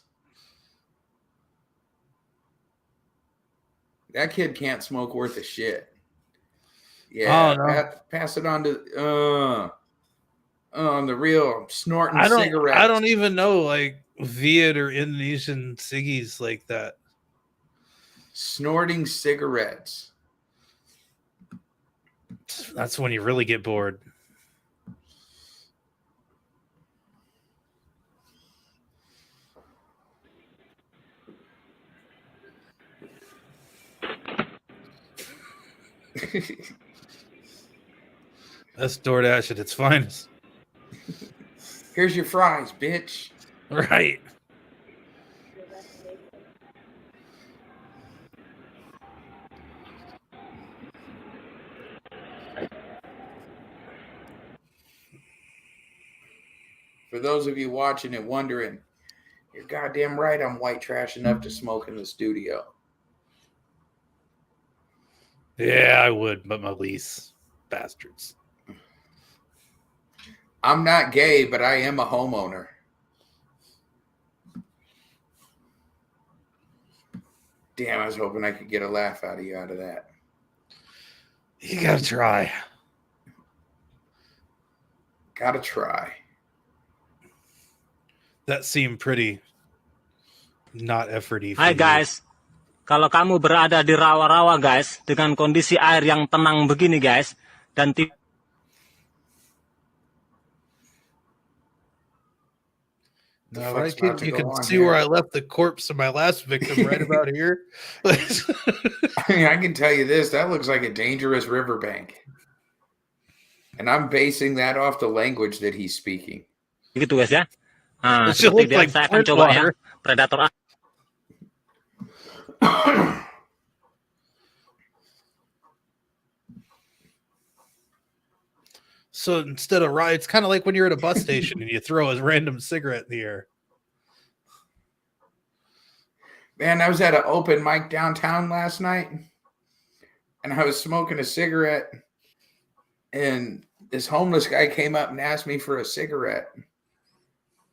That kid can't smoke worth a shit. Yeah, Oh, no. pass it on to on the real snorting cigarettes. I don't even know like Viet or Indonesian ciggies like that. Snorting cigarettes. That's when you really get bored. That's DoorDash at its finest. Here's your fries, bitch. Right. For those of you watching and wondering, you're goddamn right I'm white trash enough to smoke in the studio. Yeah, I would, but my lease. Bastards. I'm not gay, but I am a homeowner. Damn, I was hoping I could get a laugh out of you out of that. You gotta try. Gotta try. That seemed pretty not efforty. Hai guys, kalau kamu berada di rawa-rawa guys, dengan kondisi air yang tenang begini guys, dan No, right, kid, you can see where I left the corpse of my last victim right about here. I mean, I can tell you this, that looks like a dangerous riverbank. And I'm basing that off the language that he's speaking. Gitu guys ya. Nah, seperti dia, saya akan coba ya, predator. So instead of it's kind of like when you're at a bus station and you throw a random cigarette in the air. Man, I was at an open mic downtown last night, and I was smoking a cigarette, and this homeless guy came up and asked me for a cigarette.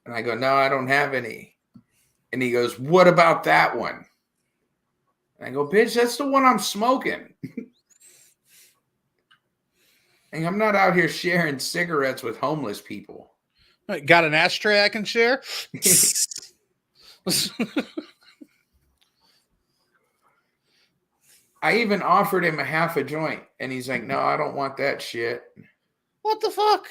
And I go, no, I don't have any. And he goes, what about that one? And I go, bitch, that's the one I'm smoking. And I'm not out here sharing cigarettes with homeless people. Got an ashtray I can share? I even offered him a half a joint, and he's like, no, I don't want that shit. What the fuck?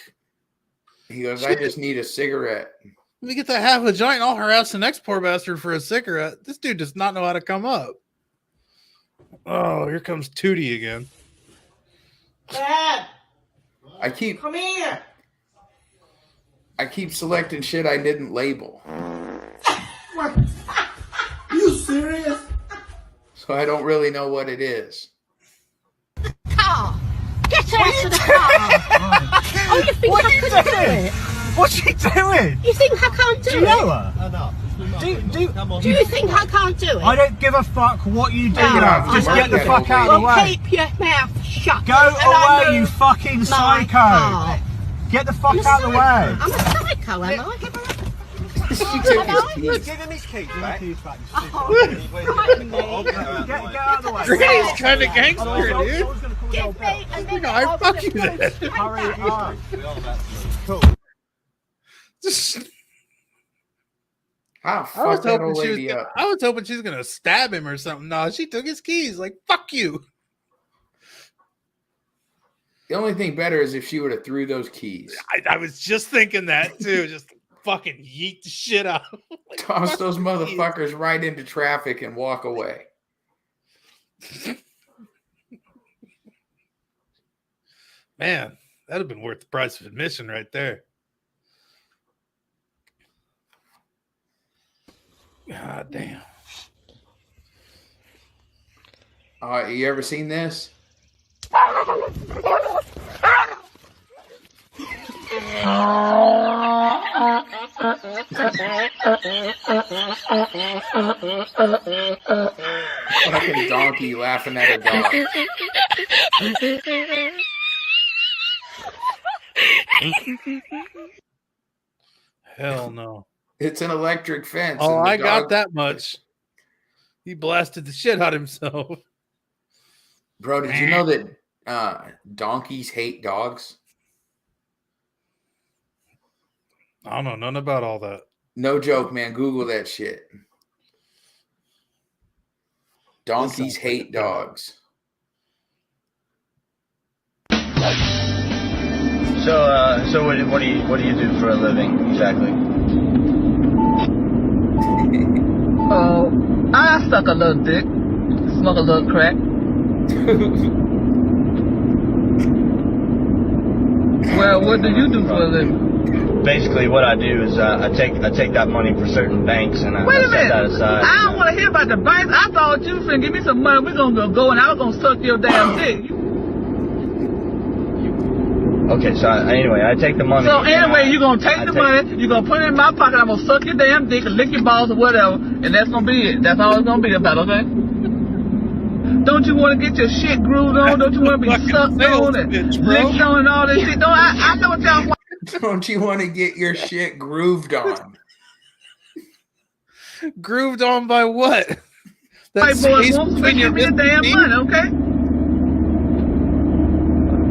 He goes, I just need a cigarette. Let me get that half a joint. I'll harass the next poor bastard for a cigarette. This dude does not know how to come up. Oh, here comes Tootie again. Dad! Come here. I keep selecting shit I didn't label. What? You serious? So I don't really know what it is. Car! Get out of the car! Oh, you think I could do it? What's she doing? You think I can't do it? Do you know her? Do you think I can't do it? I don't give a fuck what you do. No, Just get the fuck out of the way. Keep your mouth shut. Go away, you fucking psycho. Car. Get the fuck out of the way. I'm a psycho, am I? Give him his keys back. Get out of the way. Granny's kind of gangster, dude. Give me a minute. I fuck you then. Hurry up. Cool. I was hoping she was gonna stab him or something. No, she took his keys. Like, fuck you. The only thing better is if she would have threw those keys. I was just thinking that too. Just fucking yeet the shit out. Like, toss those motherfuckers right into traffic and walk away. Man, that'd have been worth the price of admission right there. God damn. You ever seen this? Fucking donkey laughing at a dog. Hell no. It's an electric fence. Oh, I got that much. He blasted the shit out of himself. Bro, did you know that donkeys hate dogs? I don't know nothing about all that. No joke, man. Google that shit. Donkeys hate dogs. So what do you do for a living exactly? Oh, I suck a little dick, smoke a little crack. Well, what do you do for a living? Basically, what I do is I take that money for certain banks and I Wait a set that minute. aside. I don't want to hear about the banks. I thought you was finna give me some money. We're gonna go and I was gonna suck your damn dick. Okay, so anyway, I take the money. So anyway, you're gonna take the money, you're gonna put it in my pocket, I'm gonna suck your damn dick and lick your balls or whatever, and that's gonna be it. That's all it's gonna be about, okay? Don't you want to get your shit grooved on? Don't you want to be sucked on and licked on and all this shit? Don't I know what y'all want. Don't you want to get your shit grooved on? Grooved on by what? White boys won't give me the damn money, okay?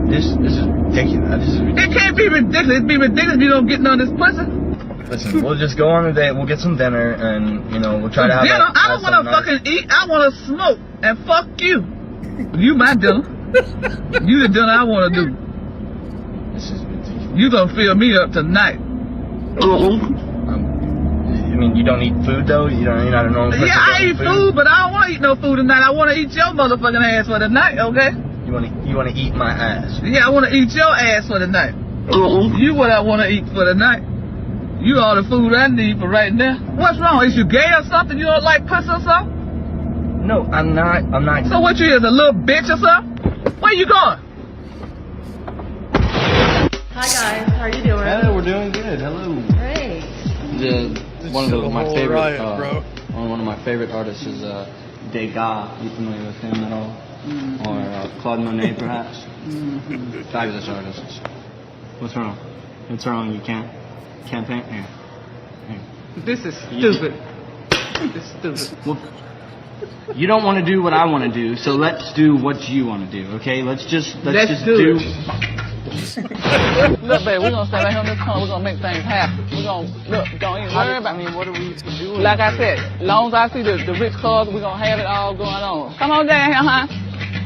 This is ridiculous. It can't be ridiculous. It'd be ridiculous if you don't get none of this pussy. Listen, we'll just go on a date. We'll get some dinner, and we'll try to have dinner. I don't want to fucking eat. I want to smoke and fuck you. You my dinner. You the dinner I want to do. This is ridiculous. You gonna fill me up tonight. I mean, you don't eat food though. You're not a normal person. Yeah, I eat food, but I don't want to eat no food tonight. I want to eat your motherfucking ass for the night, okay? You want to eat my ass? Yeah, I want to eat your ass for the night. You what I want to eat for the night. You all the food I need for right now. What's wrong? Is you gay or something? You don't like pussy or something? No, I'm not. So what you is, a little bitch or something? Where you going? Hi guys, how are you doing? Hey, we're doing good. Hello. Great. One of my favorite one of my favorite artists is Degas. You familiar with him at all? Or Claude Monet, perhaps? Fabulous artists. What's wrong? What's wrong? You can't paint? Here. This is stupid. This is stupid. Well, you don't want to do what I want to do, so let's do what you want to do. Okay? Let's just do. Look, babe, we're gonna stay right here on this corner. We're gonna make things happen. We're gonna don't even worry about. I mean, what are we doing? Like I said, as long as I see the rich cars, we're gonna have it all going on. Come on down here, huh?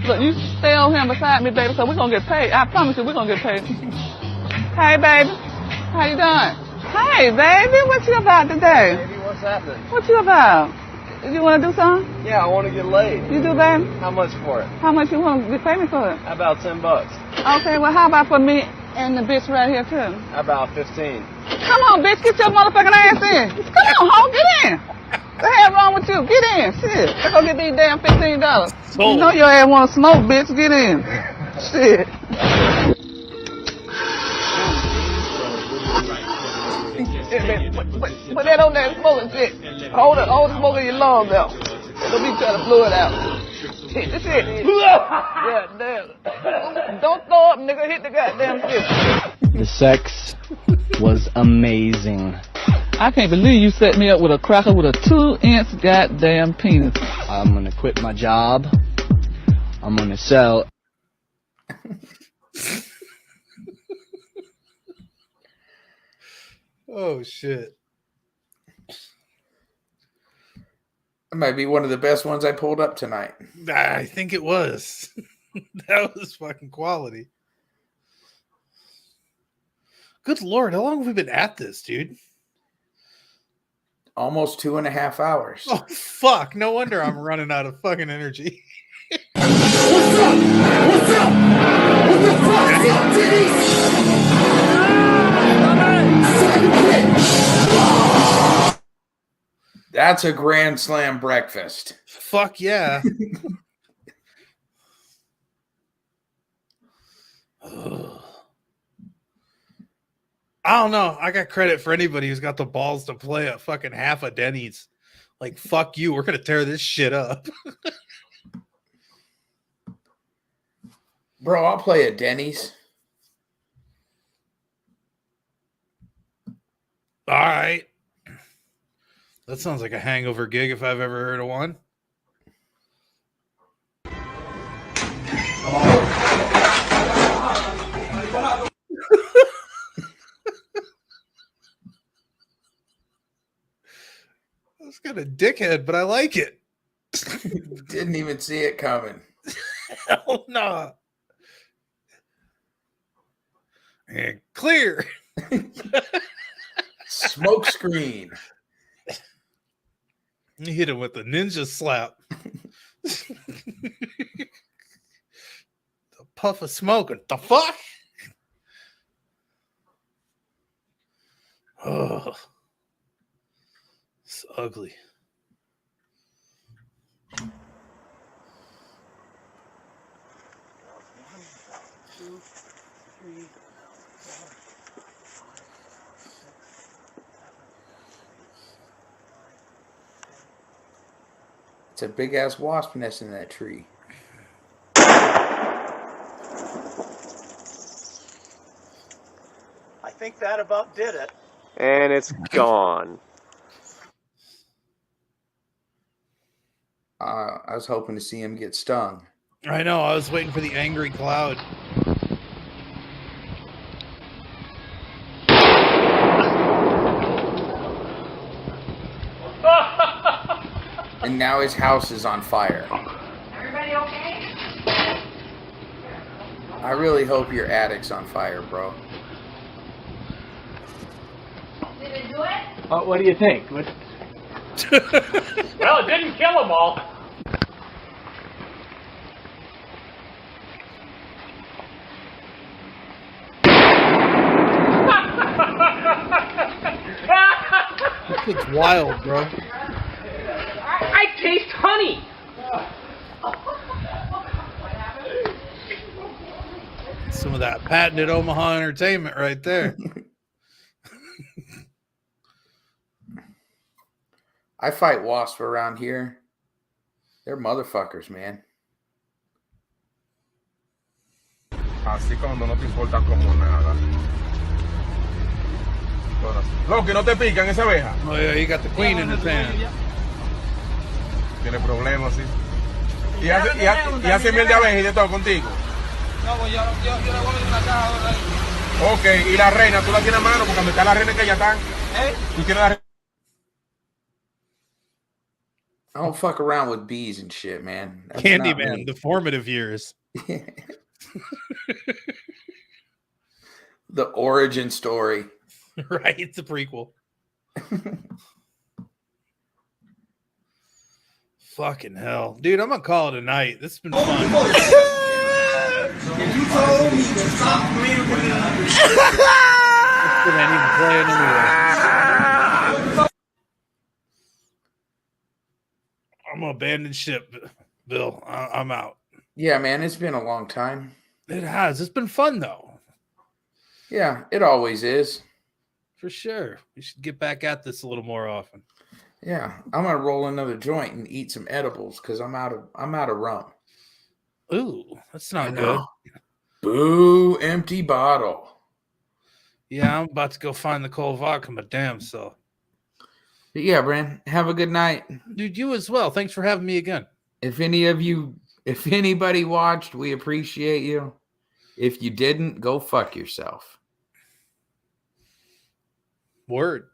Look, you stay on here beside me, baby, so we're gonna get paid. I promise you, we're gonna get paid. Hey, baby, how you doing? Hey, baby, what you about today? Baby, what's happening? What you about? You want to do something? Yeah, I want to get laid. You do, baby? How much for it? How much you want to pay me for it? About $10. Okay, well, how about for me and the bitch right here, too? About 15. Come on, bitch, get your motherfucking ass in. Come on, ho, get in. What the hell wrong with you? Get in, shit. Let's go get these damn $15. You know your ass want to smoke, bitch. Get in. Shit. Put that on that smoking shit. Hold the smoke in your lungs out. Don't be trying to blow it out. Hit the shit. Yeah, damn. Don't throw up, nigga. Hit the goddamn shit. The sex was amazing. I can't believe you set me up with a cracker with a 2-inch goddamn penis. I'm gonna quit my job. I'm gonna sell. Oh shit. That might be one of the best ones I pulled up tonight. I think it was. That was fucking quality. Good Lord, how long have we been at this, dude? Almost 2.5 hours. Oh, fuck. No wonder I'm running out of fucking energy. What's up? What's up? What the fuck? That's a Grand Slam breakfast. Fuck yeah. I don't know. I got credit for anybody who's got the balls to play a fucking half a Denny's. Like, fuck you. We're going to tear this shit up. Bro, I'll play at Denny's. All right. That sounds like a hangover gig if I've ever heard of one. That's kind of dickhead, but I like it. Didn't even see it coming. Hell no. And clear. Smoke screen. You hit him with the ninja slap. The puff of smoke. What the fuck? Oh, it's ugly. It's a big ass wasp nest in that tree. I think that about did it. And it's gone. I was hoping to see him get stung. I know. I was waiting for the angry cloud. And now his house is on fire. Everybody okay? I really hope your attic's on fire, bro. Did it do it? What do you think? Well, it didn't kill them all. It's wild, bro. I taste honey. Some of that patented Omaha entertainment right there. I fight wasps around here. They're motherfuckers, man. Así cuando no te importa como nada. Loki, ¿no te pican esa abeja? Oh yeah, you got the queen in his hand. Tiene problemas, sí. Y hace miel de abeja y de todo contigo. No, pues yo le voy a meter una caja ahora ahí. Ok, y la reina, tú la tienes a mano porque donde está la reina que ya están. Tú tienes la reina. I don't fuck around with bees and shit, man. That's not Candyman, me. the formative years. The origin story. Right, it's a prequel. Fucking hell. Dude, I'm gonna call it a night. This has been fun. If you told me to stop communicating, ain't even playing anyway. I'm gonna abandon ship, Bill. I'm out. Yeah, man, it's been a long time. It has. It's been fun though. Yeah, it always is. For sure. We should get back at this a little more often. Yeah, I'm gonna roll another joint and eat some edibles because I'm out of rum. Ooh, that's not good. Boo, empty bottle. Yeah, I'm about to go find the cold vodka, my damn self. But yeah, Brand, have a good night. Dude, you as well. Thanks for having me again. If anybody watched, we appreciate you. If you didn't, go fuck yourself. Word.